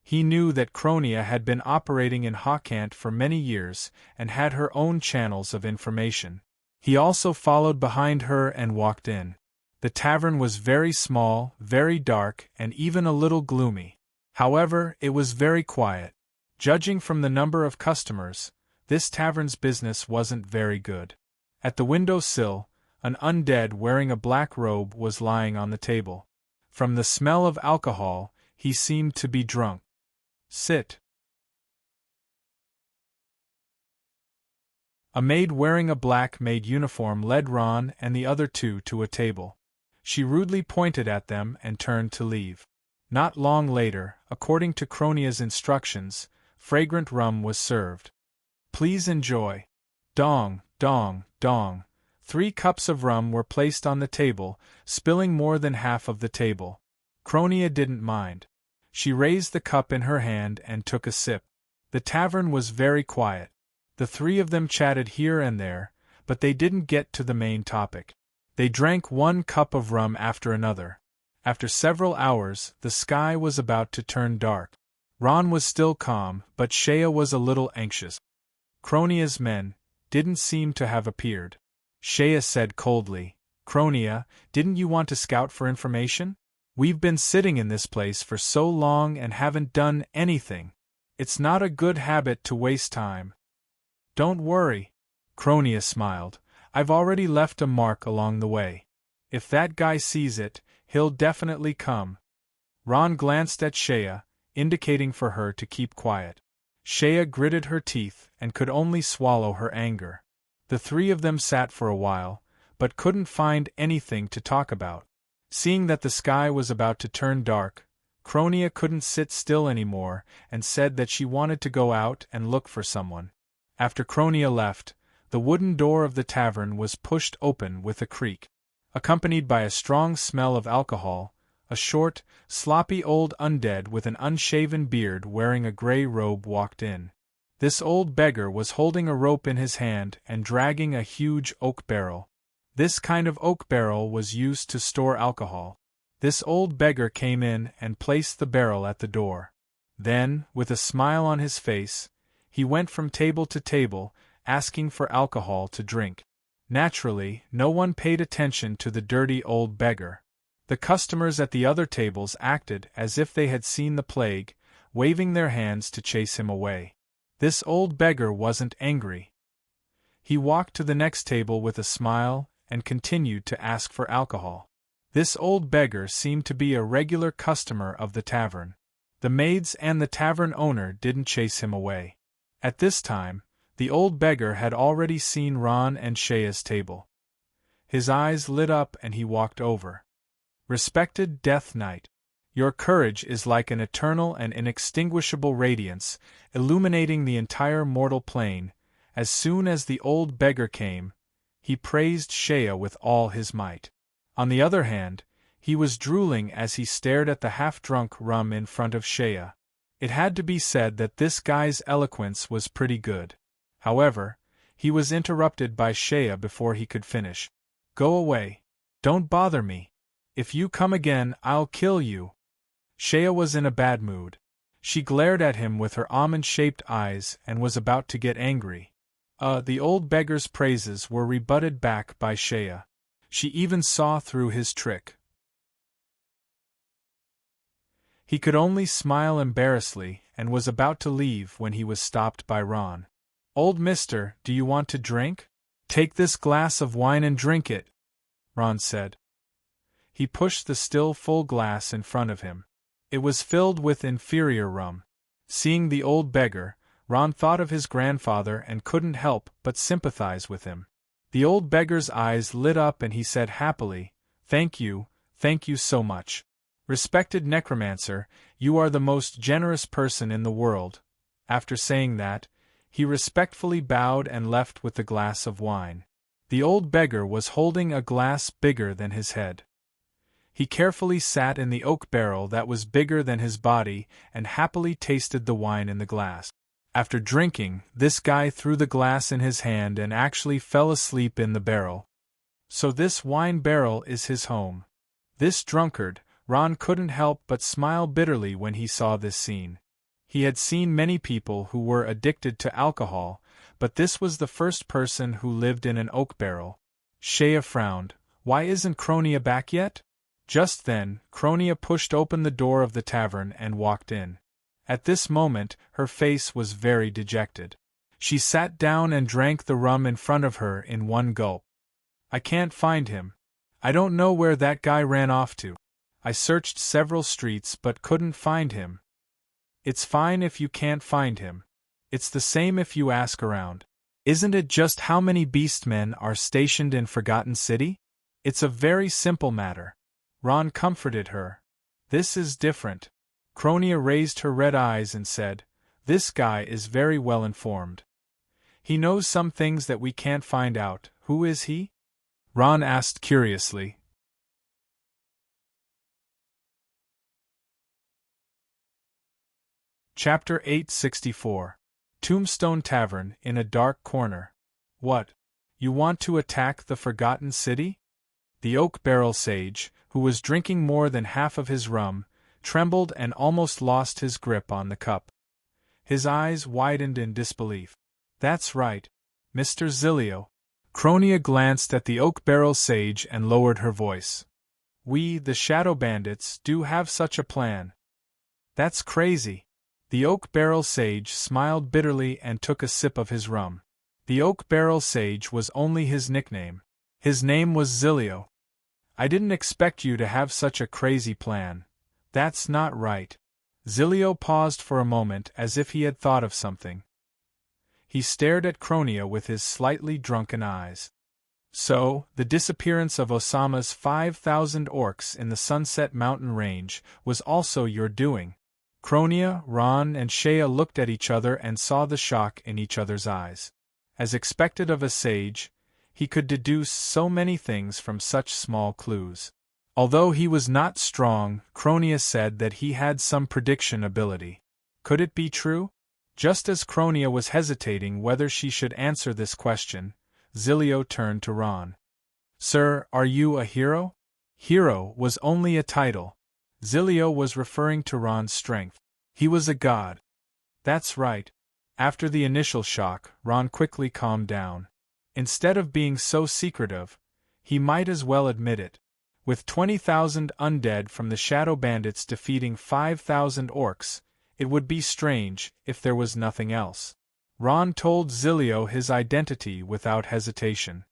He knew that Cronia had been operating in Hawkant for many years and had her own channels of information. He also followed behind her and walked in. The tavern was very small, very dark, and even a little gloomy. However, it was very quiet. Judging from the number of customers, this tavern's business wasn't very good. At the window sill, an undead wearing a black robe was lying on the table. From the smell of alcohol, he seemed to be drunk. Sit. A maid wearing a black maid uniform led Ron and the other two to a table. She rudely pointed at them and turned to leave. Not long later, according to Cronia's instructions, fragrant rum was served. Please enjoy. Dong, dong, dong. 3 cups of rum were placed on the table, spilling more than half of the table. Cronia didn't mind. She raised the cup in her hand and took a sip. The tavern was very quiet. The 3 of them chatted here and there, but they didn't get to the main topic. They drank 1 cup of rum after another. After several hours, the sky was about to turn dark. Ron was still calm, but Shea was a little anxious. Cronia's men didn't seem to have appeared. Shea said coldly, Cronia, didn't you want to scout for information? We've been sitting in this place for so long and haven't done anything. It's not a good habit to waste time. Don't worry, Cronia smiled. I've already left a mark along the way. If that guy sees it, he'll definitely come. Ron glanced at Shea, indicating for her to keep quiet. Shea gritted her teeth and could only swallow her anger. The 3 of them sat for a while, but couldn't find anything to talk about. Seeing that the sky was about to turn dark, Cronia couldn't sit still anymore and said that she wanted to go out and look for someone. After Cronia left, the wooden door of the tavern was pushed open with a creak. Accompanied by a strong smell of alcohol, a short, sloppy old undead with an unshaven beard wearing a gray robe walked in. This old beggar was holding a rope in his hand and dragging a huge oak barrel. This kind of oak barrel was used to store alcohol. This old beggar came in and placed the barrel at the door. Then, with a smile on his face, he went from table to table, asking for alcohol to drink. Naturally, no one paid attention to the dirty old beggar. The customers at the other tables acted as if they had seen the plague, waving their hands to chase him away. This old beggar wasn't angry. He walked to the next table with a smile and continued to ask for alcohol. This old beggar seemed to be a regular customer of the tavern. The maids and the tavern owner didn't chase him away. At this time, the old beggar had already seen Ron and Shea's table. His eyes lit up and he walked over. Respected Death Knight, your courage is like an eternal and inextinguishable radiance, illuminating the entire mortal plane. As soon as the old beggar came, he praised Shea with all his might. On the other hand, he was drooling as he stared at the half-drunk rum in front of Shea. It had to be said that this guy's eloquence was pretty good. However, he was interrupted by Shea before he could finish. Go away. Don't bother me. If you come again, I'll kill you. Shea was in a bad mood. She glared at him with her almond-shaped eyes and was about to get angry. The old beggar's praises were rebutted back by Shea. She even saw through his trick. He could only smile embarrassedly and was about to leave when he was stopped by Ron. Old mister, do you want to drink? Take this glass of wine and drink it, Ron said. He pushed the still full glass in front of him. It was filled with inferior rum. Seeing the old beggar, Ron thought of his grandfather and couldn't help but sympathize with him. The old beggar's eyes lit up and he said happily, Thank you so much. Respected necromancer, you are the most generous person in the world." After saying that, he respectfully bowed and left with the glass of wine. The old beggar was holding a glass bigger than his head. He carefully sat in the oak barrel that was bigger than his body and happily tasted the wine in the glass. After drinking, this guy threw the glass in his hand and actually fell asleep in the barrel. So this wine barrel is his home. This drunkard, Ron couldn't help but smile bitterly when he saw this scene. He had seen many people who were addicted to alcohol, but this was the first person who lived in an oak barrel. Shea frowned. Why isn't Cronia back yet? Just then, Cronia pushed open the door of the tavern and walked in. At this moment, her face was very dejected. She sat down and drank the rum in front of her in one gulp. "I can't find him. I don't know where that guy ran off to. I searched several streets but couldn't find him." "It's fine if you can't find him. It's the same if you ask around. Isn't it just how many beastmen are stationed in Forgotten City? It's a very simple matter." Ron comforted her. "This is different." Cronia raised her red eyes and said, "This guy is very well informed. He knows some things that we can't find out. Who is he?" Ron asked curiously. Chapter 864. Tombstone Tavern in a Dark Corner. "What? You want to attack the Forgotten City?" The oak barrel sage, who was drinking more than half of his rum, trembled and almost lost his grip on the cup. His eyes widened in disbelief. "That's right, Mr. Zilio." Cronia glanced at the oak barrel sage and lowered her voice. "We, the Shadow Bandits, do have such a plan." "That's crazy." The oak barrel sage smiled bitterly and took a sip of his rum. The oak barrel sage was only his nickname. His name was Zilio. "I didn't expect you to have such a crazy plan. That's not right." Zilio paused for a moment as if he had thought of something. He stared at Cronia with his slightly drunken eyes. "So, the disappearance of Osama's 5,000 orcs in the Sunset Mountain Range was also your doing?" Cronia, Ron, and Shea looked at each other and saw the shock in each other's eyes. As expected of a sage, he could deduce so many things from such small clues. Although he was not strong, Cronia said that he had some prediction ability. Could it be true? Just as Cronia was hesitating whether she should answer this question, Zilio turned to Ron. "Sir, are you a hero?" Hero was only a title. Zilio was referring to Ron's strength. He was a god. "That's right." After the initial shock, Ron quickly calmed down. Instead of being so secretive, he might as well admit it. With 20,000 undead from the Shadow Bandits defeating 5,000 orcs, it would be strange if there was nothing else. Ron told Zilio his identity without hesitation.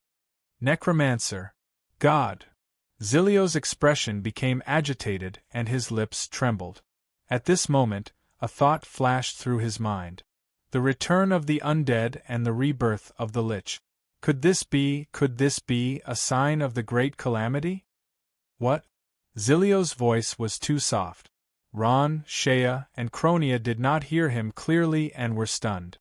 "Necromancer. God." Zilio's expression became agitated and his lips trembled. At this moment, a thought flashed through his mind. The return of the undead and the rebirth of the Lich. Could this be a sign of the great calamity? "What?" Zilio's voice was too soft. Ron, Shea, and Cronia did not hear him clearly and were stunned.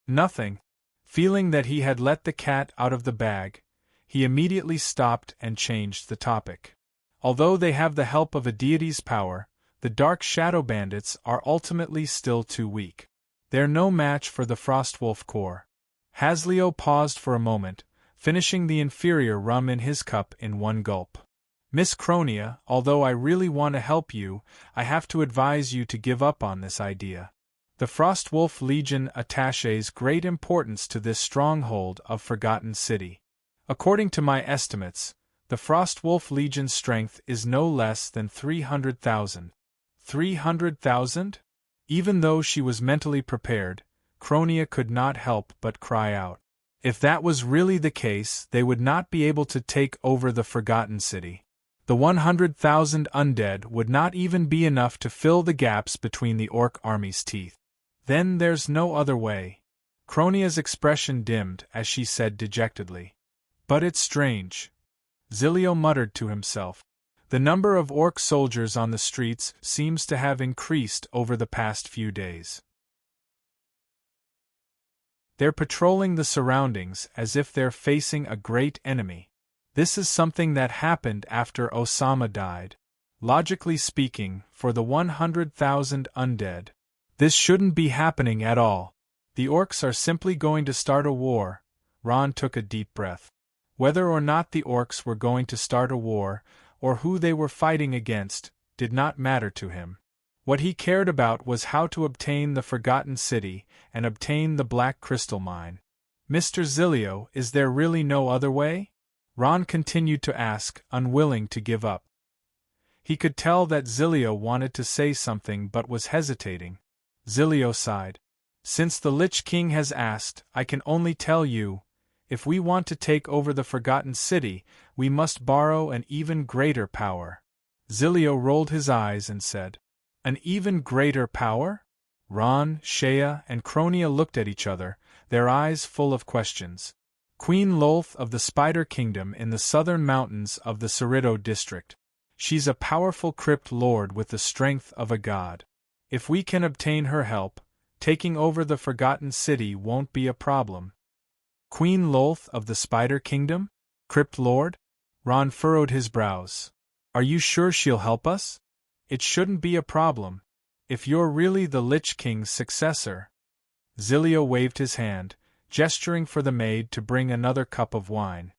"Nothing." Feeling that he had let the cat out of the bag, he immediately stopped and changed the topic. Although they have the help of a deity's power, the Dark Shadow Bandits are ultimately still too weak. They're no match for the Frostwolf Corps. Hasleo paused for a moment, finishing the inferior rum in his cup in one gulp. "Miss Cronia, although I really want to help you, I have to advise you to give up on this idea. The Frostwolf Legion attaches great importance to this stronghold of Forgotten City. According to my estimates, the Frostwolf Legion's strength is no less than 300,000. 300,000? Even though she was mentally prepared, Cronia could not help but cry out. If that was really the case, they would not be able to take over the Forgotten City. The 100,000 undead would not even be enough to fill the gaps between the orc army's teeth. Then there's no other way. Cronia's expression dimmed as she said dejectedly. "But it's strange. Zilio muttered to himself. The number of orc soldiers on the streets seems to have increased over the past few days. They're patrolling the surroundings as if they're facing a great enemy. This is something that happened after Osama died. Logically speaking, for the 100,000 undead, this shouldn't be happening at all. The orcs are simply going to start a war. Ron took a deep breath. Whether or not the orcs were going to start a war, or who they were fighting against, did not matter to him. What he cared about was how to obtain the Forgotten City and obtain the Black Crystal Mine. Mr. Zilio, is there really no other way? Ron continued to ask, unwilling to give up. He could tell that Zilio wanted to say something but was hesitating. Zilio sighed. Since the Lich King has asked, I can only tell you, if we want to take over the Forgotten City, we must borrow an even greater power. Zilio rolled his eyes and said, an even greater power? Ron, Shea, and Cronia looked at each other, their eyes full of questions. Queen Lolth of the Spider Kingdom in the southern mountains of the Cerrito district. She's a powerful crypt lord with the strength of a god. If we can obtain her help, taking over the Forgotten City won't be a problem. Queen Lolth of the Spider Kingdom? Crypt Lord? Ron furrowed his brows. Are you sure she'll help us? It shouldn't be a problem. If you're really the Lich King's successor. Zilio waved his hand, gesturing for the maid to bring another cup of wine.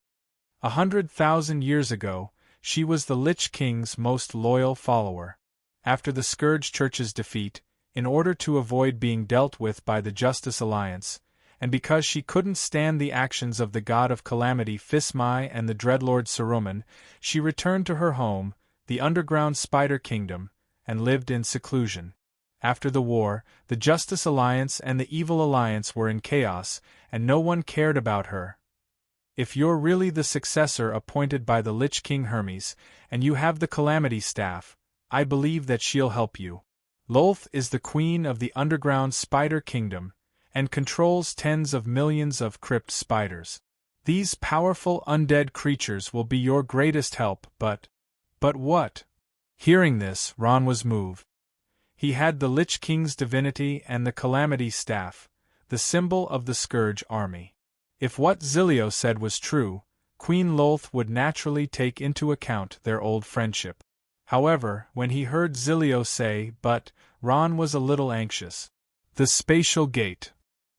100,000 years ago, she was the Lich King's most loyal follower. After the Scourge Church's defeat, in order to avoid being dealt with by the Justice Alliance, and because she couldn't stand the actions of the god of calamity Fismai and the Dreadlord Saruman, she returned to her home, the underground Spider Kingdom, and lived in seclusion. After the war, the Justice Alliance and the Evil Alliance were in chaos, and no one cared about her. If you're really the successor appointed by the Lich King Hermes, and you have the Calamity Staff, I believe that she'll help you. Lolth is the queen of the underground Spider Kingdom, and controls tens of millions of crypt spiders. These powerful undead creatures will be your greatest help, but what? Hearing this, Ron was moved. He had the Lich King's divinity and the Calamity Staff, the symbol of the Scourge army. If what Zilio said was true, Queen Lolth would naturally take into account their old friendship. However, when he heard Zilio say "but," Ron was a little anxious. The spatial gate,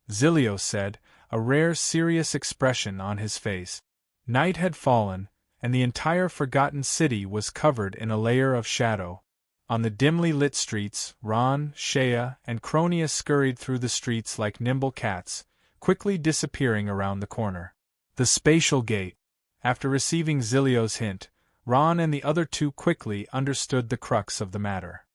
Zilio said, a rare serious expression on his face. Night had fallen, and the entire Forgotten City was covered in a layer of shadow. On the dimly lit streets, Ron, Shea, and Cronia scurried through the streets like nimble cats, quickly disappearing around the corner. The spatial gate. After receiving Zilio's hint, Ron and the other two quickly understood the crux of the matter.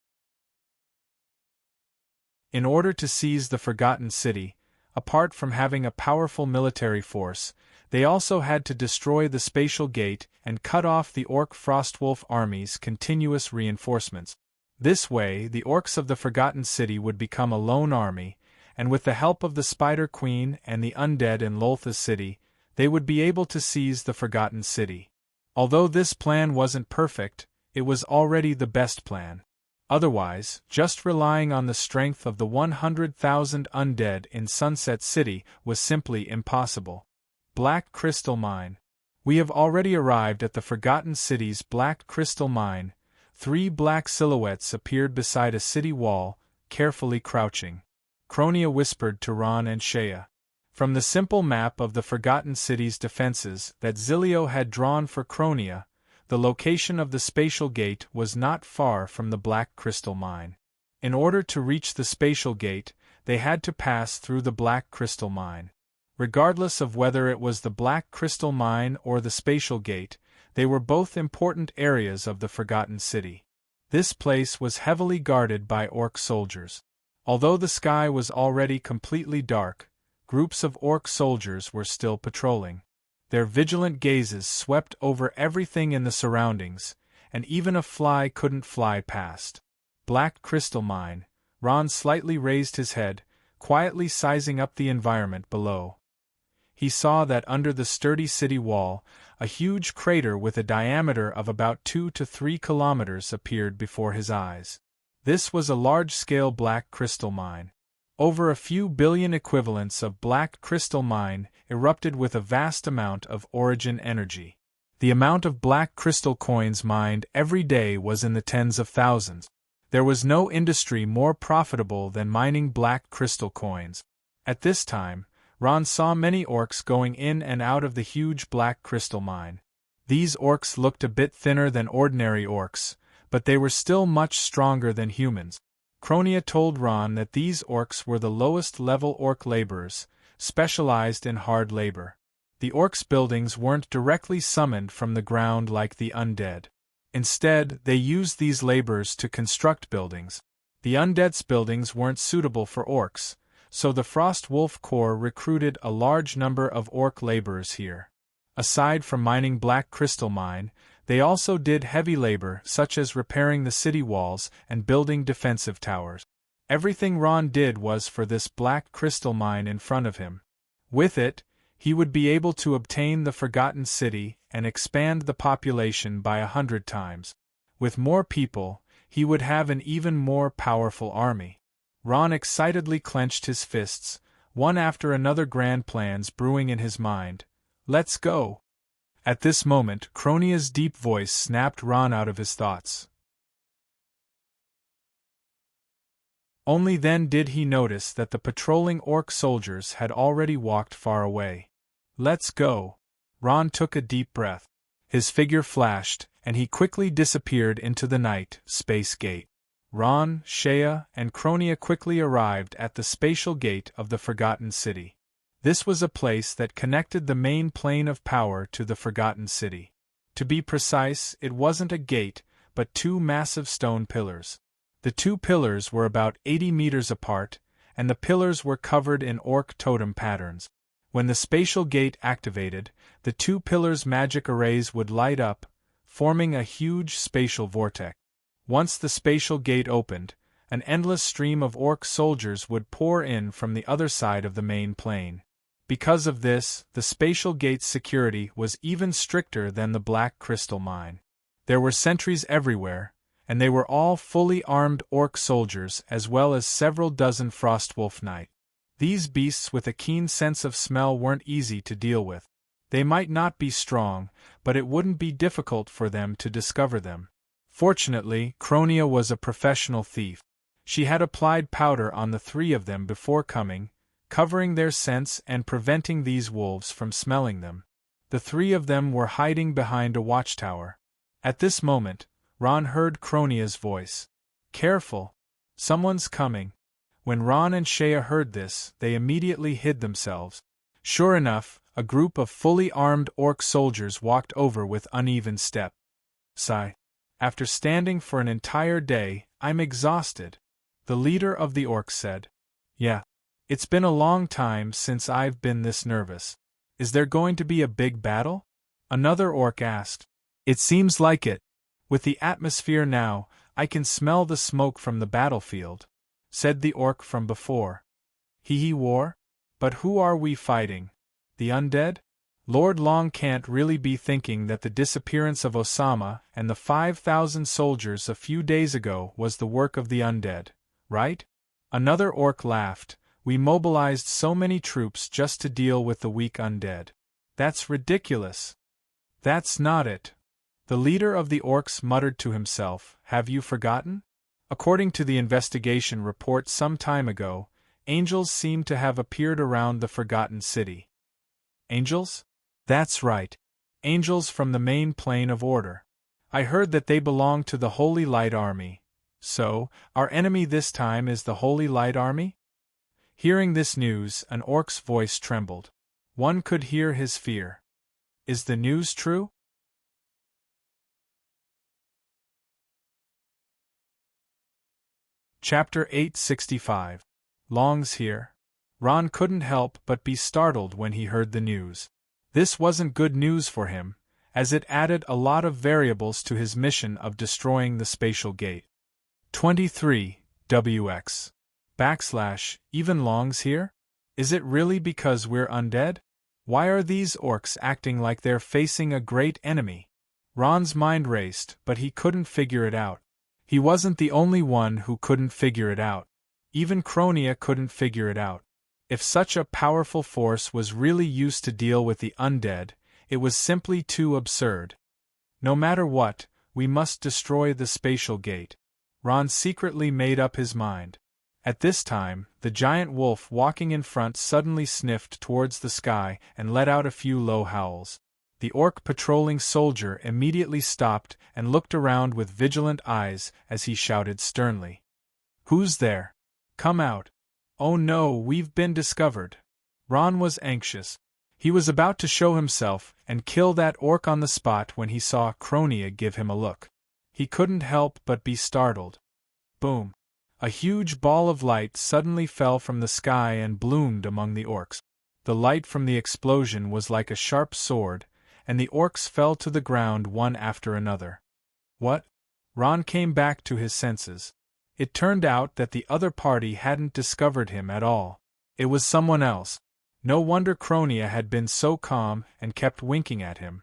In order to seize the Forgotten City, apart from having a powerful military force, they also had to destroy the spatial gate and cut off the Orc Frostwolf army's continuous reinforcements. This way, the orcs of the Forgotten City would become a lone army, and with the help of the Spider Queen and the undead in Lolth's city, they would be able to seize the Forgotten City. Although this plan wasn't perfect, it was already the best plan. Otherwise, just relying on the strength of the 100,000 undead in Sunset City was simply impossible. Black Crystal Mine. We have already arrived at the Forgotten City's Black Crystal Mine. 3 black silhouettes appeared beside a city wall, carefully crouching. Cronia whispered to Ron and Shea. From the simple map of the Forgotten City's defenses that Zilio had drawn for Cronia, the location of the spatial gate was not far from the Black Crystal Mine. In order to reach the spatial gate, they had to pass through the Black Crystal Mine. Regardless of whether it was the Black Crystal Mine or the spatial gate, they were both important areas of the Forgotten City. This place was heavily guarded by orc soldiers. Although the sky was already completely dark, groups of orc soldiers were still patrolling. Their vigilant gazes swept over everything in the surroundings, and even a fly couldn't fly past. Black Crystal Mine. Ron slightly raised his head, quietly sizing up the environment below. he saw that under the sturdy city wall, a huge crater with a diameter of about 2 to 3 kilometers appeared before his eyes. This was a large-scale black crystal mine. Over a few billion equivalents of black crystal mine erupted with a vast amount of origin energy. The amount of black crystal coins mined every day was in the tens of thousands. There was no industry more profitable than mining black crystal coins. At this time, Ron saw many orcs going in and out of the huge black crystal mine. These orcs looked a bit thinner than ordinary orcs, but they were still much stronger than humans. Kronia told Ron that these orcs were the lowest-level orc laborers, specialized in hard labor. The orcs' buildings weren't directly summoned from the ground like the undead. Instead, they used these laborers to construct buildings. The undead's buildings weren't suitable for orcs, so the Frost Wolf Corps recruited a large number of orc laborers here. Aside from mining black crystal mine, they also did heavy labor such as repairing the city walls and building defensive towers. Everything Ron did was for this black crystal mine in front of him. With it, he would be able to obtain the Forgotten City and expand the population by 100 times. With more people, he would have an even more powerful army. Ron excitedly clenched his fists, one after another grand plans brewing in his mind. Let's go! At this moment, Kronia's deep voice snapped Ron out of his thoughts. Only then did he notice that the patrolling orc soldiers had already walked far away. Let's go! Ron took a deep breath. His figure flashed, and he quickly disappeared into the night space gate. Ron, Shea, and Kronia quickly arrived at the spatial gate of the Forgotten City. This was a place that connected the main plane of power to the Forgotten City. To be precise, it wasn't a gate, but 2 massive stone pillars. The 2 pillars were about 80 meters apart, and the pillars were covered in orc totem patterns. When the spatial gate activated, the 2 pillars' magic arrays would light up, forming a huge spatial vortex. Once the spatial gate opened, an endless stream of orc soldiers would pour in from the other side of the main plane. Because of this, the spatial gate's security was even stricter than the black crystal mine. There were sentries everywhere, and they were all fully armed orc soldiers as well as several dozen Frostwolf Knights. These beasts with a keen sense of smell weren't easy to deal with. They might not be strong, but it wouldn't be difficult for them to discover them. Fortunately, Kronia was a professional thief. She had applied powder on the 3 of them before coming, covering their scents and preventing these wolves from smelling them. The 3 of them were hiding behind a watchtower. At this moment, Ron heard Kronia's voice. Careful! Someone's coming. When Ron and Shea heard this, they immediately hid themselves. Sure enough, a group of fully armed orc soldiers walked over with uneven step. Sigh. After standing for an entire day, I'm exhausted. The leader of the orcs said. Yeah. It's been a long time since I've been this nervous. Is there going to be a big battle? Another orc asked. It seems like it. With the atmosphere now, I can smell the smoke from the battlefield, said the orc from before. Hee war? But who are we fighting? The undead? Lord Long can't really be thinking that the disappearance of Osama and the 5,000 soldiers a few days ago was the work of the undead, right? Another orc laughed. We mobilized so many troops just to deal with the weak undead. That's ridiculous. That's not it. The leader of the orcs muttered to himself, have you forgotten? According to the investigation report some time ago, angels seem to have appeared around the Forgotten City. Angels? That's right. Angels from the main plane of order. I heard that they belong to the Holy Light Army. So, our enemy this time is the Holy Light Army? Hearing this news, an orc's voice trembled. One could hear his fear. Is the news true? Chapter 865. Long's here. Ron couldn't help but be startled when he heard the news. This wasn't good news for him, as it added a lot of variables to his mission of destroying the spatial gate. 23, WX. / even Long's here? Is it really because we're undead? Why are these orcs acting like they're facing a great enemy? Ron's mind raced, but he couldn't figure it out. He wasn't the only one who couldn't figure it out. Even Cronia couldn't figure it out. If such a powerful force was really used to deal with the undead, it was simply too absurd. No matter what, we must destroy the spatial gate. Ron secretly made up his mind. At this time, the giant wolf walking in front suddenly sniffed towards the sky and let out a few low howls. The orc patrolling soldier immediately stopped and looked around with vigilant eyes as he shouted sternly. "Who's there? Come out. Oh no, we've been discovered." Ron was anxious. He was about to show himself and kill that orc on the spot when he saw Cronia give him a look. He couldn't help but be startled. Boom! A huge ball of light suddenly fell from the sky and bloomed among the orcs. The light from the explosion was like a sharp sword, and the orcs fell to the ground one after another. What? Ron came back to his senses. It turned out that the other party hadn't discovered him at all. It was someone else. No wonder Cronia had been so calm and kept winking at him.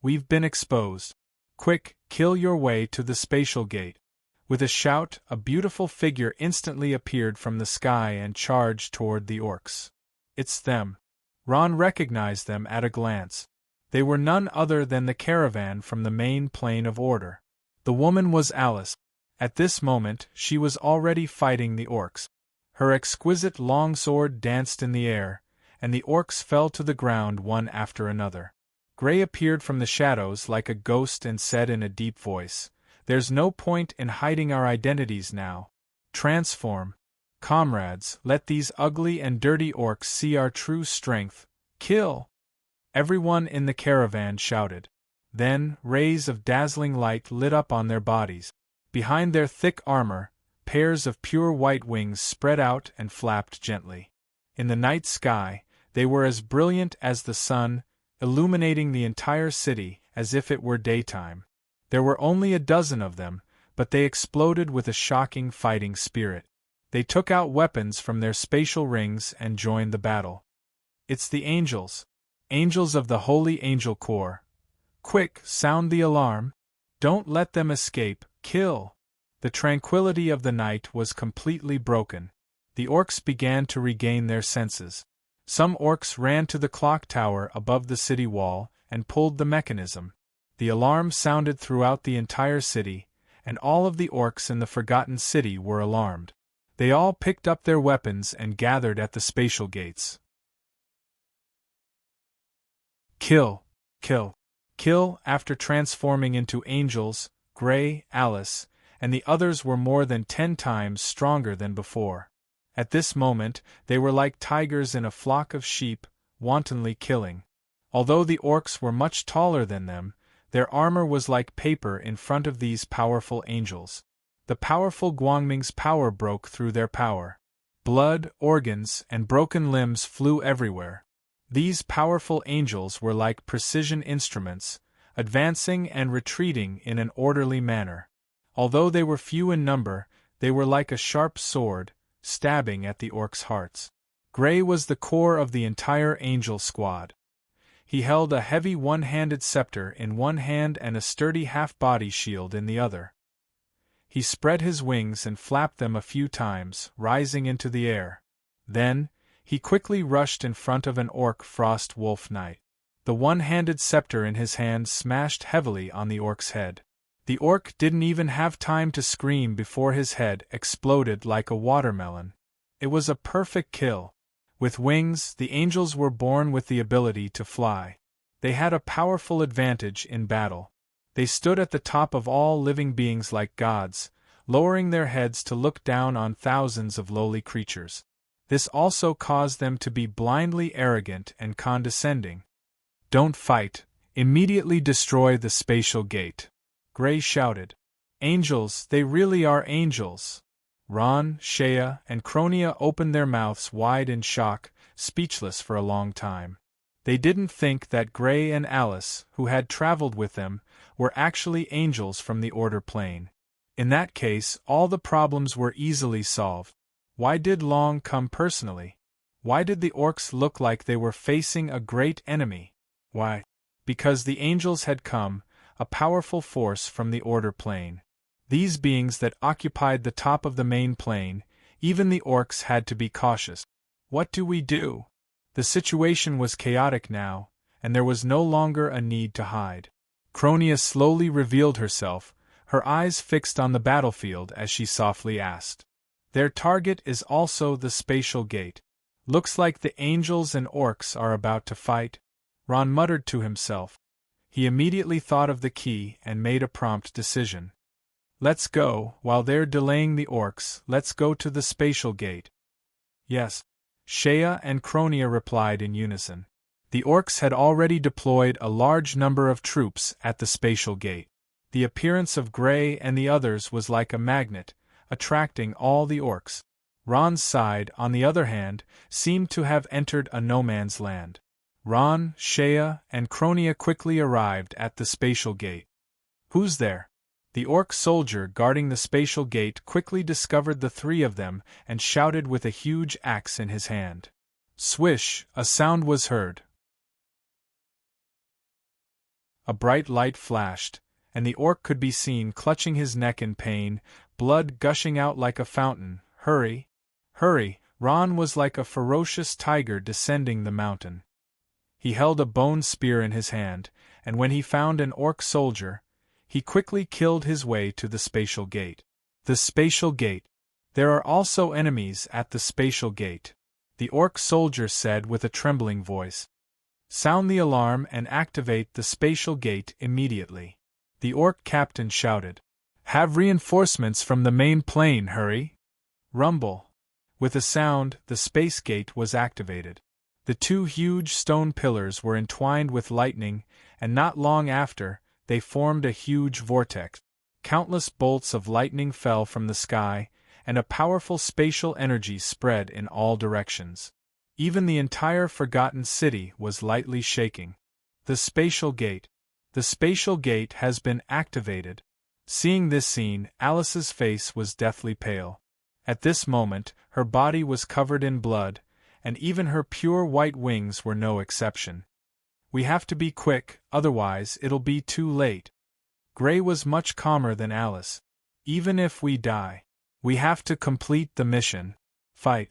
"We've been exposed. Quick, kill your way to the spatial gate." With a shout, a beautiful figure instantly appeared from the sky and charged toward the orcs. It's them. Ron recognized them at a glance. They were none other than the caravan from the main plane of order. The woman was Alice. At this moment, she was already fighting the orcs. Her exquisite long sword danced in the air, and the orcs fell to the ground one after another. Gray appeared from the shadows like a ghost and said in a deep voice, "There's no point in hiding our identities now. Transform. Comrades, let these ugly and dirty orcs see our true strength. Kill!" Everyone in the caravan shouted. Then, rays of dazzling light lit up on their bodies. Behind their thick armor, pairs of pure white wings spread out and flapped gently. In the night sky, they were as brilliant as the sun, illuminating the entire city as if it were daytime. There were only a dozen of them, but they exploded with a shocking fighting spirit. They took out weapons from their spatial rings and joined the battle. It's the angels. Angels of the Holy Angel Corps. Quick, sound the alarm. Don't let them escape, kill. The tranquility of the night was completely broken. The orcs began to regain their senses. Some orcs ran to the clock tower above the city wall and pulled the mechanism. The alarm sounded throughout the entire city, and all of the orcs in the Forgotten City were alarmed. They all picked up their weapons and gathered at the spatial gates. Kill, kill, kill. After transforming into angels, Gray, Alice, and the others were more than 10 times stronger than before. At this moment, they were like tigers in a flock of sheep, wantonly killing. Although the orcs were much taller than them, their armor was like paper in front of these powerful angels. The powerful Guangming's power broke through their power. Blood, organs, and broken limbs flew everywhere. These powerful angels were like precision instruments, advancing and retreating in an orderly manner. Although they were few in number, they were like a sharp sword, stabbing at the orcs' hearts. Gray was the core of the entire angel squad. He held a heavy one-handed scepter in one hand and a sturdy half-body shield in the other. He spread his wings and flapped them a few times, rising into the air. Then, he quickly rushed in front of an orc frost wolf knight. The one-handed scepter in his hand smashed heavily on the orc's head. The orc didn't even have time to scream before his head exploded like a watermelon. It was a perfect kill. With wings, the angels were born with the ability to fly. They had a powerful advantage in battle. They stood at the top of all living beings like gods, lowering their heads to look down on thousands of lowly creatures. This also caused them to be blindly arrogant and condescending. "Don't fight, immediately destroy the spatial gate," Gray shouted. "Angels, they really are angels." Ron, Shea, and Cronia opened their mouths wide in shock, speechless for a long time. They didn't think that Gray and Alice, who had traveled with them, were actually angels from the Order plane. In that case, all the problems were easily solved. Why did Long come personally? Why did the orcs look like they were facing a great enemy? Why? Because the angels had come, a powerful force from the order plane. These beings that occupied the top of the main plane, even the orcs had to be cautious. What do we do? The situation was chaotic now, and there was no longer a need to hide. Cronia slowly revealed herself, her eyes fixed on the battlefield as she softly asked. Their target is also the spatial gate. Looks like the angels and orcs are about to fight, Ron muttered to himself. He immediately thought of the key and made a prompt decision. Let's go, while they're delaying the orcs, let's go to the spatial gate. Yes. Shea and Cronia replied in unison. The orcs had already deployed a large number of troops at the spatial gate. The appearance of Gray and the others was like a magnet, attracting all the orcs. Ron's side, on the other hand, seemed to have entered a no-man's land. Ron, Shea, and Cronia quickly arrived at the spatial gate. Who's there? The orc soldier guarding the spatial gate quickly discovered the three of them and shouted with a huge axe in his hand. Swish, a sound was heard. A bright light flashed, and the orc could be seen clutching his neck in pain, blood gushing out like a fountain. Hurry! Hurry! Ron was like a ferocious tiger descending the mountain. He held a bone spear in his hand, and when he found an orc soldier, he quickly killed his way to the spatial gate. The spatial gate. There are also enemies at the spatial gate, the orc soldier said with a trembling voice. Sound the alarm and activate the spatial gate immediately. The orc captain shouted. Have reinforcements from the main plane, hurry! Rumble. With a sound, the space gate was activated. The two huge stone pillars were entwined with lightning, and not long after, they formed a huge vortex. Countless bolts of lightning fell from the sky, and a powerful spatial energy spread in all directions. Even the entire forgotten city was lightly shaking. The spatial gate. The spatial gate has been activated. Seeing this scene, Alice's face was deathly pale. At this moment, her body was covered in blood, and even her pure white wings were no exception. We have to be quick, otherwise it'll be too late. Gray was much calmer than Alice. Even if we die, we have to complete the mission. Fight.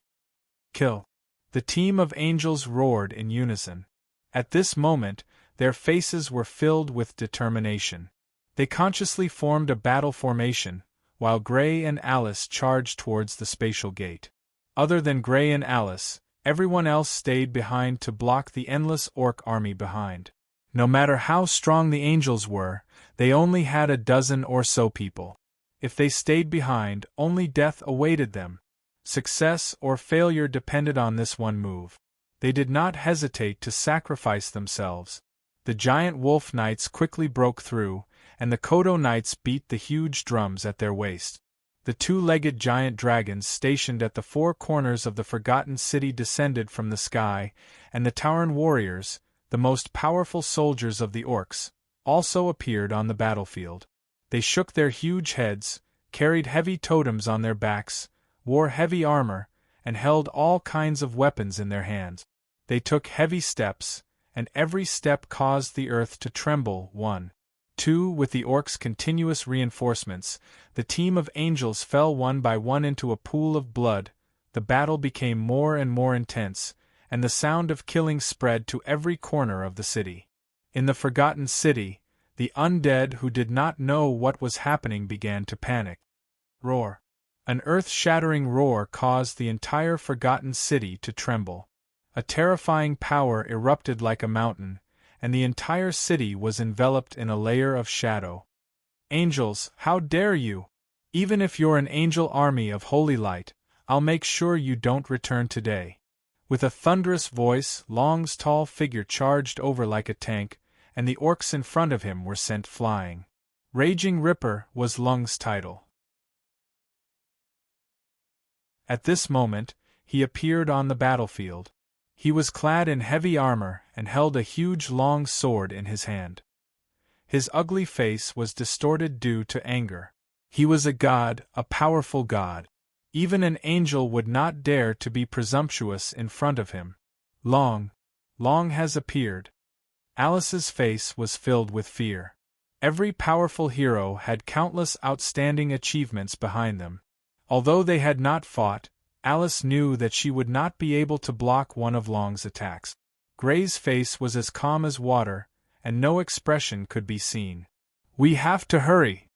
Kill. The team of angels roared in unison. At this moment, their faces were filled with determination. They consciously formed a battle formation, while Gray and Alice charged towards the spatial gate. Other than Gray and Alice, everyone else stayed behind to block the endless orc army behind. No matter how strong the angels were, they only had a dozen or so people. If they stayed behind, only death awaited them. Success or failure depended on this one move. They did not hesitate to sacrifice themselves. The giant wolf knights quickly broke through, and the Kodo knights beat the huge drums at their waist. The two-legged giant dragons stationed at the four corners of the forgotten city descended from the sky, and the Tauren warriors, the most powerful soldiers of the orcs, also appeared on the battlefield. They shook their huge heads, carried heavy totems on their backs, wore heavy armor, and held all kinds of weapons in their hands. They took heavy steps, and every step caused the earth to tremble. 1. 2. With the orcs' continuous reinforcements, the team of angels fell one by one into a pool of blood. The battle became more and more intense, and the sound of killing spread to every corner of the city. In the forgotten city, the undead who did not know what was happening began to panic. Roar. An earth-shattering roar caused the entire forgotten city to tremble. A terrifying power erupted like a mountain, and the entire city was enveloped in a layer of shadow. Angels, how dare you? Even if you're an angel army of holy light, I'll make sure you don't return today. With a thunderous voice, Long's tall figure charged over like a tank, and the orcs in front of him were sent flying. Raging Ripper was Lung's title. At this moment, he appeared on the battlefield. He was clad in heavy armor and held a huge long sword in his hand. His ugly face was distorted due to anger. He was a god, a powerful god. Even an angel would not dare to be presumptuous in front of him. Long has appeared. Alice's face was filled with fear. Every powerful hero had countless outstanding achievements behind them. Although they had not fought, Alice knew that she would not be able to block one of Long's attacks. Gray's face was as calm as water, and no expression could be seen. "We have to hurry!"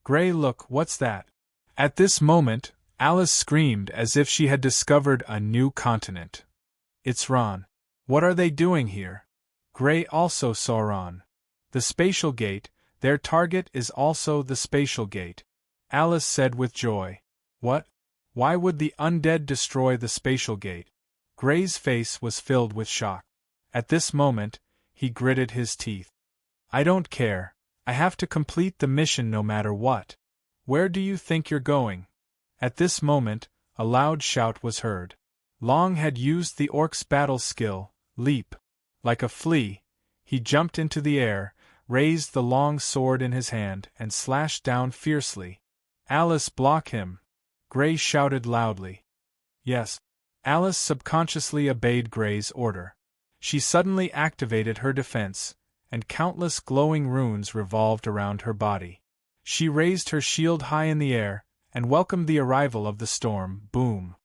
"Gray, look, what's that?" At this moment, Alice screamed as if she had discovered a new continent. "It's Ron. What are they doing here?" Gray also saw Ron. "The spatial gate, their target is also the spatial gate," Alice said with joy. "What? Why would the undead destroy the spatial gate?" Gray's face was filled with shock. At this moment, he gritted his teeth. "I don't care. I have to complete the mission no matter what. Where do you think you're going?" At this moment, a loud shout was heard. Long had used the orc's battle skill, leap. Like a flea, he jumped into the air, raised the long sword in his hand, and slashed down fiercely. "Alice, block him!" Gray shouted loudly. Yes. Alice subconsciously obeyed Gray's order. She suddenly activated her defense, and countless glowing runes revolved around her body. She raised her shield high in the air, and welcomed the arrival of the storm. Boom!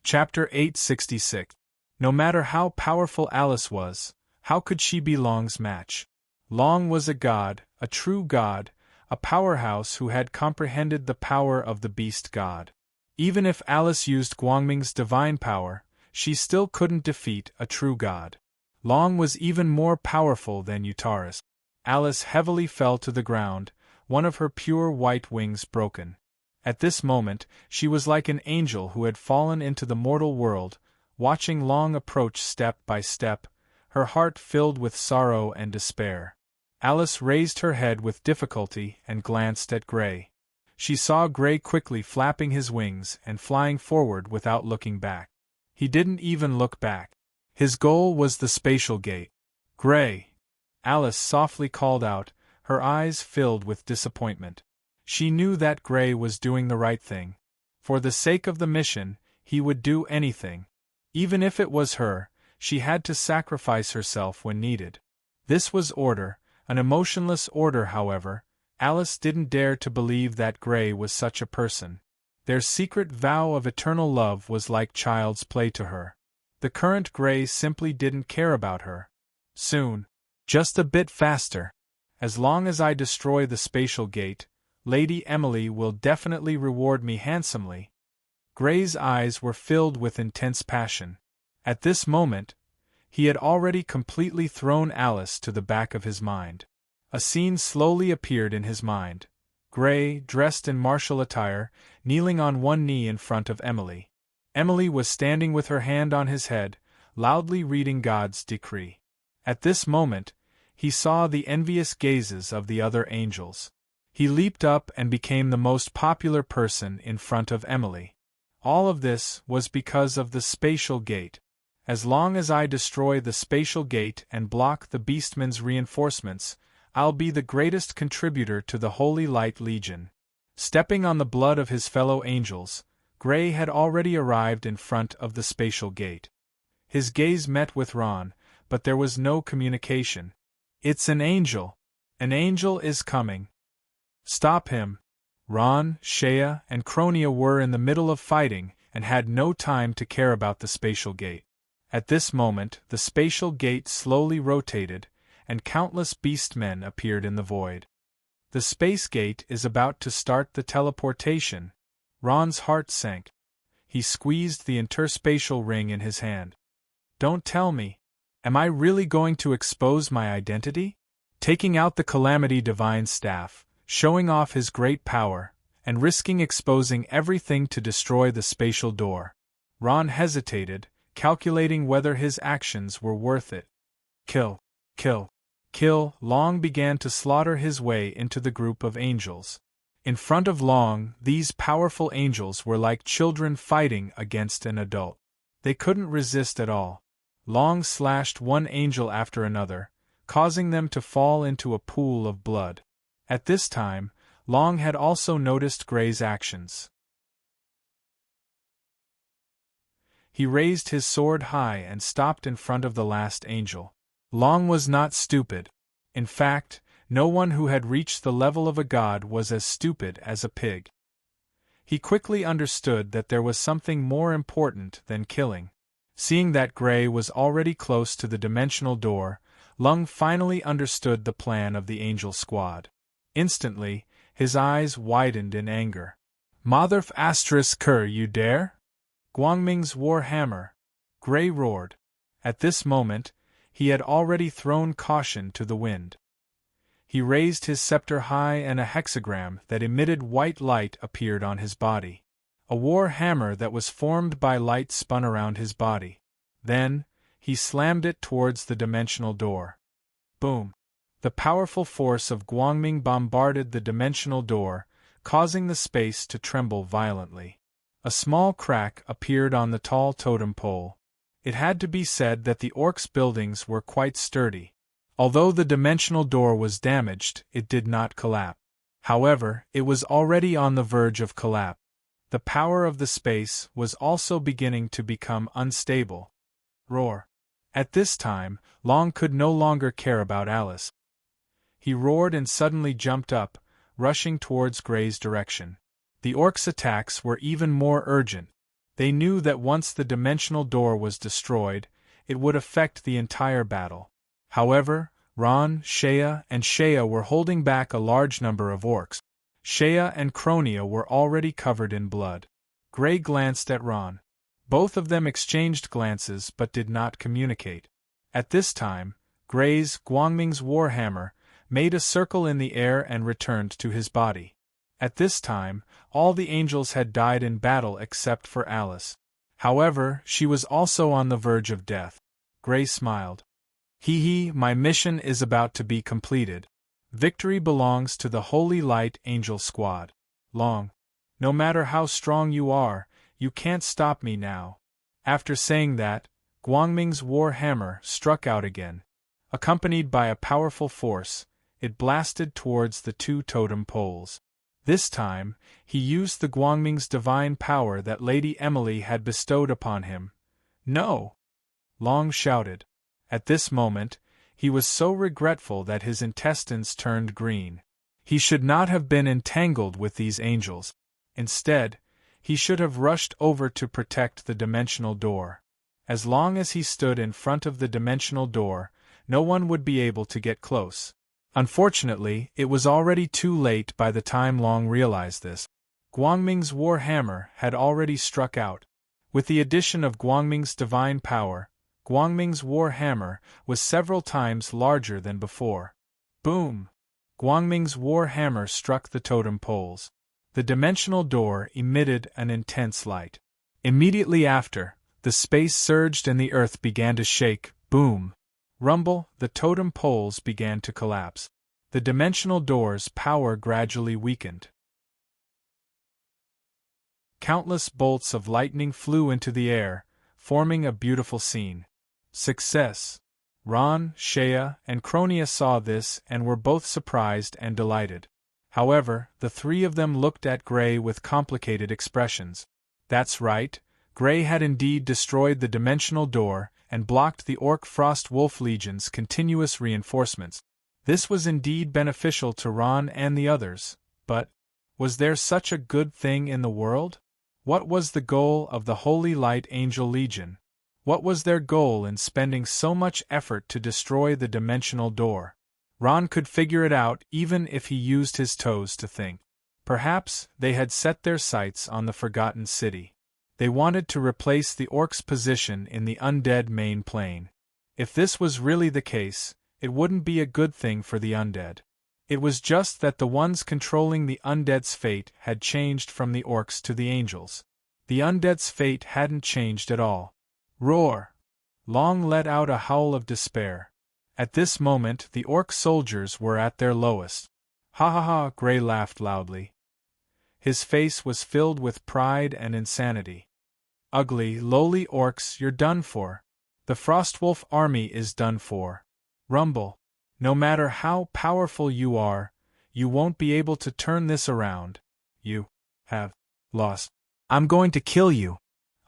Chapter 866. No matter how powerful Alice was, how could she be Long's match? Long was a god, a true god, a powerhouse who had comprehended the power of the beast god. Even if Alice used Guangming's divine power, she still couldn't defeat a true god. Long was even more powerful than Utaris. Alice heavily fell to the ground, one of her pure white wings broken. At this moment, she was like an angel who had fallen into the mortal world, watching Long approach step by step, her heart filled with sorrow and despair. Alice raised her head with difficulty and glanced at Gray. She saw Gray quickly flapping his wings and flying forward without looking back. He didn't even look back. His goal was the spatial gate. "Gray!" Alice softly called out, her eyes filled with disappointment. She knew that Gray was doing the right thing. For the sake of the mission, he would do anything. Even if it was her, she had to sacrifice herself when needed. This was order, an emotionless order. However, Alice didn't dare to believe that Gray was such a person. Their secret vow of eternal love was like child's play to her. The current Gray simply didn't care about her. "Soon. Just a bit faster. As long as I destroy the spatial gate, Lady Emily will definitely reward me handsomely." Gray's eyes were filled with intense passion. At this moment, he had already completely thrown Alice to the back of his mind. A scene slowly appeared in his mind. Gray, dressed in martial attire, kneeling on one knee in front of Emily. Emily was standing with her hand on his head, loudly reading God's decree. At this moment, he saw the envious gazes of the other angels. He leaped up and became the most popular person in front of Emily. All of this was because of the spatial gate. As long as I destroy the spatial gate and block the Beastman's reinforcements, I'll be the greatest contributor to the Holy Light Legion. Stepping on the blood of his fellow angels, Gray had already arrived in front of the spatial gate. His gaze met with Ron, but there was no communication. "It's an angel. An angel is coming. Stop him." Ron, Shea, and Cronia were in the middle of fighting and had no time to care about the spatial gate. At this moment, the spatial gate slowly rotated, and countless beastmen appeared in the void. "The space gate is about to start the teleportation." Ron's heart sank. He squeezed the interspatial ring in his hand. "Don't tell me. Am I really going to expose my identity?" Taking out the Calamity Divine Staff, showing off his great power, and risking exposing everything to destroy the spatial door, Ron hesitated, calculating whether his actions were worth it. "Kill! Kill! Kill!" Long began to slaughter his way into the group of angels. In front of Long, these powerful angels were like children fighting against an adult. They couldn't resist at all. Long slashed one angel after another, causing them to fall into a pool of blood. At this time, Long had also noticed Gray's actions. He raised his sword high and stopped in front of the last angel. Long was not stupid. In fact, no one who had reached the level of a god was as stupid as a pig. He quickly understood that there was something more important than killing. Seeing that Gray was already close to the dimensional door, Long finally understood the plan of the angel squad. Instantly, his eyes widened in anger. Motherf asterisk cur, you dare? Guangming's war hammer, Gray roared. At this moment, he had already thrown caution to the wind. He raised his scepter high and a hexagram that emitted white light appeared on his body. A war hammer that was formed by light spun around his body. Then, he slammed it towards the dimensional door. Boom! The powerful force of Guangming bombarded the dimensional door, causing the space to tremble violently. A small crack appeared on the tall totem pole. It had to be said that the orcs' buildings were quite sturdy. Although the dimensional door was damaged, it did not collapse. However, it was already on the verge of collapse. The power of the space was also beginning to become unstable. Roar! At this time, Long could no longer care about Alice. He roared and suddenly jumped up, rushing towards Gray's direction. The orcs' attacks were even more urgent. They knew that once the dimensional door was destroyed, it would affect the entire battle. However, Ron, Shea, and Shea were holding back a large number of orcs. Shea and Cronia were already covered in blood. Gray glanced at Ron. Both of them exchanged glances but did not communicate. At this time, Gray's Guangming's warhammer made a circle in the air and returned to his body. At this time, all the angels had died in battle except for Alice. However, she was also on the verge of death. Gray smiled. Hee, my mission is about to be completed. Victory belongs to the Holy Light Angel Squad. Long. No matter how strong you are, you can't stop me now. After saying that, Guangming's war hammer struck out again. Accompanied by a powerful force, it blasted towards the two totem poles. This time, he used the Guangming's divine power that Lady Emily had bestowed upon him. No! Long shouted. At this moment, he was so regretful that his intestines turned green. He should not have been entangled with these angels. Instead, he should have rushed over to protect the dimensional door. As long as he stood in front of the dimensional door, no one would be able to get close. Unfortunately, it was already too late by the time Long realized this. Guangming's war hammer had already struck out. With the addition of Guangming's divine power, Guangming's war hammer was several times larger than before. Boom! Guangming's war hammer struck the totem poles. The dimensional door emitted an intense light. Immediately after, the space surged and the earth began to shake. Boom! Rumble, the totem poles began to collapse. The dimensional door's power gradually weakened. Countless bolts of lightning flew into the air, forming a beautiful scene. Success! Ron, Shea, and Cronia saw this and were both surprised and delighted. However, the three of them looked at Gray with complicated expressions. That's right, Gray had indeed destroyed the dimensional door and blocked the Orc Frost Wolf Legion's continuous reinforcements. This was indeed beneficial to Ron and the others, but was there such a good thing in the world? What was the goal of the Holy Light Angel Legion? What was their goal in spending so much effort to destroy the dimensional door? Ron could figure it out even if he used his toes to think. Perhaps they had set their sights on the Forgotten City. They wanted to replace the orcs' position in the undead main plane. If this was really the case, it wouldn't be a good thing for the undead. It was just that the ones controlling the undead's fate had changed from the orcs to the angels. The undead's fate hadn't changed at all. Roar! Long let out a howl of despair. At this moment the orc soldiers were at their lowest. Ha ha ha! Gray laughed loudly. His face was filled with pride and insanity. Ugly, lowly orcs, you're done for. The Frostwolf army is done for. Rumble. No matter how powerful you are, You won't be able to turn this around. You have lost. I'm going to kill you.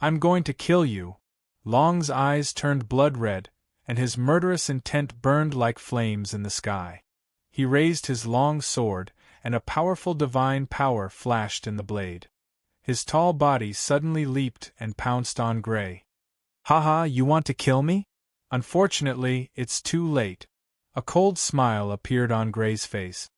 I'm going to kill you. Long's eyes turned blood red, and his murderous intent burned like flames in the sky. He raised his long sword, and a powerful divine power flashed in the blade. His tall body suddenly leaped and pounced on Gray. Haha, you want to kill me? Unfortunately, it's too late. A cold smile appeared on Gray's face.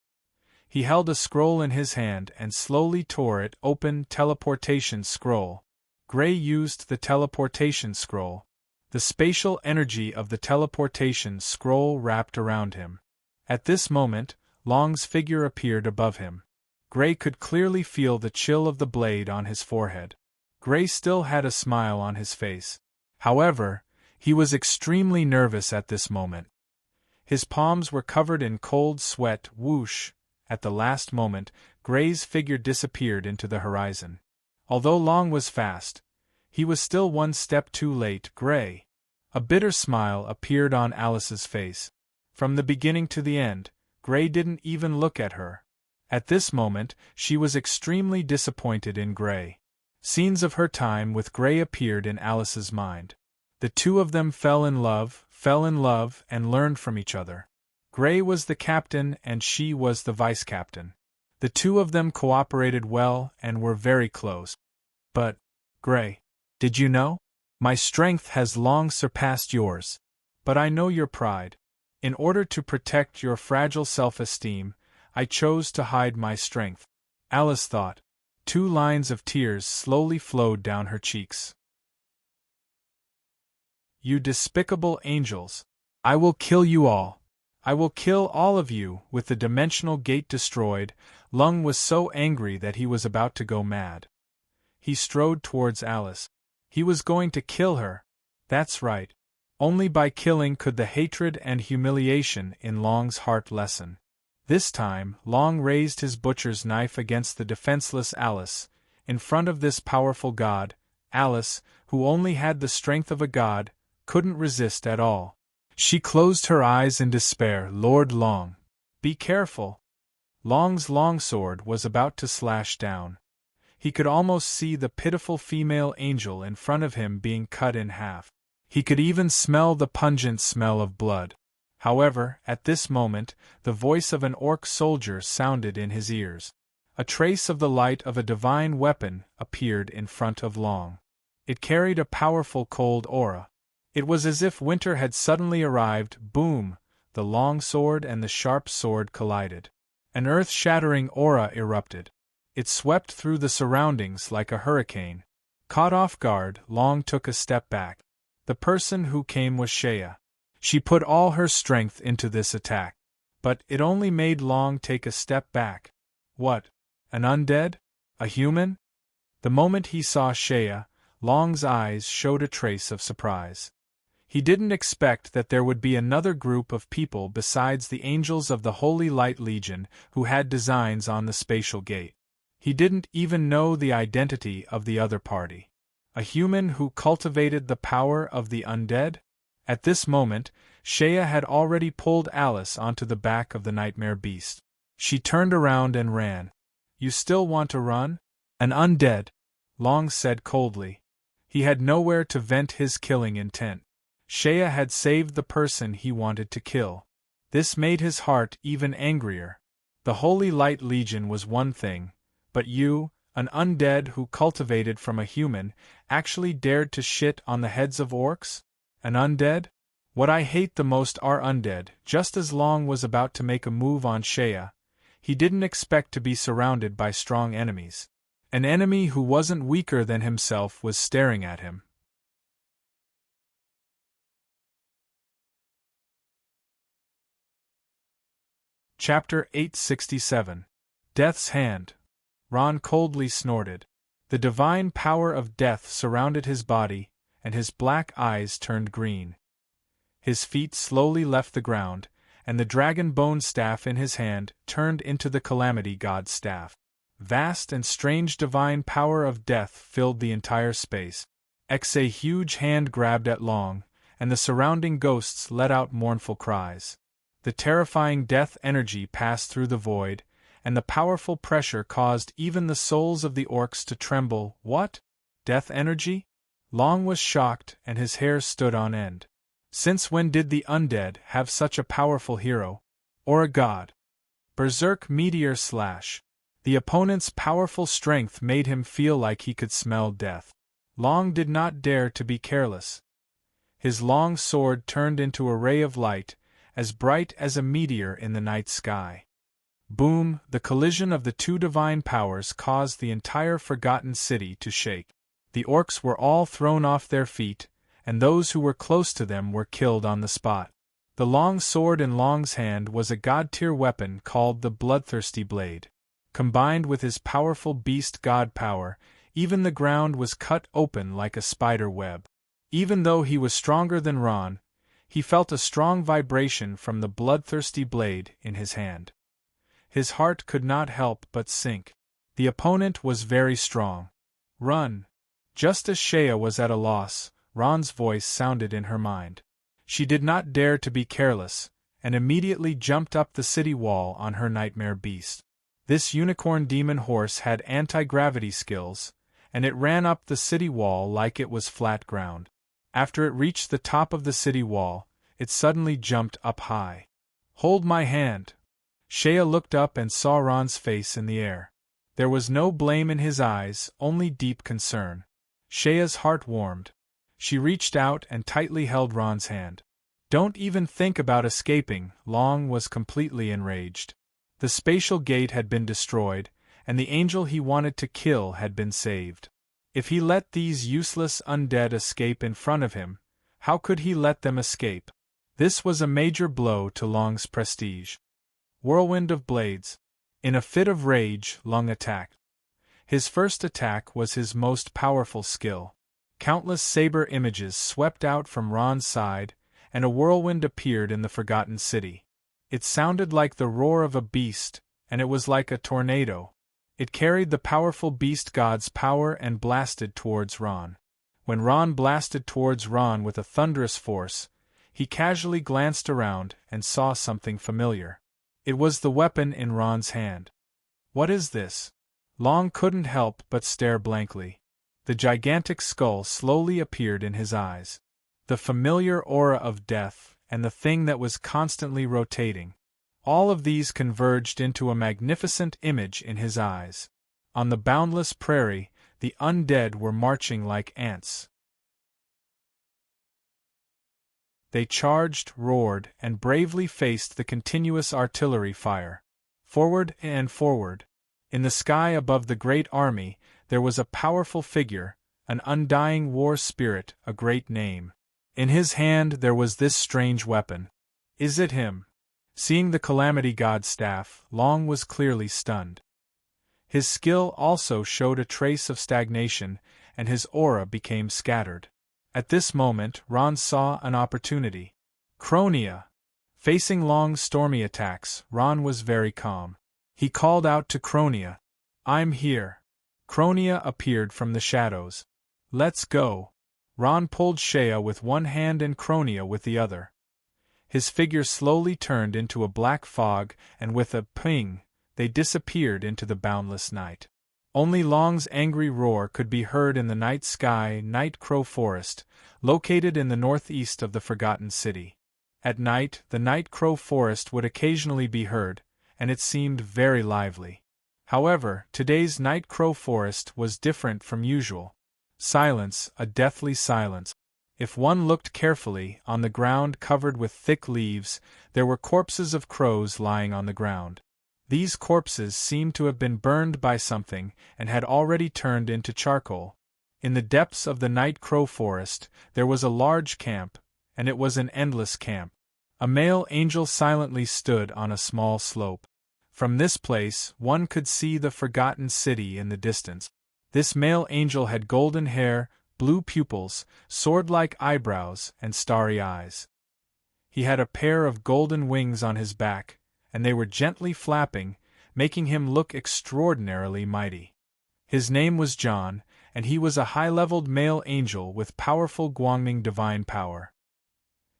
He held a scroll in his hand and slowly tore it open. Teleportation scroll. Gray used the teleportation scroll. The spatial energy of the teleportation scroll wrapped around him. At this moment, Long's figure appeared above him. Gray could clearly feel the chill of the blade on his forehead. Gray still had a smile on his face. However, he was extremely nervous at this moment. His palms were covered in cold sweat. Whoosh! At the last moment, Gray's figure disappeared into the horizon. Although Long was fast, he was still one step too late. Gray. A bitter smile appeared on Alice's face. From the beginning to the end, Gray didn't even look at her. At this moment, she was extremely disappointed in Gray. Scenes of her time with Gray appeared in Alice's mind. The two of them fell in love, and learned from each other. Gray was the captain and she was the vice-captain. The two of them cooperated well and were very close. But, Gray, did you know? My strength has long surpassed yours. But I know your pride. In order to protect your fragile self-esteem, I chose to hide my strength. Alice thought. 2 lines of tears slowly flowed down her cheeks. You despicable angels! I will kill you all! I will kill all of you! With the dimensional gate destroyed, Lung was so angry that he was about to go mad. He strode towards Alice. He was going to kill her. That's right. Only by killing could the hatred and humiliation in Long's heart lessen. This time, Long raised his butcher's knife against the defenseless Alice. In front of this powerful god, Alice, who only had the strength of a god, couldn't resist at all. She closed her eyes in despair. Lord Long, be careful! Long's longsword was about to slash down. He could almost see the pitiful female angel in front of him being cut in half. He could even smell the pungent smell of blood. However, at this moment, the voice of an orc soldier sounded in his ears. A trace of the light of a divine weapon appeared in front of Long. It carried a powerful cold aura. It was as if winter had suddenly arrived. Boom! The long sword and the sharp sword collided. An earth-shattering aura erupted. It swept through the surroundings like a hurricane. Caught off guard, Long took a step back. The person who came was Shea. She put all her strength into this attack. But it only made Long take a step back. What? An undead? A human? The moment he saw Shea, Long's eyes showed a trace of surprise. He didn't expect that there would be another group of people besides the angels of the Holy Light Legion who had designs on the spatial gate. He didn't even know the identity of the other party. A human who cultivated the power of the undead? At this moment, Shea had already pulled Alice onto the back of the nightmare beast. She turned around and ran. You still want to run? An undead, Long said coldly. He had nowhere to vent his killing intent. Shea had saved the person he wanted to kill. This made his heart even angrier. The Holy Light Legion was one thing, but you, an undead who cultivated from a human, actually dared to shit on the heads of orcs? An undead? What I hate the most are undead. Just as Long was about to make a move on Shea, he didn't expect to be surrounded by strong enemies. An enemy who wasn't weaker than himself was staring at him. Chapter 867. Death's Hand. Ron coldly snorted. The divine power of death surrounded his body, and his black eyes turned green. His feet slowly left the ground, and the dragon bone staff in his hand turned into the Calamity God's staff. Vast and strange divine power of death filled the entire space. A huge hand grabbed at Long, and the surrounding ghosts let out mournful cries. The terrifying death energy passed through the void, and the powerful pressure caused even the souls of the orcs to tremble. What? Death energy? Long was shocked and his hair stood on end. Since when did the undead have such a powerful hero? Or a god? Berserk meteor slash. The opponent's powerful strength made him feel like he could smell death. Long did not dare to be careless. His long sword turned into a ray of light, as bright as a meteor in the night sky. Boom! The collision of the two divine powers caused the entire Forgotten City to shake. The orcs were all thrown off their feet, and those who were close to them were killed on the spot. The long sword in Long's hand was a god-tier weapon called the Bloodthirsty Blade. Combined with his powerful beast god power, even the ground was cut open like a spider web. Even though he was stronger than Ron, he felt a strong vibration from the bloodthirsty blade in his hand. His heart could not help but sink. The opponent was very strong. Run! Just as Shea was at a loss, Ron's voice sounded in her mind. She did not dare to be careless, and immediately jumped up the city wall on her nightmare beast. This unicorn demon horse had anti-gravity skills, and it ran up the city wall like it was flat ground. After it reached the top of the city wall, it suddenly jumped up high. Hold my hand! Shea looked up and saw Ron's face in the air. There was no blame in his eyes, only deep concern. Shea's heart warmed. She reached out and tightly held Ron's hand. Don't even think about escaping, Long was completely enraged. The spatial gate had been destroyed, and the angel he wanted to kill had been saved. If he let these useless undead escape in front of him, how could he let them escape? This was a major blow to Long's prestige. Whirlwind of blades. In a fit of rage, Long attacked. His first attack was his most powerful skill. Countless saber images swept out from Ron's side, and a whirlwind appeared in the Forgotten City. It sounded like the roar of a beast, and it was like a tornado. It carried the powerful beast god's power and blasted towards Ron. When Ron blasted towards Ron with a thunderous force, he casually glanced around and saw something familiar. It was the weapon in Ron's hand. What is this? Long couldn't help but stare blankly. The gigantic skull slowly appeared in his eyes. The familiar aura of death, and the thing that was constantly rotating. All of these converged into a magnificent image in his eyes. On the boundless prairie, the undead were marching like ants. They charged, roared, and bravely faced the continuous artillery fire. Forward and forward. In the sky above the great army, there was a powerful figure, an undying war spirit, a great name. In his hand there was this strange weapon. Is it him? Seeing the Calamity God's staff, Long was clearly stunned. His skill also showed a trace of stagnation, and his aura became scattered. At this moment, Ron saw an opportunity. Cronia! Facing Long's stormy attacks, Ron was very calm. He called out to Cronia. I'm here. Cronia appeared from the shadows. Let's go. Ron pulled Shea with one hand and Cronia with the other. His figure slowly turned into a black fog, and with a ping, they disappeared into the boundless night. Only Long's angry roar could be heard in the night sky. Night Crow Forest, located in the northeast of the Forgotten City. At night, the Night Crow Forest would occasionally be heard, and it seemed very lively. However, today's Night Crow Forest was different from usual. Silence, a deathly silence. If one looked carefully, on the ground covered with thick leaves, there were corpses of crows lying on the ground. These corpses seemed to have been burned by something and had already turned into charcoal. In the depths of the Night Crow Forest, there was a large camp, and it was an endless camp. A male angel silently stood on a small slope. From this place, one could see the Forgotten City in the distance. This male angel had golden hair, blue pupils, sword-like eyebrows, and starry eyes. He had a pair of golden wings on his back, and they were gently flapping, making him look extraordinarily mighty. His name was John, and he was a high-leveled male angel with powerful Guangming divine power.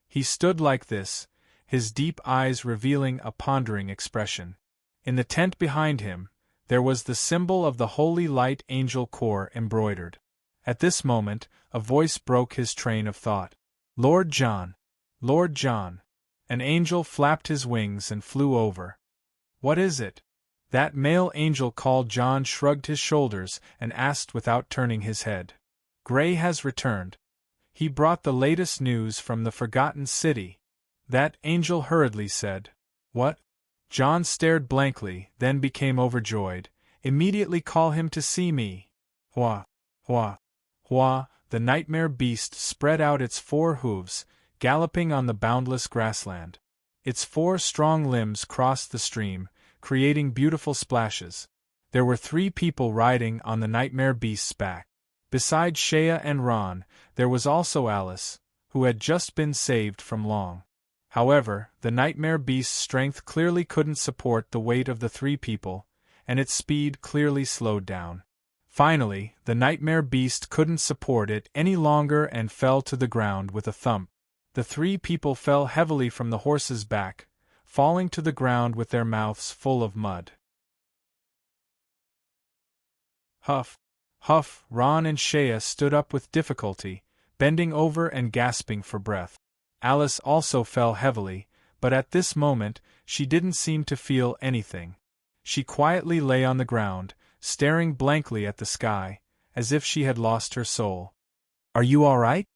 He stood like this, his deep eyes revealing a pondering expression. In the tent behind him, there was the symbol of the Holy Light Angel Corps embroidered. At this moment, a voice broke his train of thought. Lord John! Lord John! An angel flapped his wings and flew over. What is it? That male angel called. John shrugged his shoulders and asked without turning his head. Gray has returned. He brought the latest news from the Forgotten City. That angel hurriedly said. What? John stared blankly, then became overjoyed. Immediately call him to see me. Hua! Hua! Hua! The nightmare beast spread out its 4 hooves, galloping on the boundless grassland. Its 4 strong limbs crossed the stream, creating beautiful splashes. There were 3 people riding on the nightmare beast's back. Besides Shea and Ron, there was also Alice, who had just been saved from Long. However, the nightmare beast's strength clearly couldn't support the weight of the 3 people, and its speed clearly slowed down. Finally, the nightmare beast couldn't support it any longer and fell to the ground with a thump. The 3 people fell heavily from the horse's back, falling to the ground with their mouths full of mud. Huff! Huff! Ron and Shea stood up with difficulty, bending over and gasping for breath. Alice also fell heavily, but at this moment, she didn't seem to feel anything. She quietly lay on the ground, staring blankly at the sky, as if she had lost her soul. Are you all right?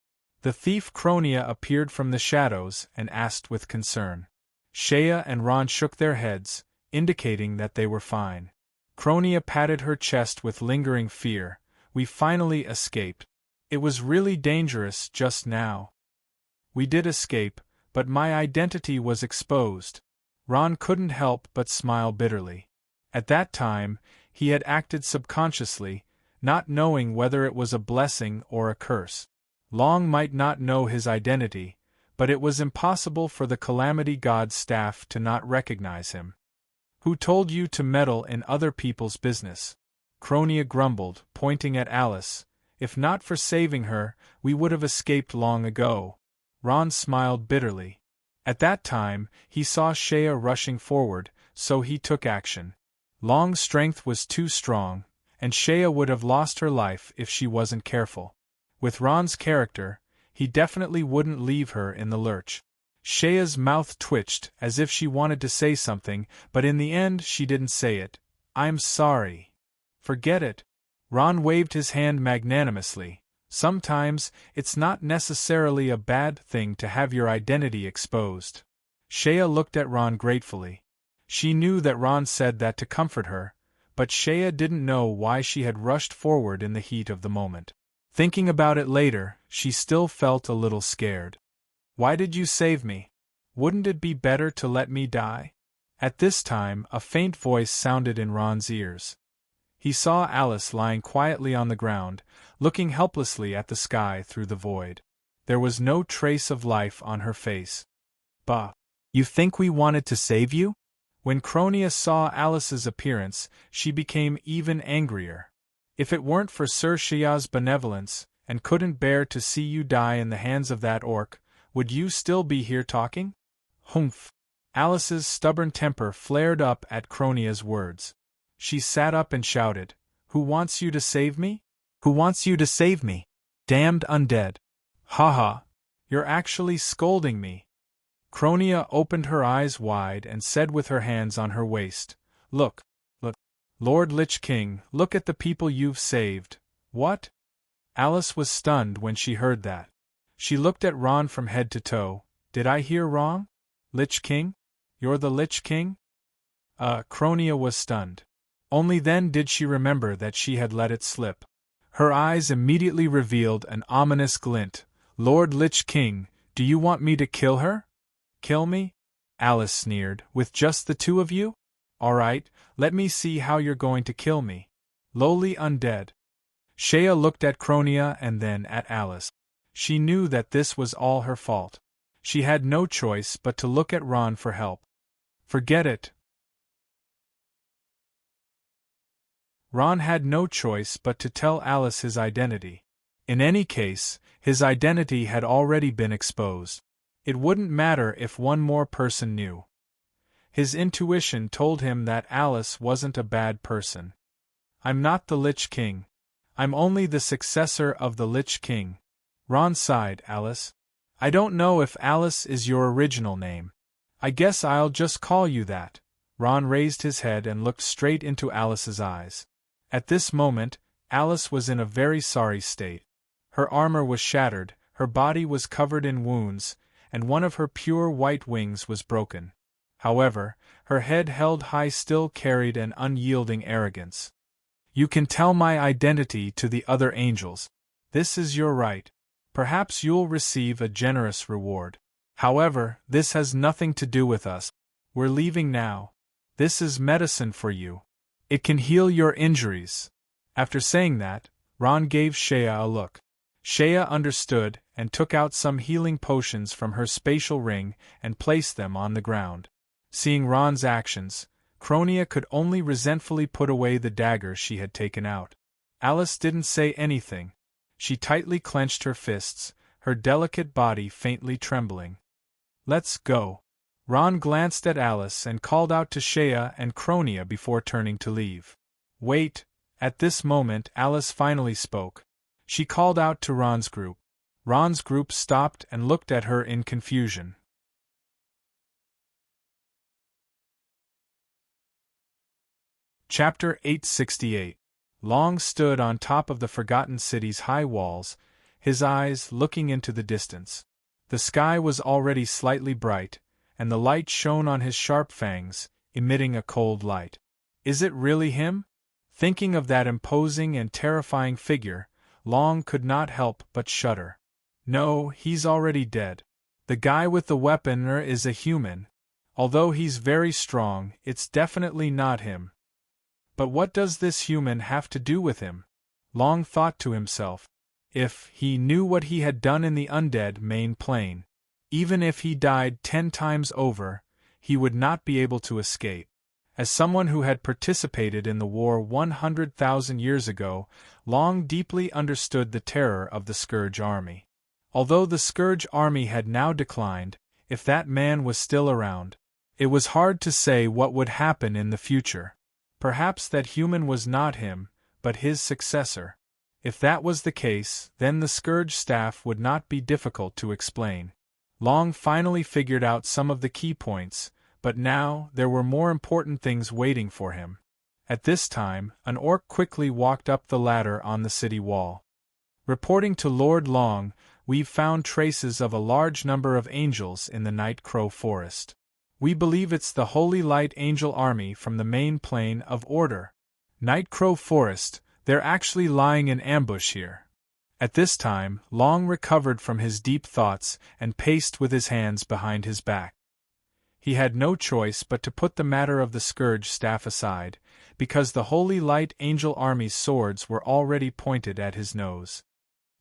The thief Cronia appeared from the shadows and asked with concern. Shea and Ron shook their heads, indicating that they were fine. Cronia patted her chest with lingering fear. We finally escaped. It was really dangerous just now. We did escape, but my identity was exposed. Ron couldn't help but smile bitterly. At that time, he had acted subconsciously, not knowing whether it was a blessing or a curse. Long might not know his identity, but it was impossible for the Calamity God's staff to not recognize him. Who told you to meddle in other people's business? Cronia grumbled, pointing at Alice. If not for saving her, we would have escaped long ago. Ron smiled bitterly. At that time, he saw Shea rushing forward, so he took action. Long's strength was too strong, and Shea would have lost her life if she wasn't careful. With Ron's character, he definitely wouldn't leave her in the lurch. Shea's mouth twitched as if she wanted to say something, but in the end she didn't say it. I'm sorry. Forget it. Ron waved his hand magnanimously. Sometimes, it's not necessarily a bad thing to have your identity exposed. Shea looked at Ron gratefully. She knew that Ron said that to comfort her, but Shea didn't know why she had rushed forward in the heat of the moment. Thinking about it later, she still felt a little scared. Why did you save me? Wouldn't it be better to let me die? At this time, a faint voice sounded in Ron's ears. He saw Alice lying quietly on the ground, looking helplessly at the sky through the void. There was no trace of life on her face. Bah! You think we wanted to save you? When Cronia saw Alice's appearance, she became even angrier. If it weren't for Sir Shea's benevolence, and couldn't bear to see you die in the hands of that orc, would you still be here talking? Humph! Alice's stubborn temper flared up at Cronia's words. She sat up and shouted, Who wants you to save me? Who wants you to save me? Damned undead! Ha ha! You're actually scolding me. Cronia opened her eyes wide and said with her hands on her waist, Look, look, Lord Lich King, look at the people you've saved. What? Alice was stunned when she heard that. She looked at Ron from head to toe. Did I hear wrong? Lich King? You're the Lich King? Cronia was stunned. Only then did she remember that she had let it slip. Her eyes immediately revealed an ominous glint. Lord Lich King, do you want me to kill her? Kill me? Alice sneered. With just the 2 of you? All right, let me see how you're going to kill me. Lowly undead. Shea looked at Cronia and then at Alice. She knew that this was all her fault. She had no choice but to look at Ron for help. Forget it. Ron had no choice but to tell Alice his identity. In any case, his identity had already been exposed. It wouldn't matter if one more person knew. His intuition told him that Alice wasn't a bad person. "I'm not the Lich King. I'm only the successor of the Lich King." Ron sighed. "Alice? I don't know if Alice is your original name. I guess I'll just call you that." Ron raised his head and looked straight into Alice's eyes. At this moment, Alice was in a very sorry state. Her armor was shattered, her body was covered in wounds, and one of her pure white wings was broken. However, her head held high still carried an unyielding arrogance. "You can tell my identity to the other angels. This is your right. Perhaps you'll receive a generous reward. However, this has nothing to do with us. We're leaving now. This is medicine for you. It can heal your injuries." After saying that, Ron gave Shea a look. Shea understood and took out some healing potions from her spatial ring and placed them on the ground. Seeing Ron's actions, Cronia could only resentfully put away the dagger she had taken out. Alice didn't say anything. She tightly clenched her fists, her delicate body faintly trembling. "Let's go." Ron glanced at Alice and called out to Shea and Cronia before turning to leave. "Wait." At this moment Alice finally spoke. She called out to Ron's group. Ron's group stopped and looked at her in confusion. Chapter 868. Long stood on top of the Forgotten City's high walls, his eyes looking into the distance. The sky was already slightly bright, and the light shone on his sharp fangs, emitting a cold light. Is it really him? Thinking of that imposing and terrifying figure, Long could not help but shudder. No, he's already dead. The guy with the weapon is a human. Although he's very strong, it's definitely not him. But what does this human have to do with him? Long thought to himself. If he knew what he had done in the undead main plane, even if he died 10 times over, he would not be able to escape. As someone who had participated in the war 100,000 years ago, Long deeply understood the terror of the Scourge army. Although the Scourge army had now declined, if that man was still around, it was hard to say what would happen in the future. Perhaps that human was not him, but his successor. If that was the case, then the Scourge staff would not be difficult to explain. Long finally figured out some of the key points, but now there were more important things waiting for him. At this time, an orc quickly walked up the ladder on the city wall. Reporting to Lord Long, "We've found traces of a large number of angels in the Night Crow Forest. We believe it's the Holy Light Angel Army from the main plane of Order. Night Crow Forest, they're actually lying in ambush here." At this time, Long recovered from his deep thoughts and paced with his hands behind his back. He had no choice but to put the matter of the Scourge staff aside, because the Holy Light Angel Army's swords were already pointed at his nose.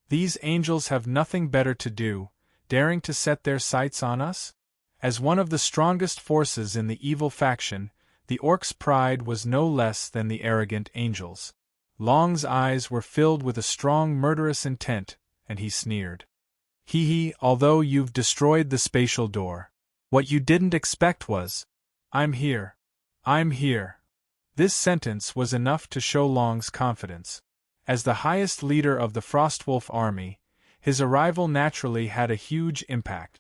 These angels have nothing better to do, daring to set their sights on us? As one of the strongest forces in the evil faction, the orc's pride was no less than the arrogant angels. Long's eyes were filled with a strong murderous intent, and he sneered. "Hee, although you've destroyed the spatial door. What you didn't expect was, I'm here. I'm here." This sentence was enough to show Long's confidence. As the highest leader of the Frostwolf army, his arrival naturally had a huge impact.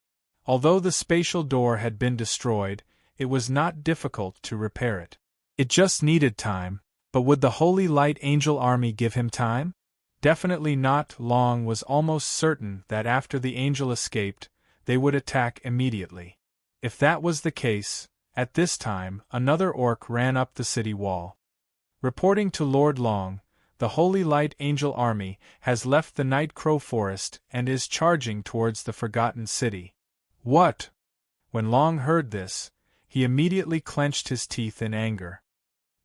Although the spatial door had been destroyed, it was not difficult to repair it. It just needed time, but would the Holy Light Angel Army give him time? Definitely not. Long was almost certain that after the angel escaped, they would attack immediately. If that was the case, at this time, another orc ran up the city wall. Reporting to Lord Long, "The Holy Light Angel Army has left the Night Crow Forest and is charging towards the Forgotten City." "What?" When Long heard this, he immediately clenched his teeth in anger.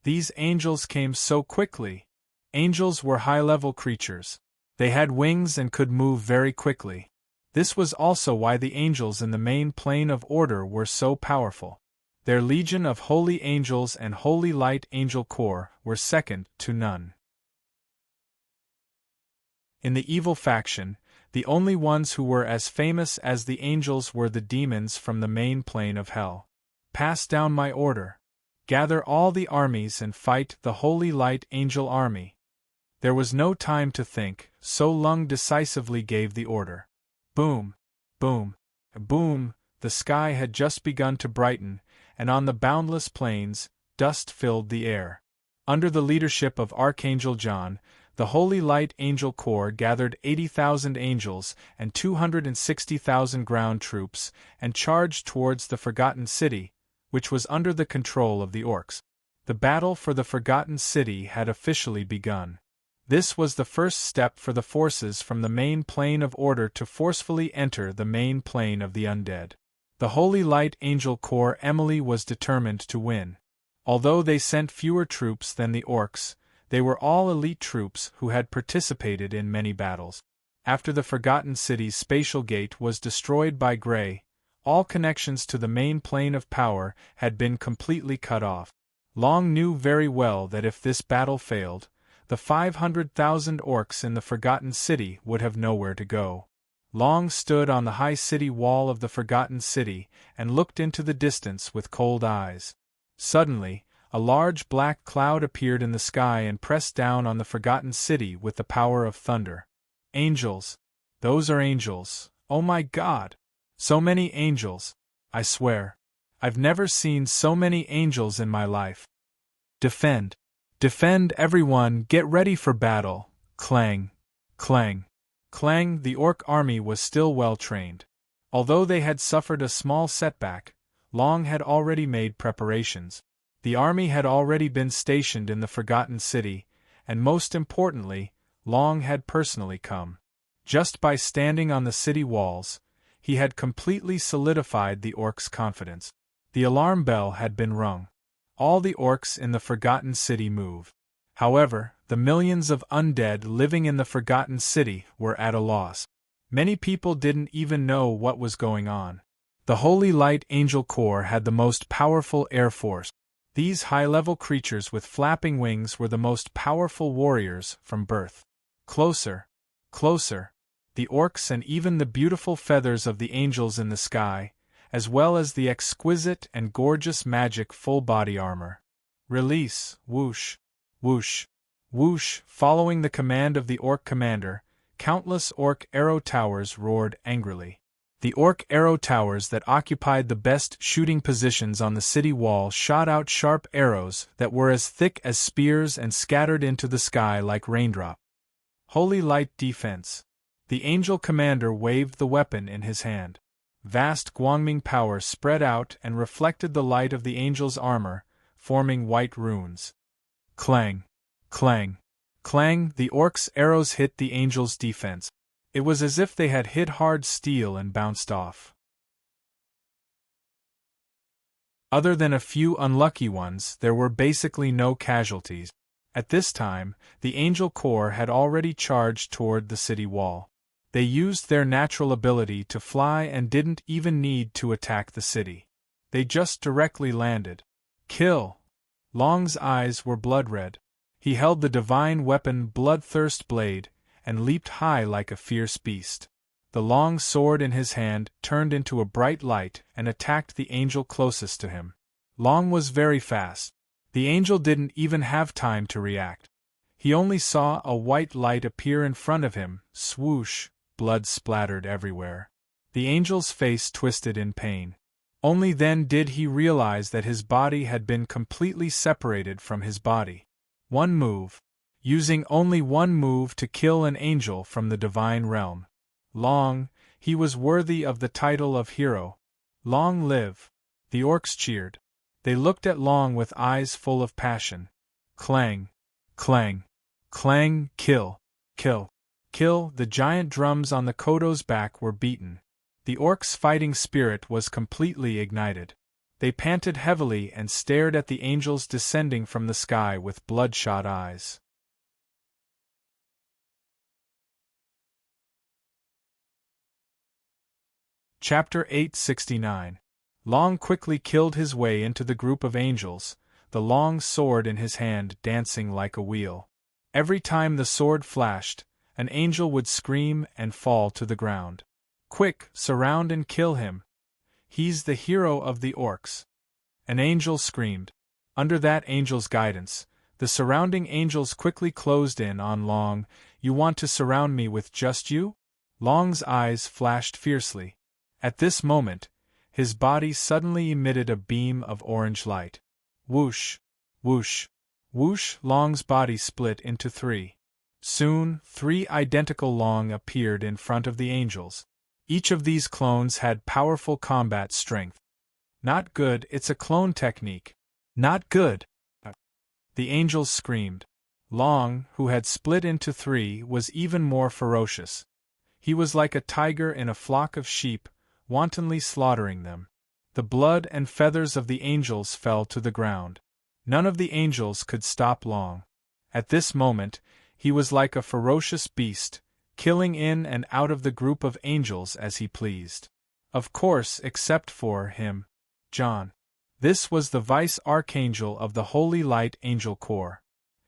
These angels came so quickly. Angels were high-level creatures. They had wings and could move very quickly. This was also why the angels in the main plane of Order were so powerful. Their legion of holy angels and Holy Light Angel Corps were second to none. In the evil faction, the only ones who were as famous as the angels were the demons from the main plane of Hell. pass down my order. Gather all the armies and fight the Holy Light Angel army. There was no time to think, so Lung decisively gave the order. Boom! Boom! Boom! The sky had just begun to brighten, and on the boundless plains, dust filled the air. Under the leadership of Archangel John, the Holy Light Angel Corps gathered 80,000 angels and 260,000 ground troops and charged towards the Forgotten City, which was under the control of the orcs. The battle for the Forgotten City had officially begun. This was the first step for the forces from the main plane of order to forcefully enter the main plane of the undead. The Holy Light Angel Corps Emily was determined to win. Although they sent fewer troops than the orcs, they were all elite troops who had participated in many battles. After the Forgotten City's spatial gate was destroyed by Grey, all connections to the main plane of power had been completely cut off. Long knew very well that if this battle failed, the 500,000 orcs in the Forgotten City would have nowhere to go. Long stood on the high city wall of the Forgotten City and looked into the distance with cold eyes. Suddenly, a large black cloud appeared in the sky and pressed down on the Forgotten City with the power of thunder. Angels! Those are angels! Oh my God! So many angels! I swear, I've never seen so many angels in my life. Defend! Defend, everyone! Get ready for battle! Clang! Clang! Clang! The orc army was still well trained. Although they had suffered a small setback, Long had already made preparations. The army had already been stationed in the Forgotten City, and most importantly, Long had personally come. Just by standing on the city walls, he had completely solidified the orcs' confidence. The alarm bell had been rung. All the orcs in the Forgotten City moved. However, the millions of undead living in the Forgotten City were at a loss. Many people didn't even know what was going on. The Holy Light Angel Corps had the most powerful air force. These high-level creatures with flapping wings were the most powerful warriors from birth. Closer, closer. The orcs and even the beautiful feathers of the angels in the sky, as well as the exquisite and gorgeous magic full-body armor. Release, whoosh, whoosh, whoosh. Following the command of the orc commander, countless orc arrow towers roared angrily. The orc arrow towers that occupied the best shooting positions on the city wall shot out sharp arrows that were as thick as spears and scattered into the sky like raindrops. Holy Light Defense. The angel commander waved the weapon in his hand. Vast Guangming power spread out and reflected the light of the angel's armor, forming white runes. Clang! Clang! Clang! The orcs' arrows hit the angel's defense. It was as if they had hit hard steel and bounced off. Other than a few unlucky ones, there were basically no casualties. At this time, the Angel Corps had already charged toward the city wall. They used their natural ability to fly and didn't even need to attack the city. They just directly landed. Kill! Long's eyes were blood-red. He held the divine weapon Bloodthirst Blade, and leaped high like a fierce beast. The long sword in his hand turned into a bright light and attacked the angel closest to him. Long was very fast. The angel didn't even have time to react. He only saw a white light appear in front of him, swoosh, blood splattered everywhere. The angel's face twisted in pain. Only then did he realize that his body had been completely separated from his body. One move. Using only one move to kill an angel from the divine realm. Long, he was worthy of the title of hero. Long live! The orcs cheered. They looked at Long with eyes full of passion. Clang! Clang! Clang! Kill! Kill! Kill! The giant drums on the Kodo's back were beaten. The orcs' fighting spirit was completely ignited. They panted heavily and stared at the angels descending from the sky with bloodshot eyes. Chapter 869. Long quickly killed his way into the group of angels, the long sword in his hand dancing like a wheel. Every time the sword flashed, an angel would scream and fall to the ground. Quick, surround and kill him. He's the hero of the orcs. An angel screamed. Under that angel's guidance, the surrounding angels quickly closed in on Long. You want to surround me with just you? Long's eyes flashed fiercely. At this moment, his body suddenly emitted a beam of orange light. Whoosh! Whoosh! Whoosh! Long's body split into three. Soon, three identical Long appeared in front of the angels. Each of these clones had powerful combat strength. Not good, it's a clone technique. Not good! The angels screamed. Long, who had split into three, was even more ferocious. He was like a tiger in a flock of sheep, wantonly slaughtering them. The blood and feathers of the angels fell to the ground. None of the angels could stop Long. At this moment, he was like a ferocious beast, killing in and out of the group of angels as he pleased. Of course, except for him, John. This was the Vice Archangel of the Holy Light Angel Corps.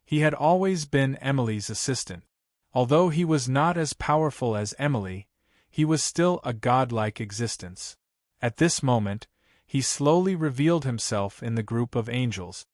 He had always been Emily's assistant. Although he was not as powerful as Emily, he was still a godlike existence. At this moment, he slowly revealed himself in the group of angels.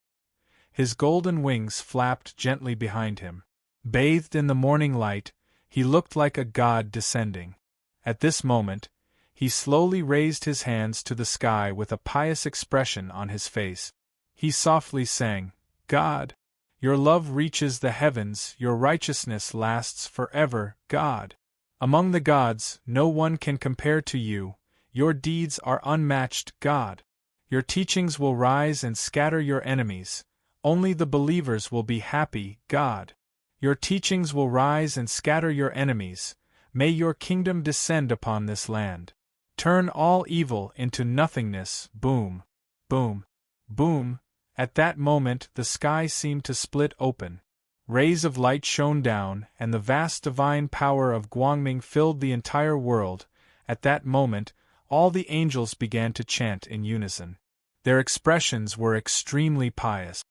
His golden wings flapped gently behind him. Bathed in the morning light, he looked like a god descending. At this moment, he slowly raised his hands to the sky with a pious expression on his face. He softly sang, God! Your love reaches the heavens, your righteousness lasts forever, God! Among the gods, no one can compare to you, your deeds are unmatched, God! Your teachings will rise and scatter your enemies, only the believers will be happy, God! Your teachings will rise and scatter your enemies, may your kingdom descend upon this land. Turn all evil into nothingness, boom, boom, boom. At that moment the sky seemed to split open. Rays of light shone down, and the vast divine power of Guangming filled the entire world. At that moment, all the angels began to chant in unison. Their expressions were extremely pious.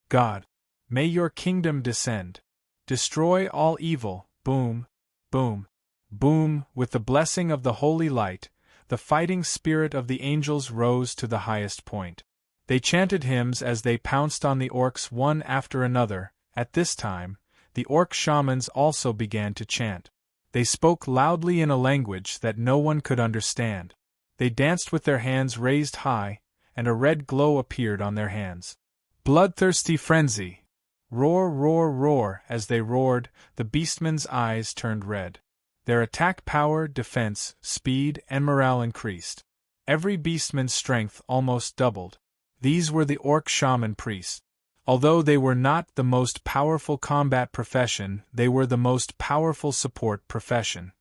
God, may your kingdom descend. Destroy all evil, boom, boom, boom. With the blessing of the holy light, the fighting spirit of the angels rose to the highest point. They chanted hymns as they pounced on the orcs one after another. At this time, the orc shamans also began to chant. They spoke loudly in a language that no one could understand. They danced with their hands raised high, and a red glow appeared on their hands. Bloodthirsty frenzy! Roar, roar, roar! As they roared, the beastmen's eyes turned red. Their attack power, defense, speed, and morale increased. Every beastman's strength almost doubled. These were the orc shaman priests. Although they were not the most powerful combat profession, they were the most powerful support profession.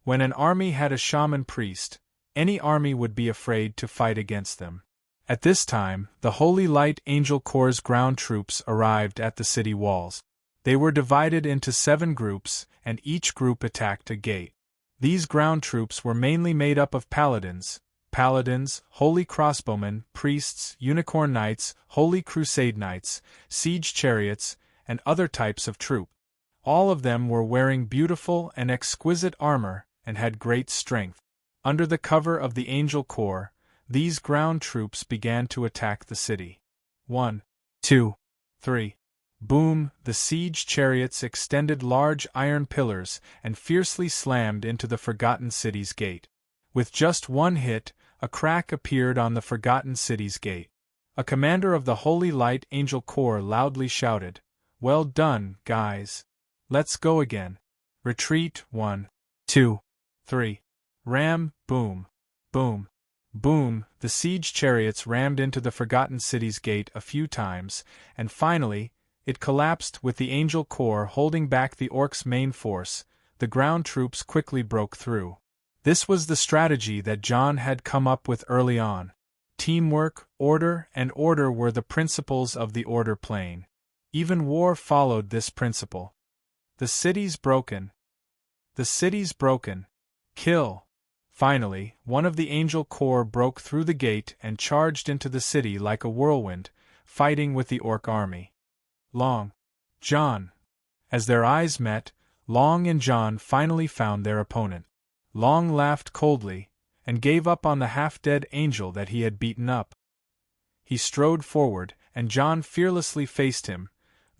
When an army had a shaman priest, any army would be afraid to fight against them. At this time, the Holy Light Angel Corps' ground troops arrived at the city walls. They were divided into 7 groups, and each group attacked a gate. These ground troops were mainly made up of paladins, holy crossbowmen, priests, unicorn knights, holy crusade knights, siege chariots, and other types of troop. All of them were wearing beautiful and exquisite armor and had great strength. Under the cover of the Angel Corps, these ground troops began to attack the city. 1, 2, 3. Boom! The siege chariots extended large iron pillars and fiercely slammed into the Forgotten City's gate. With just one hit, a crack appeared on the Forgotten City's gate. A commander of the Holy Light Angel Corps loudly shouted, "Well done, guys! Let's go again! Retreat! 1, 2, 3. Ram! Boom! Boom! Boom! The siege chariots rammed into the Forgotten City's gate a few times, and finally, it collapsed with the Angel Corps holding back the orcs' main force. The ground troops quickly broke through. This was the strategy that John had come up with early on. Teamwork, order, and order were the principles of the order plane. Even war followed this principle. The city's broken. The city's broken. Kill! Finally, one of the Angel Corps broke through the gate and charged into the city like a whirlwind, fighting with the orc army. Long, John. As their eyes met, Long and John finally found their opponent. Long laughed coldly, and gave up on the half-dead angel that he had beaten up. He strode forward, and John fearlessly faced him.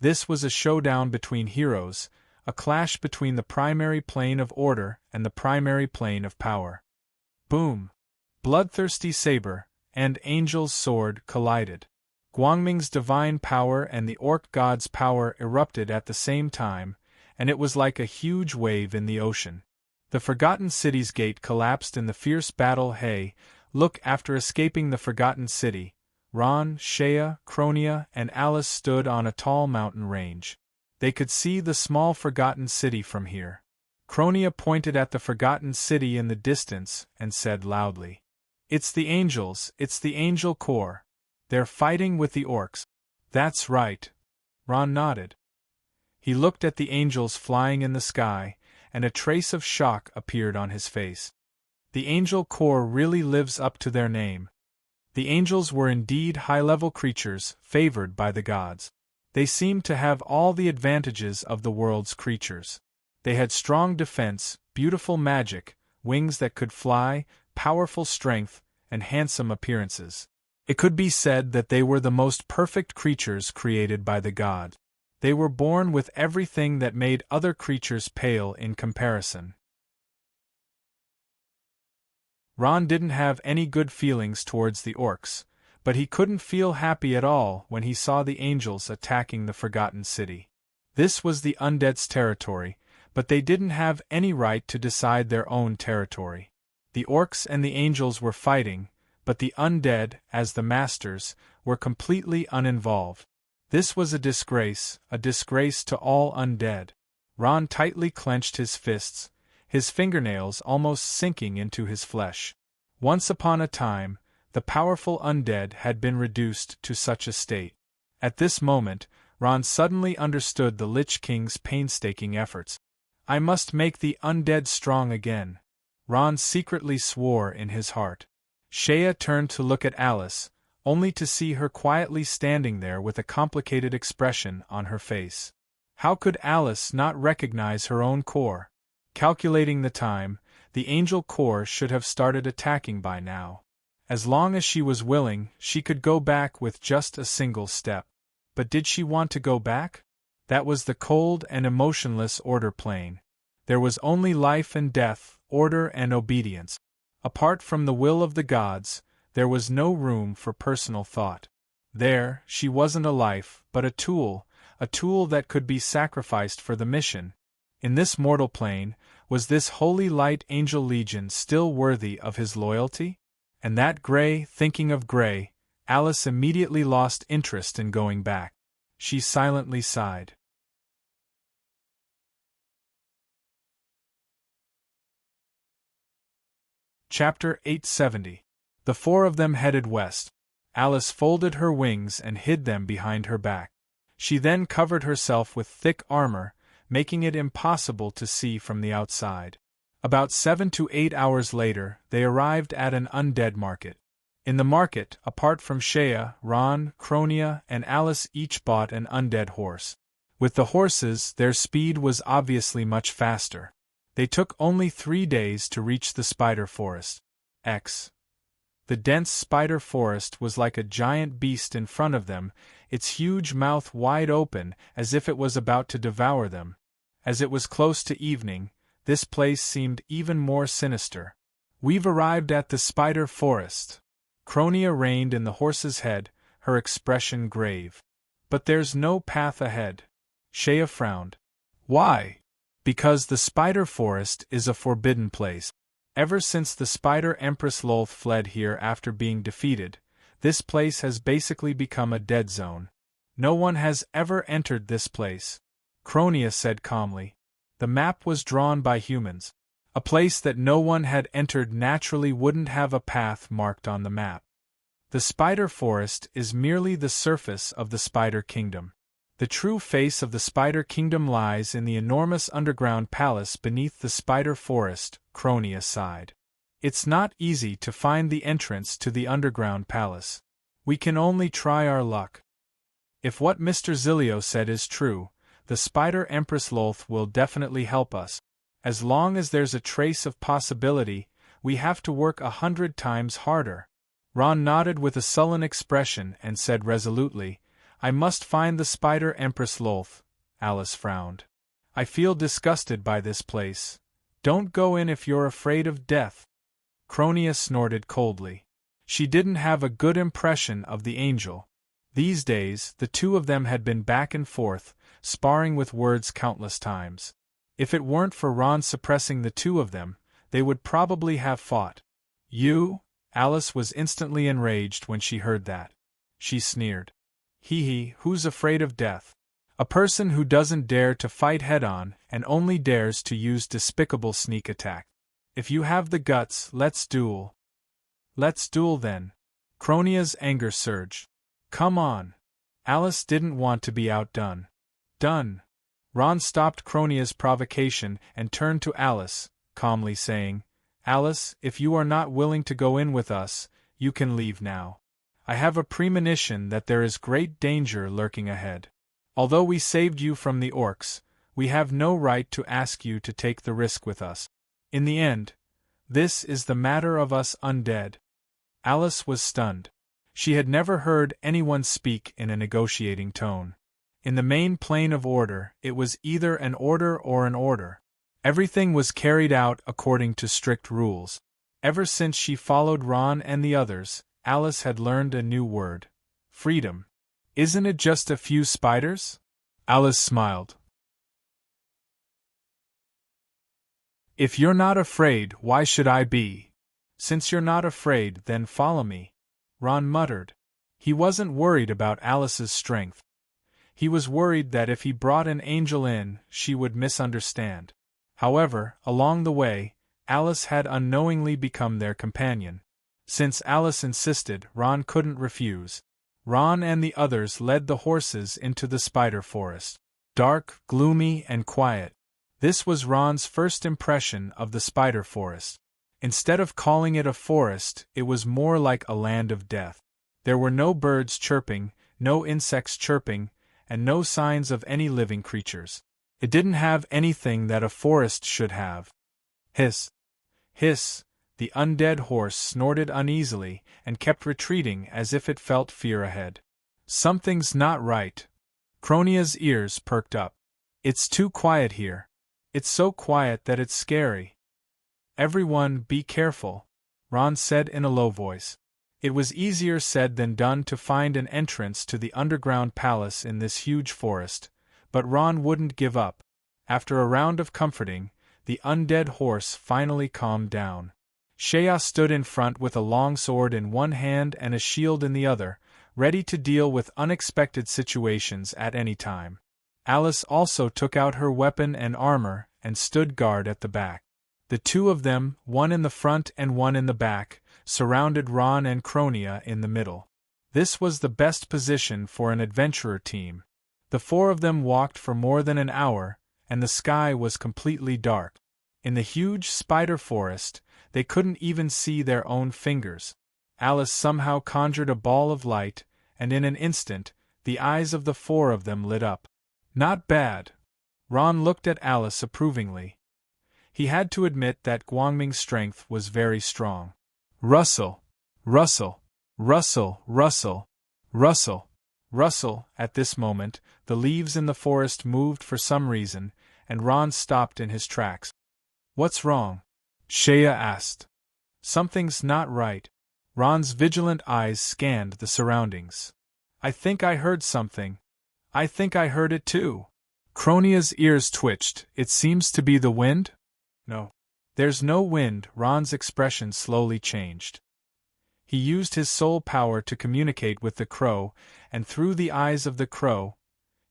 This was a showdown between heroes, a clash between the primary plane of order and the primary plane of power. Boom! Bloodthirsty saber and angel's sword collided. Guangming's divine power and the orc god's power erupted at the same time, and it was like a huge wave in the ocean. The Forgotten City's gate collapsed in the fierce battle. Hey, look! After escaping the Forgotten City, Ron, Shea, Cronia, and Alice stood on a tall mountain range. They could see the small Forgotten City from here. Cronia pointed at the Forgotten City in the distance and said loudly, "It's the angels, it's the angel corps. They're fighting with the orcs." "That's right." Ron nodded. He looked at the angels flying in the sky, and a trace of shock appeared on his face. The angel corps really lives up to their name. The angels were indeed high-level creatures, favored by the gods. They seemed to have all the advantages of the world's creatures. They had strong defense, beautiful magic, wings that could fly, powerful strength, and handsome appearances. It could be said that they were the most perfect creatures created by the gods. They were born with everything that made other creatures pale in comparison. Ron didn't have any good feelings towards the orcs, but he couldn't feel happy at all when he saw the angels attacking the Forgotten City. This was the undead's territory, but they didn't have any right to decide their own territory. The orcs and the angels were fighting, but the undead, as the masters, were completely uninvolved. This was a disgrace to all undead. Ron tightly clenched his fists, his fingernails almost sinking into his flesh. Once upon a time, the powerful undead had been reduced to such a state. At this moment, Ron suddenly understood the Lich King's painstaking efforts. "I must make the undead strong again," Ron secretly swore in his heart. Shea turned to look at Alice, only to see her quietly standing there with a complicated expression on her face. How could Alice not recognize her own corps? Calculating the time, the angel corps should have started attacking by now. As long as she was willing, she could go back with just a single step. But did she want to go back? That was the cold and emotionless order plane. There was only life and death, order and obedience. Apart from the will of the gods, there was no room for personal thought. There, she wasn't a life, but a tool that could be sacrificed for the mission. In this mortal plane, was this holy light angel legion still worthy of his loyalty? And that Gray, thinking of Gray, Alice immediately lost interest in going back. She silently sighed. Chapter 870. The four of them headed west. Alice folded her wings and hid them behind her back. She then covered herself with thick armor, making it impossible to see from the outside. About 7 to 8 hours later, they arrived at an undead market. In the market, apart from Shea, Ron, Cronia, and Alice each bought an undead horse. With the horses, their speed was obviously much faster. They took only 3 days to reach the spider forest. The dense spider forest was like a giant beast in front of them, its huge mouth wide open as if it was about to devour them. As it was close to evening, this place seemed even more sinister. "We've arrived at the spider forest." Cronia reined in the horse's head, her expression grave. "But there's no path ahead." Shea frowned. "Why?" "Because the spider forest is a forbidden place. Ever since the Spider Empress Lolth fled here after being defeated, this place has basically become a dead zone. No one has ever entered this place," Cronia said calmly. "The map was drawn by humans. A place that no one had entered naturally wouldn't have a path marked on the map. The spider forest is merely the surface of the Spider Kingdom. The true face of the Spider Kingdom lies in the enormous underground palace beneath the spider forest," Cronia sighed. "It's not easy to find the entrance to the underground palace. We can only try our luck. If what Mr. Zilio said is true, the Spider Empress Lolth will definitely help us. As long as there's a trace of possibility, We have to work 100 times harder. Ron nodded with a sullen expression and said resolutely, I must find the Spider Empress Lolth. Alice frowned. I feel disgusted by this place. Don't go in if you're afraid of death. Cronia snorted coldly. She didn't have a good impression of the angel. These days, the two of them had been back and forth, sparring with words countless times. If it weren't for Ron suppressing the two of them, they would probably have fought. You? Alice was instantly enraged when she heard that. She sneered. Hee, who's afraid of death? A person who doesn't dare to fight head-on and only dares to use despicable sneak attack. If you have the guts, let's duel. Let's duel then. Cronia's anger surged. Come on. Alice didn't want to be outdone. Done. Ron stopped Cronia's provocation and turned to Alice, calmly saying, Alice, if you are not willing to go in with us, you can leave now. I have a premonition that there is great danger lurking ahead. Although we saved you from the orcs, we have no right to ask you to take the risk with us. In the end, this is the matter of us undead. Alice was stunned. She had never heard anyone speak in a negotiating tone. In the main plane of order, it was either an order or an order. Everything was carried out according to strict rules. Ever since she followed Ron and the others, Alice had learned a new word. Freedom. Isn't it just a few spiders? Alice smiled. If you're not afraid, why should I be? Since you're not afraid, then follow me. Ron muttered. He wasn't worried about Alice's strength. He was worried that if he brought an angel in, she would misunderstand. However, along the way, Alice had unknowingly become their companion. Since Alice insisted, Ron couldn't refuse. Ron and the others led the horses into the spider forest. Dark, gloomy, and quiet. This was Ron's first impression of the spider forest. Instead of calling it a forest, it was more like a land of death. There were no birds chirping, no insects chirping, and no signs of any living creatures. It didn't have anything that a forest should have. Hiss! Hiss! The undead horse snorted uneasily and kept retreating as if it felt fear ahead. Something's not right. Cronia's ears perked up. It's too quiet here. It's so quiet that it's scary. Everyone, be careful, Ron said in a low voice. It was easier said than done to find an entrance to the underground palace in this huge forest, but Ron wouldn't give up. After a round of comforting, the undead horse finally calmed down. Shea stood in front with a long sword in one hand and a shield in the other, ready to deal with unexpected situations at any time. Alice also took out her weapon and armor and stood guard at the back. The two of them, one in the front and one in the back, surrounded Ron and Cronia in the middle. This was the best position for an adventurer team. The four of them walked for more than an hour, and the sky was completely dark. In the huge spider forest, they couldn't even see their own fingers. Alice somehow conjured a ball of light, and in an instant, the eyes of the four of them lit up. Not bad. Ron looked at Alice approvingly. He had to admit that Guangming's strength was very strong. Rustle, rustle, rustle, rustle, rustle, rustle. At this moment, the leaves in the forest moved for some reason, and Ron stopped in his tracks. What's wrong? Shea asked. Something's not right. Ron's vigilant eyes scanned the surroundings. I think I heard something. I think I heard it too. Cronia's ears twitched. It seems to be the wind? No. There's no wind. Ron's expression slowly changed. He used his soul power to communicate with the crow, and through the eyes of the crow,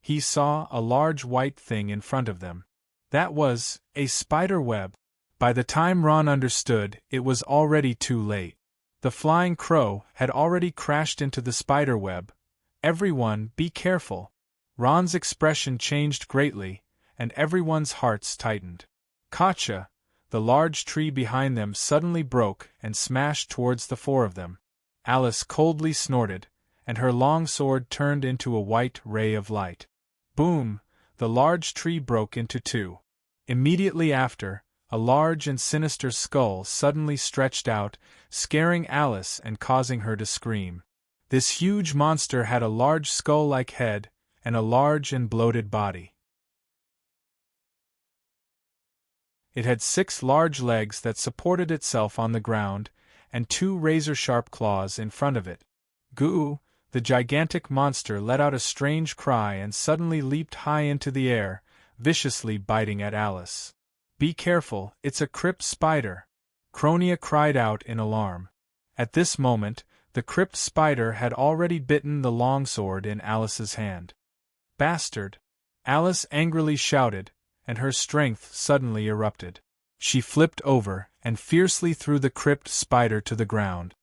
he saw a large white thing in front of them. That was a spider web. By the time Ron understood, it was already too late. The flying crow had already crashed into the spider web. Everyone, be careful. Ron's expression changed greatly, and everyone's hearts tightened. Gotcha! The large tree behind them suddenly broke and smashed towards the four of them. Alice coldly snorted, and her long sword turned into a white ray of light. Boom! The large tree broke into two. Immediately after, a large and sinister skull suddenly stretched out, scaring Alice and causing her to scream. This huge monster had a large skull-like head, and a large and bloated body. It had 6 large legs that supported itself on the ground, and 2 razor-sharp claws in front of it. Goo! The gigantic monster let out a strange cry and suddenly leaped high into the air, viciously biting at Alice. "Be careful, it's a crypt spider!" Cronia cried out in alarm. At this moment, the crypt spider had already bitten the longsword in Alice's hand. "Bastard!" Alice angrily shouted, and her strength suddenly erupted. She flipped over and fiercely threw the crypt spider to the ground.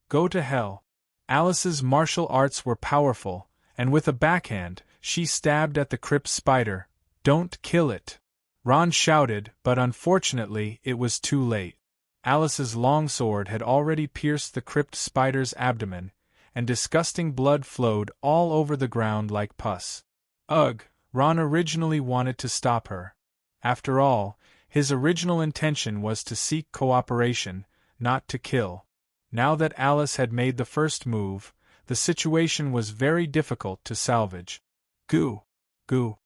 "Go to hell!" Alice's martial arts were powerful, and with a backhand, she stabbed at the crypt spider. "Don't kill it!" Ron shouted, but unfortunately it was too late. Alice's long sword had already pierced the crypt spider's abdomen, and disgusting blood flowed all over the ground like pus. Ugh! Ron originally wanted to stop her. After all, his original intention was to seek cooperation, not to kill. Now that Alice had made the first move, the situation was very difficult to salvage. Goo! Goo!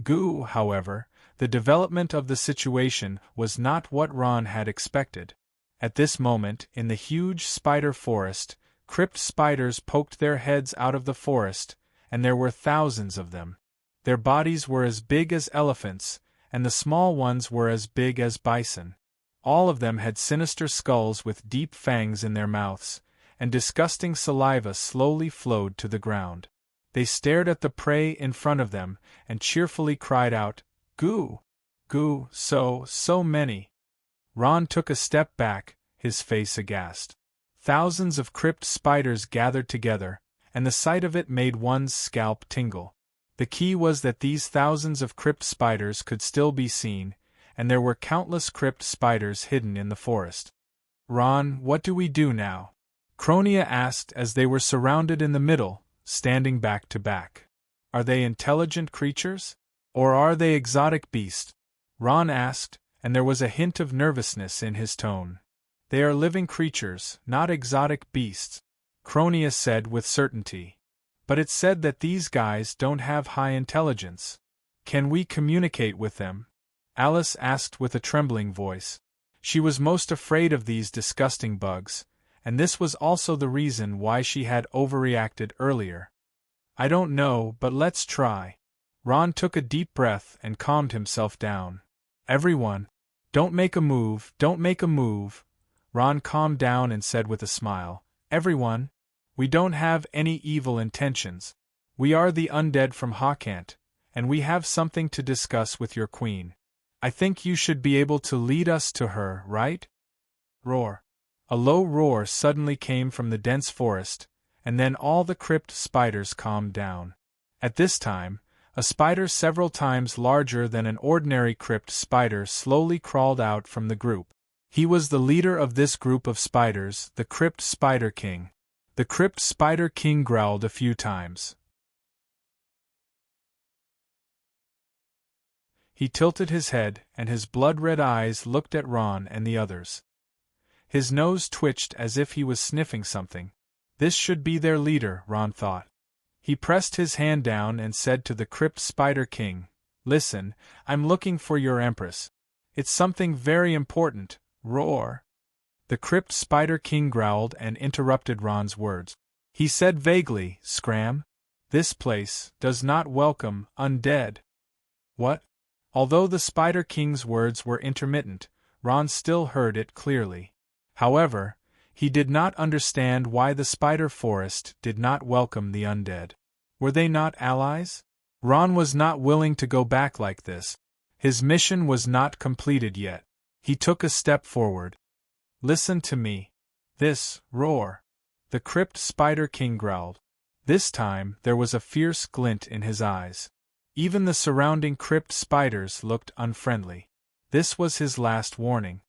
Goo! However, the development of the situation was not what Ron had expected. At this moment, in the huge spider forest, crypt spiders poked their heads out of the forest, and there were thousands of them. Their bodies were as big as elephants, and the small ones were as big as bison. All of them had sinister skulls with deep fangs in their mouths, and disgusting saliva slowly flowed to the ground. They stared at the prey in front of them, and cheerfully cried out, "Goo! Goo! So many!" Ron took a step back, his face aghast. Thousands of crypt spiders gathered together, and the sight of it made one's scalp tingle. The key was that these thousands of crypt spiders could still be seen, and there were countless crypt spiders hidden in the forest. "Ron, what do we do now?" Cronia asked as they were surrounded in the middle, standing back to back. "Are they intelligent creatures? Or are they exotic beasts?" Ron asked, and there was a hint of nervousness in his tone. "They are living creatures, not exotic beasts," Cronia said with certainty. "But it's said that these guys don't have high intelligence. Can we communicate with them?" Alice asked with a trembling voice. She was most afraid of these disgusting bugs, and this was also the reason why she had overreacted earlier. "I don't know, but let's try." Ron took a deep breath and calmed himself down. "Everyone, don't make a move, don't make a move." Ron calmed down and said with a smile, "Everyone, we don't have any evil intentions. We are the undead from Hawkant, and we have something to discuss with your queen. I think you should be able to lead us to her, right?" Roar. A low roar suddenly came from the dense forest, and then all the crypt spiders calmed down. At this time, a spider several times larger than an ordinary crypt spider slowly crawled out from the group. He was the leader of this group of spiders, the Crypt Spider King. The Crypt Spider King growled a few times. He tilted his head, and his blood-red eyes looked at Ron and the others. His nose twitched as if he was sniffing something. This should be their leader, Ron thought. He pressed his hand down and said to the Crypt Spider King, "Listen, I'm looking for your Empress. It's something very important." Roar. The Crypt Spider King growled and interrupted Ron's words. He said vaguely, "Scram? This place does not welcome undead." What? Although the Spider King's words were intermittent, Ron still heard it clearly. However, he did not understand why the spider forest did not welcome the undead. Were they not allies? Ron was not willing to go back like this. His mission was not completed yet. He took a step forward. "Listen to me." "This, roar." The Crypt Spider King growled. This time there was a fierce glint in his eyes. Even the surrounding crypt spiders looked unfriendly. This was his last warning.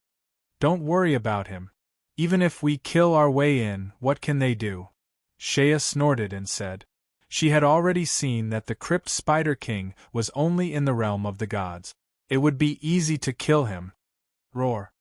"Don't worry about him. Even if we kill our way in, what can they do?" Shea snorted and said. She had already seen that the Crypt Spider King was only in the realm of the gods. It would be easy to kill him. Roar.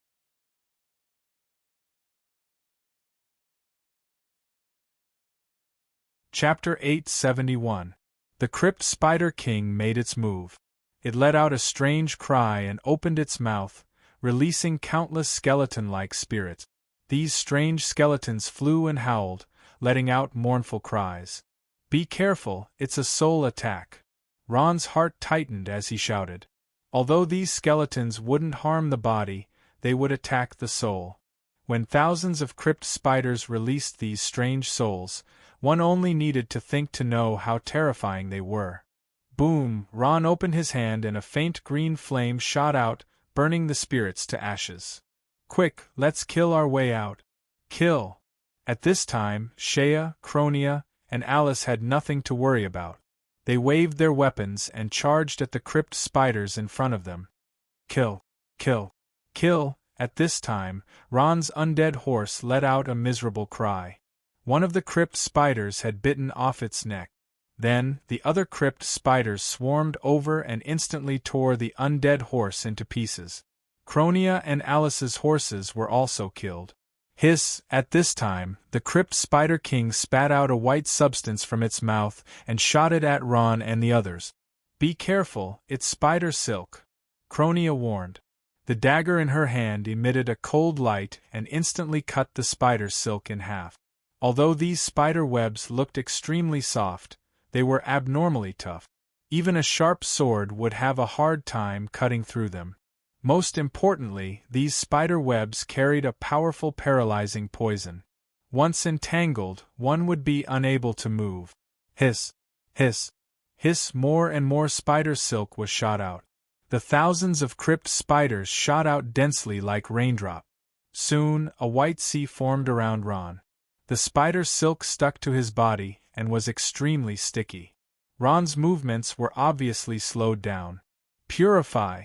Chapter 871. The Crypt Spider King made its move. It let out a strange cry and opened its mouth, releasing countless skeleton-like spirits. These strange skeletons flew and howled, letting out mournful cries. "Be careful, it's a soul attack." Ron's heart tightened as he shouted. Although these skeletons wouldn't harm the body, they would attack the soul. When thousands of crypt spiders released these strange souls, one only needed to think to know how terrifying they were. Boom! Ron opened his hand and a faint green flame shot out, burning the spirits to ashes. "Quick, let's kill our way out." Kill! At this time, Shea, Cronia, and Alice had nothing to worry about. They waved their weapons and charged at the crypt spiders in front of them. Kill! Kill! Kill! At this time, Ron's undead horse let out a miserable cry. One of the crypt spiders had bitten off its neck. Then, the other crypt spiders swarmed over and instantly tore the undead horse into pieces. Cronia and Alice's horses were also killed. Hiss! At this time, the Crypt Spider King spat out a white substance from its mouth and shot it at Ron and the others. "Be careful, it's spider silk," Cronia warned. The dagger in her hand emitted a cold light and instantly cut the spider silk in half. Although these spider webs looked extremely soft, they were abnormally tough. Even a sharp sword would have a hard time cutting through them. Most importantly, these spider webs carried a powerful paralyzing poison. Once entangled, one would be unable to move. Hiss! Hiss! Hiss! More and more spider silk was shot out. The thousands of crypt spiders shot out densely like raindrops. Soon, a white sea formed around Ron. The spider silk stuck to his body and was extremely sticky. Ron's movements were obviously slowed down. "Purify!"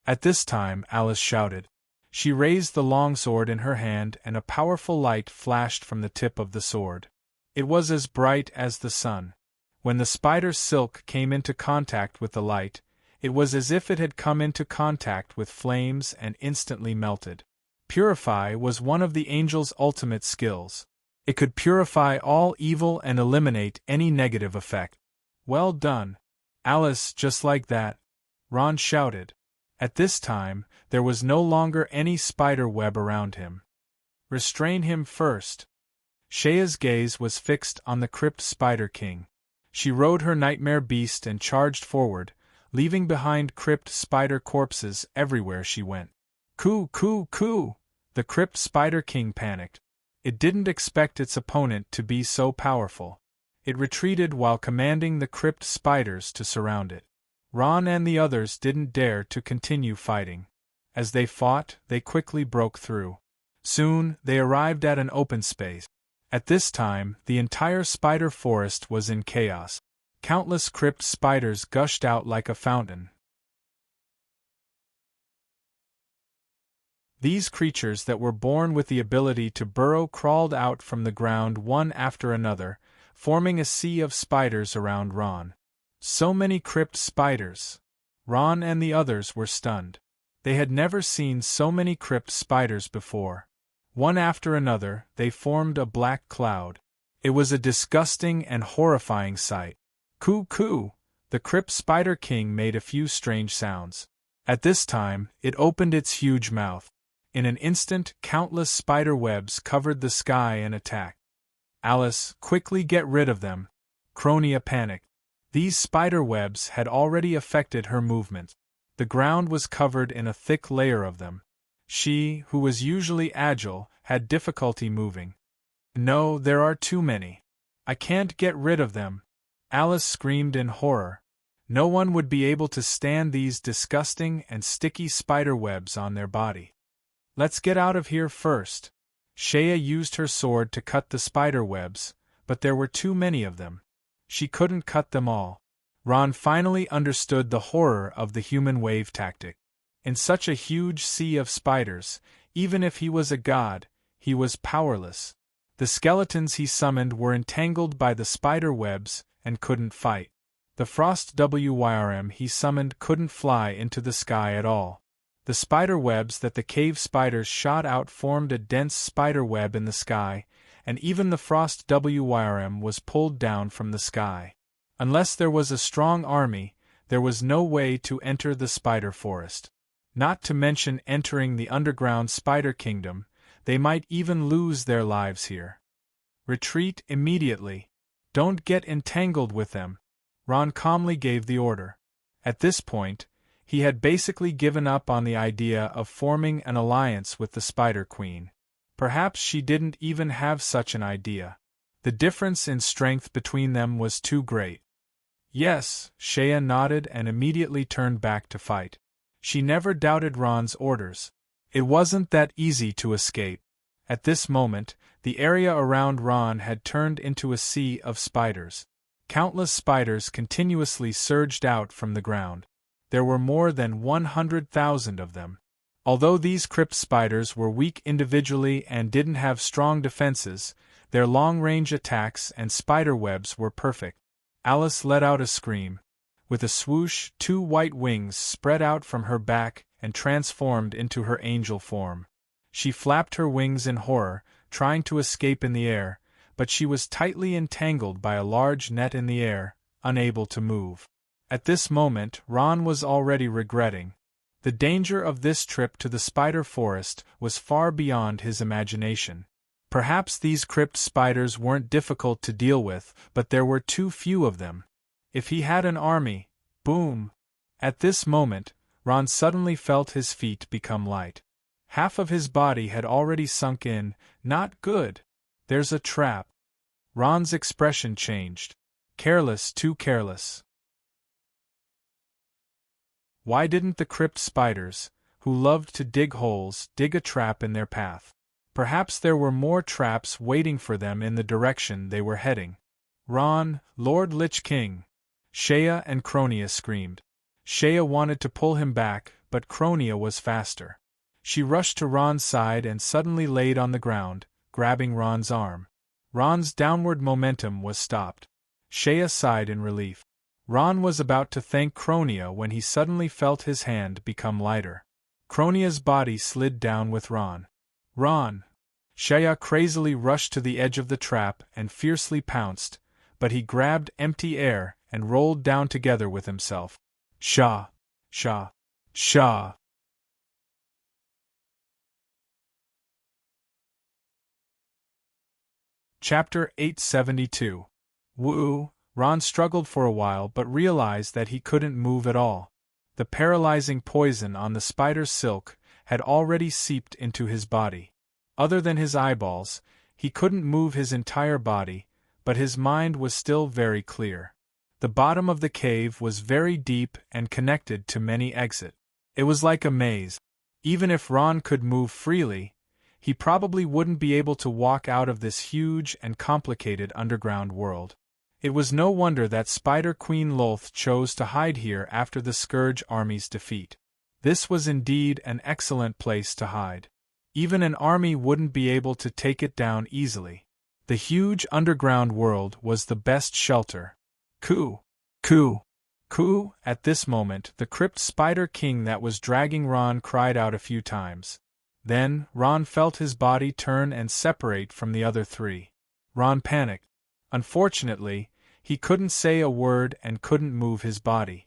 At this time, Alice shouted. She raised the longsword in her hand and a powerful light flashed from the tip of the sword. It was as bright as the sun. When the spider silk came into contact with the light, it was as if it had come into contact with flames and instantly melted. Purify was one of the angel's ultimate skills. It could purify all evil and eliminate any negative effect. "Well done, Alice, just like that," Ron shouted. At this time, there was no longer any spider web around him. "Restrain him first." Shea's gaze was fixed on the Crypt Spider King. She rode her nightmare beast and charged forward, leaving behind crypt spider corpses everywhere she went. "Coo, coo, coo!" The Crypt Spider King panicked. It didn't expect its opponent to be so powerful. It retreated while commanding the crypt spiders to surround it. Ron and the others didn't dare to continue fighting. As they fought, they quickly broke through. Soon, they arrived at an open space. At this time, the entire spider forest was in chaos. Countless crypt spiders gushed out like a fountain. These creatures that were born with the ability to burrow crawled out from the ground one after another, forming a sea of spiders around Ron. So many crypt spiders! Ron and the others were stunned. They had never seen so many crypt spiders before. One after another, they formed a black cloud. It was a disgusting and horrifying sight. "Coo, coo!" The Crypt Spider King made a few strange sounds. At this time, it opened its huge mouth. In an instant, countless spider webs covered the sky and attacked. "Alice, quickly get rid of them!" Cronia panicked. These spider webs had already affected her movement. The ground was covered in a thick layer of them. She, who was usually agile, had difficulty moving. "No, there are too many. I can't get rid of them," Alice screamed in horror. No one would be able to stand these disgusting and sticky spider webs on their body. "Let's get out of here first." Shea used her sword to cut the spider webs, but there were too many of them. She couldn't cut them all. Ron finally understood the horror of the human wave tactic. In such a huge sea of spiders, even if he was a god, he was powerless. The skeletons he summoned were entangled by the spider webs and couldn't fight. The frost wyrm he summoned couldn't fly into the sky at all. The spider webs that the cave spiders shot out formed a dense spider web in the sky, and even the frost worm was pulled down from the sky. Unless there was a strong army, there was no way to enter the spider forest. Not to mention entering the underground spider kingdom, they might even lose their lives here. Retreat immediately. Don't get entangled with them. Ron calmly gave the order. At this point, he had basically given up on the idea of forming an alliance with the Spider Queen. Perhaps she didn't even have such an idea. The difference in strength between them was too great. Yes, Shea nodded and immediately turned back to fight. She never doubted Ron's orders. It wasn't that easy to escape. At this moment, the area around Ron had turned into a sea of spiders. Countless spiders continuously surged out from the ground. There were more than 100,000 of them. Although these crypt spiders were weak individually and didn't have strong defenses, their long-range attacks and spider webs were perfect. Alice let out a scream. With a swoosh, 2 white wings spread out from her back and transformed into her angel form. She flapped her wings in horror, trying to escape in the air, but she was tightly entangled by a large net in the air, unable to move. At this moment, Ron was already regretting. The danger of this trip to the spider forest was far beyond his imagination. Perhaps these crypt spiders weren't difficult to deal with, but there were too few of them. If he had an army, boom! At this moment, Ron suddenly felt his feet become light. Half of his body had already sunk in. Not good. There's a trap. Ron's expression changed. Careless, too careless. Why didn't the crypt spiders, who loved to dig holes, dig a trap in their path? Perhaps there were more traps waiting for them in the direction they were heading. Ron, Lord Lich King! Shea and Cronia screamed. Shea wanted to pull him back, but Cronia was faster. She rushed to Ron's side and suddenly laid on the ground, grabbing Ron's arm. Ron's downward momentum was stopped. Shea sighed in relief. Ron was about to thank Cronia when he suddenly felt his hand become lighter. Cronia's body slid down with Ron. Ron! Shea crazily rushed to the edge of the trap and fiercely pounced, but he grabbed empty air and rolled down together with himself. Shaw! Shaw! Shaw! Chapter 872. Woo! Ron struggled for a while but realized that he couldn't move at all. The paralyzing poison on the spider's silk had already seeped into his body. Other than his eyeballs, he couldn't move his entire body, but his mind was still very clear. The bottom of the cave was very deep and connected to many exits. It was like a maze. Even if Ron could move freely, he probably wouldn't be able to walk out of this huge and complicated underground world. It was no wonder that Spider Queen Lolth chose to hide here after the Scourge army's defeat. This was indeed an excellent place to hide. Even an army wouldn't be able to take it down easily. The huge underground world was the best shelter. Coo! Coo! Coo! At this moment, the crypt Spider King that was dragging Ron cried out a few times. Then, Ron felt his body turn and separate from the other 3. Ron panicked. Unfortunately, he couldn't say a word and couldn't move his body.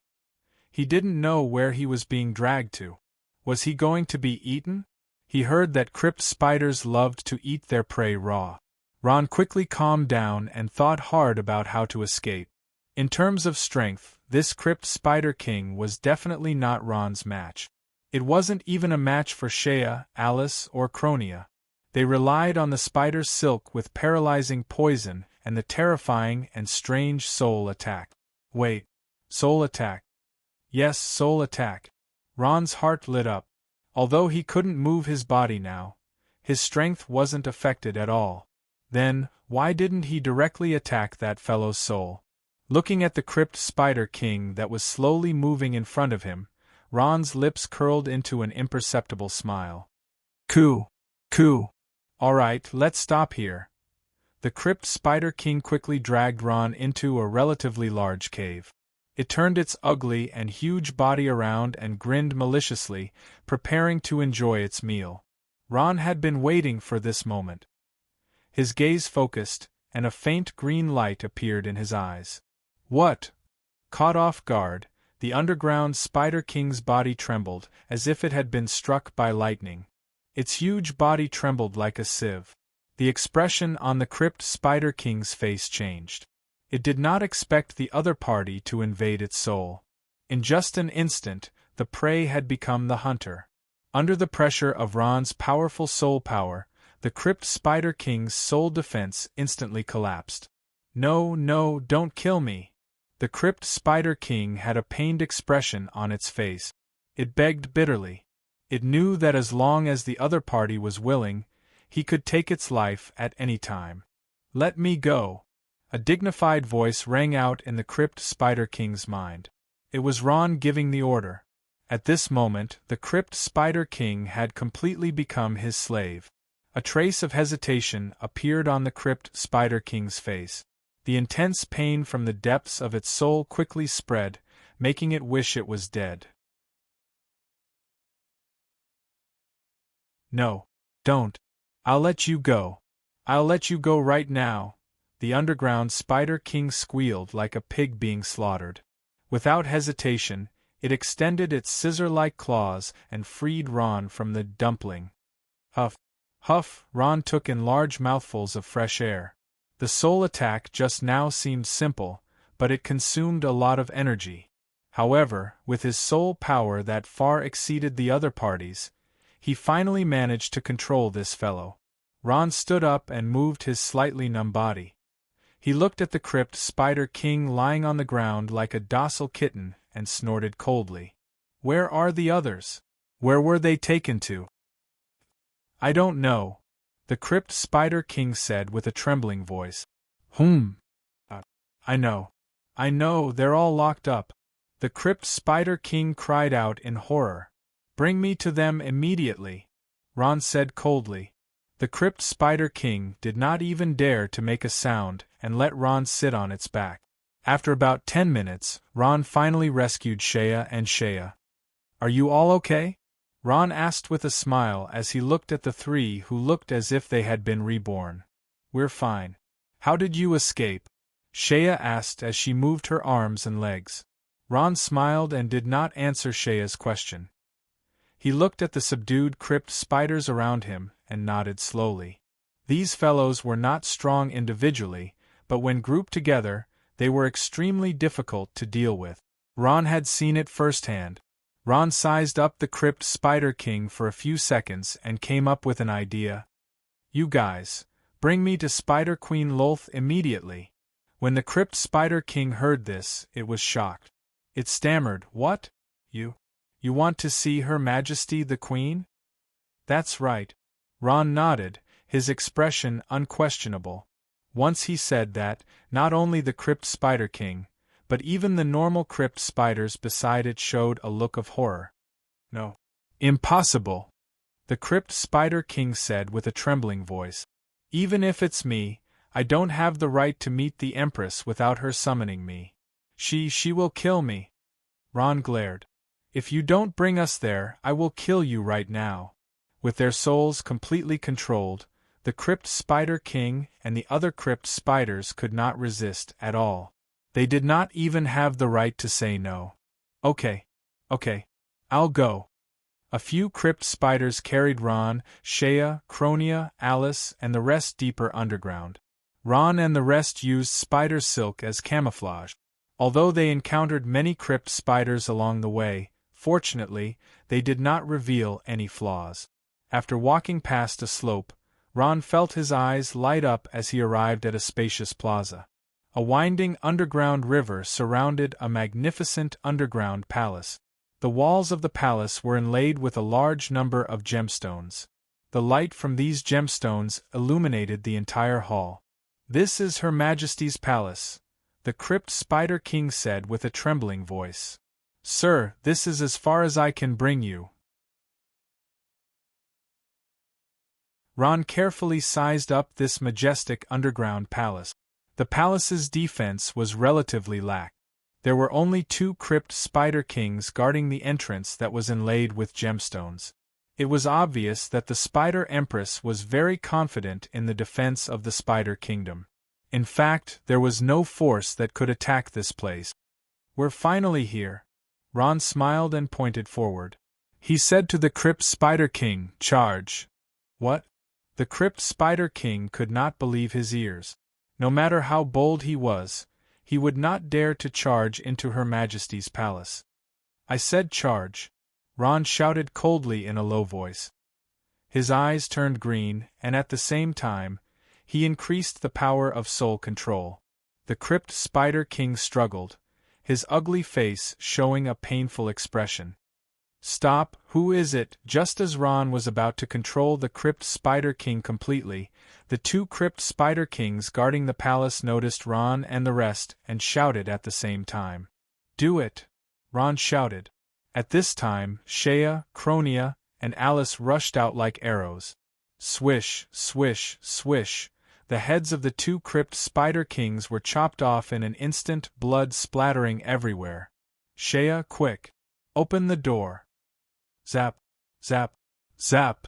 He didn't know where he was being dragged to. Was he going to be eaten? He heard that crypt spiders loved to eat their prey raw. Ron quickly calmed down and thought hard about how to escape. In terms of strength, this crypt Spider King was definitely not Ron's match. It wasn't even a match for Shea, Alice, or Cronia. They relied on the spider's silk with paralyzing poison and the terrifying and strange soul attack. Wait, soul attack? Yes, soul attack. Ron's heart lit up. Although he couldn't move his body now, his strength wasn't affected at all. Then, why didn't he directly attack that fellow's soul? Looking at the crypt Spider King that was slowly moving in front of him, Ron's lips curled into an imperceptible smile. Coo! Coo! All right, let's stop here. The crypt Spider King quickly dragged Ron into a relatively large cave. It turned its ugly and huge body around and grinned maliciously, preparing to enjoy its meal. Ron had been waiting for this moment. His gaze focused, and a faint green light appeared in his eyes. What? Caught off guard, the underground Spider King's body trembled, as if it had been struck by lightning. Its huge body trembled like a sieve. The expression on the Crypt Spider King's face changed. It did not expect the other party to invade its soul. In just an instant, the prey had become the hunter. Under the pressure of Ron's powerful soul power, the Crypt Spider King's soul defense instantly collapsed. No, no, don't kill me. The Crypt Spider King had a pained expression on its face. It begged bitterly. It knew that as long as the other party was willing, he could take its life at any time. Let me go. A dignified voice rang out in the Crypt Spider King's mind. It was Ron giving the order. At this moment, the Crypt Spider King had completely become his slave. A trace of hesitation appeared on the Crypt Spider King's face. The intense pain from the depths of its soul quickly spread, making it wish it was dead. No, don't. I'll let you go. I'll let you go right now. The underground Spider King squealed like a pig being slaughtered. Without hesitation, it extended its scissor-like claws and freed Ron from the dumpling. Huff, huff, Ron took in large mouthfuls of fresh air. The soul attack just now seemed simple, but it consumed a lot of energy. However, with his soul power that far exceeded the other party's, he finally managed to control this fellow. Ron stood up and moved his slightly numb body. He looked at the Crypt Spider King lying on the ground like a docile kitten and snorted coldly. Where are the others? Where were they taken to? I don't know, the Crypt Spider King said with a trembling voice. I know. I know, they're all locked up. The Crypt Spider King cried out in horror. Bring me to them immediately, Ron said coldly. The Crypt Spider King did not even dare to make a sound and let Ron sit on its back. After about 10 minutes, Ron finally rescued Shea and Shea. Are you all okay? Ron asked with a smile as he looked at the three who looked as if they had been reborn. We're fine. How did you escape? Shea asked as she moved her arms and legs. Ron smiled and did not answer Shea's question. He looked at the subdued Crypt Spiders around him and nodded slowly. These fellows were not strong individually, but when grouped together, they were extremely difficult to deal with. Ron had seen it firsthand. Ron sized up the Crypt Spider King for a few seconds and came up with an idea. You guys, bring me to Spider Queen Lolth immediately. When the Crypt Spider King heard this, it was shocked. It stammered, What? You want to see Her Majesty the Queen? That's right. Ron nodded, his expression unquestionable. Once he said that, not only the Crypt Spider King, but even the normal Crypt Spiders beside it showed a look of horror. No. Impossible, the Crypt Spider King said with a trembling voice. Even if it's me, I don't have the right to meet the Empress without her summoning me. She will kill me. Ron glared. If you don't bring us there, I will kill you right now. With their souls completely controlled, the Crypt Spider King and the other Crypt Spiders could not resist at all. They did not even have the right to say no. Okay, I'll go. A few Crypt Spiders carried Ron, Shea, Cronia, Alice, and the rest deeper underground. Ron and the rest used spider silk as camouflage. Although they encountered many Crypt Spiders along the way, fortunately, they did not reveal any flaws. After walking past a slope, Ron felt his eyes light up as he arrived at a spacious plaza. A winding underground river surrounded a magnificent underground palace. The walls of the palace were inlaid with a large number of gemstones. The light from these gemstones illuminated the entire hall. This is Her Majesty's palace, the Crypt Spider King said with a trembling voice. Sir, this is as far as I can bring you. Ron carefully sized up this majestic underground palace. The palace's defense was relatively lax. There were only 2 crypt spider kings guarding the entrance that was inlaid with gemstones. It was obvious that the Spider Empress was very confident in the defense of the Spider Kingdom. In fact, there was no force that could attack this place. "We're finally here." Ron smiled and pointed forward. He said to the Crypt Spider King, "Charge." "What?" The Crypt Spider King could not believe his ears. No matter how bold he was, he would not dare to charge into Her Majesty's palace. "I said charge," Ron shouted coldly in a low voice. His eyes turned green, and at the same time, he increased the power of soul control. The Crypt Spider King struggled, his ugly face showing a painful expression. "Stop, who is it?" Just as Ron was about to control the Crypt Spider King completely, the 2 Crypt Spider Kings guarding the palace noticed Ron and the rest and shouted at the same time. "Do it!" Ron shouted. At this time, Shea, Cronia, and Alice rushed out like arrows. Swish, swish, swish, the heads of the 2 Crypt Spider Kings were chopped off in an instant, blood splattering everywhere. "Shea, quick! Open the door!" Zap, zap, zap!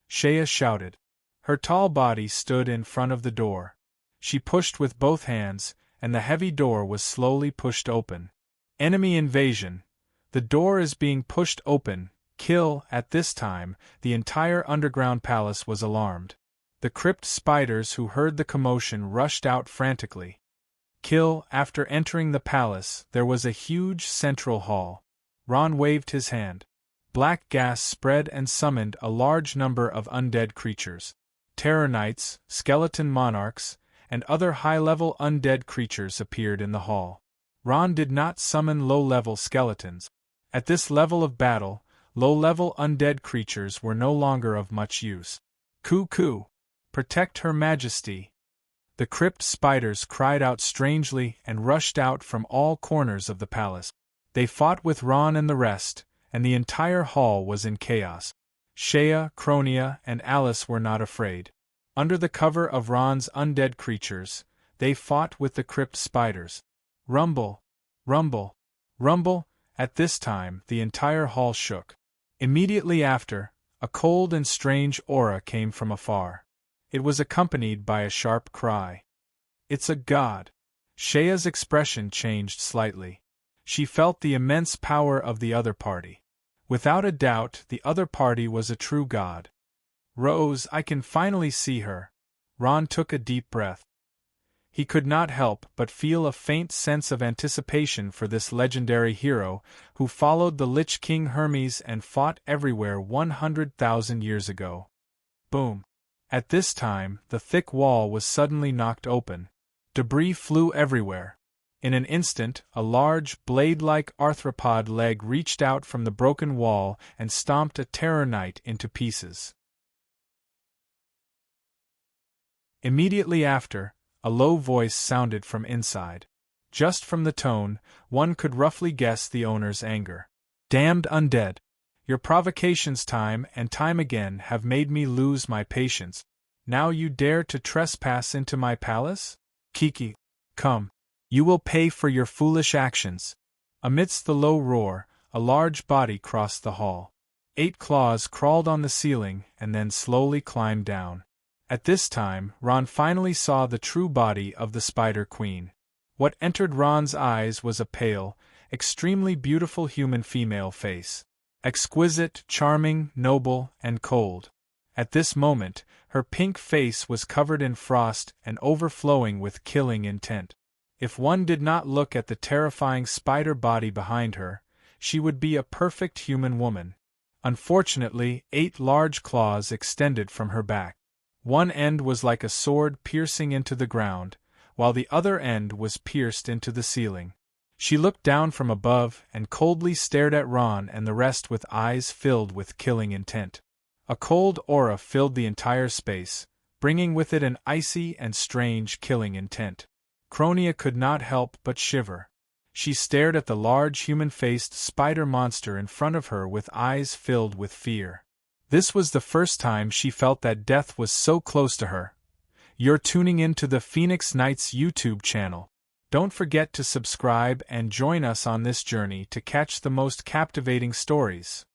Shea shouted. Her tall body stood in front of the door. She pushed with both hands, and the heavy door was slowly pushed open. "Enemy invasion! The door is being pushed open! Kill!" At this time, the entire underground palace was alarmed. The crypt spiders who heard the commotion rushed out frantically. Kill! After entering the palace, there was a huge central hall. Ron waved his hand. Black gas spread and summoned a large number of undead creatures. Terror Knights, skeleton monarchs, and other high-level undead creatures appeared in the hall. Ron did not summon low-level skeletons. At this level of battle, low-level undead creatures were no longer of much use. "Cuckoo! Protect Her Majesty!" The crypt spiders cried out strangely and rushed out from all corners of the palace. They fought with Ron and the rest, and the entire hall was in chaos. Shea, Cronia, and Alice were not afraid. Under the cover of Ron's undead creatures, they fought with the crypt spiders. Rumble! Rumble! Rumble! At this time, the entire hall shook. Immediately after, a cold and strange aura came from afar. It was accompanied by a sharp cry. "It's a god!" Shea's expression changed slightly. She felt the immense power of the other party. Without a doubt, the other party was a true god. "Rose, I can finally see her." Ron took a deep breath. He could not help but feel a faint sense of anticipation for this legendary hero who followed the Lich King Hermes and fought everywhere 100,000 years ago. Boom! At this time, the thick wall was suddenly knocked open. Debris flew everywhere. In an instant, a large, blade-like arthropod leg reached out from the broken wall and stomped a Terror Knight into pieces. Immediately after, a low voice sounded from inside. Just from the tone, one could roughly guess the owner's anger. "Damned undead! Your provocations time and time again have made me lose my patience. Now you dare to trespass into my palace? Kiki, come. You will pay for your foolish actions." Amidst the low roar, a large body crossed the hall. 8 claws crawled on the ceiling and then slowly climbed down. At this time, Ron finally saw the true body of the Spider Queen. What entered Ron's eyes was a pale, extremely beautiful human female face. Exquisite, charming, noble, and cold. At this moment, her pink face was covered in frost and overflowing with killing intent. If one did not look at the terrifying spider body behind her, she would be a perfect human woman. Unfortunately, 8 large claws extended from her back. One end was like a sword piercing into the ground, while the other end was pierced into the ceiling. She looked down from above and coldly stared at Ron and the rest with eyes filled with killing intent. A cold aura filled the entire space, bringing with it an icy and strange killing intent. Cronia could not help but shiver. She stared at the large human-faced spider monster in front of her with eyes filled with fear. This was the first time she felt that death was so close to her. You're tuning in to the Phoenix Knights YouTube channel. Don't forget to subscribe and join us on this journey to catch the most captivating stories.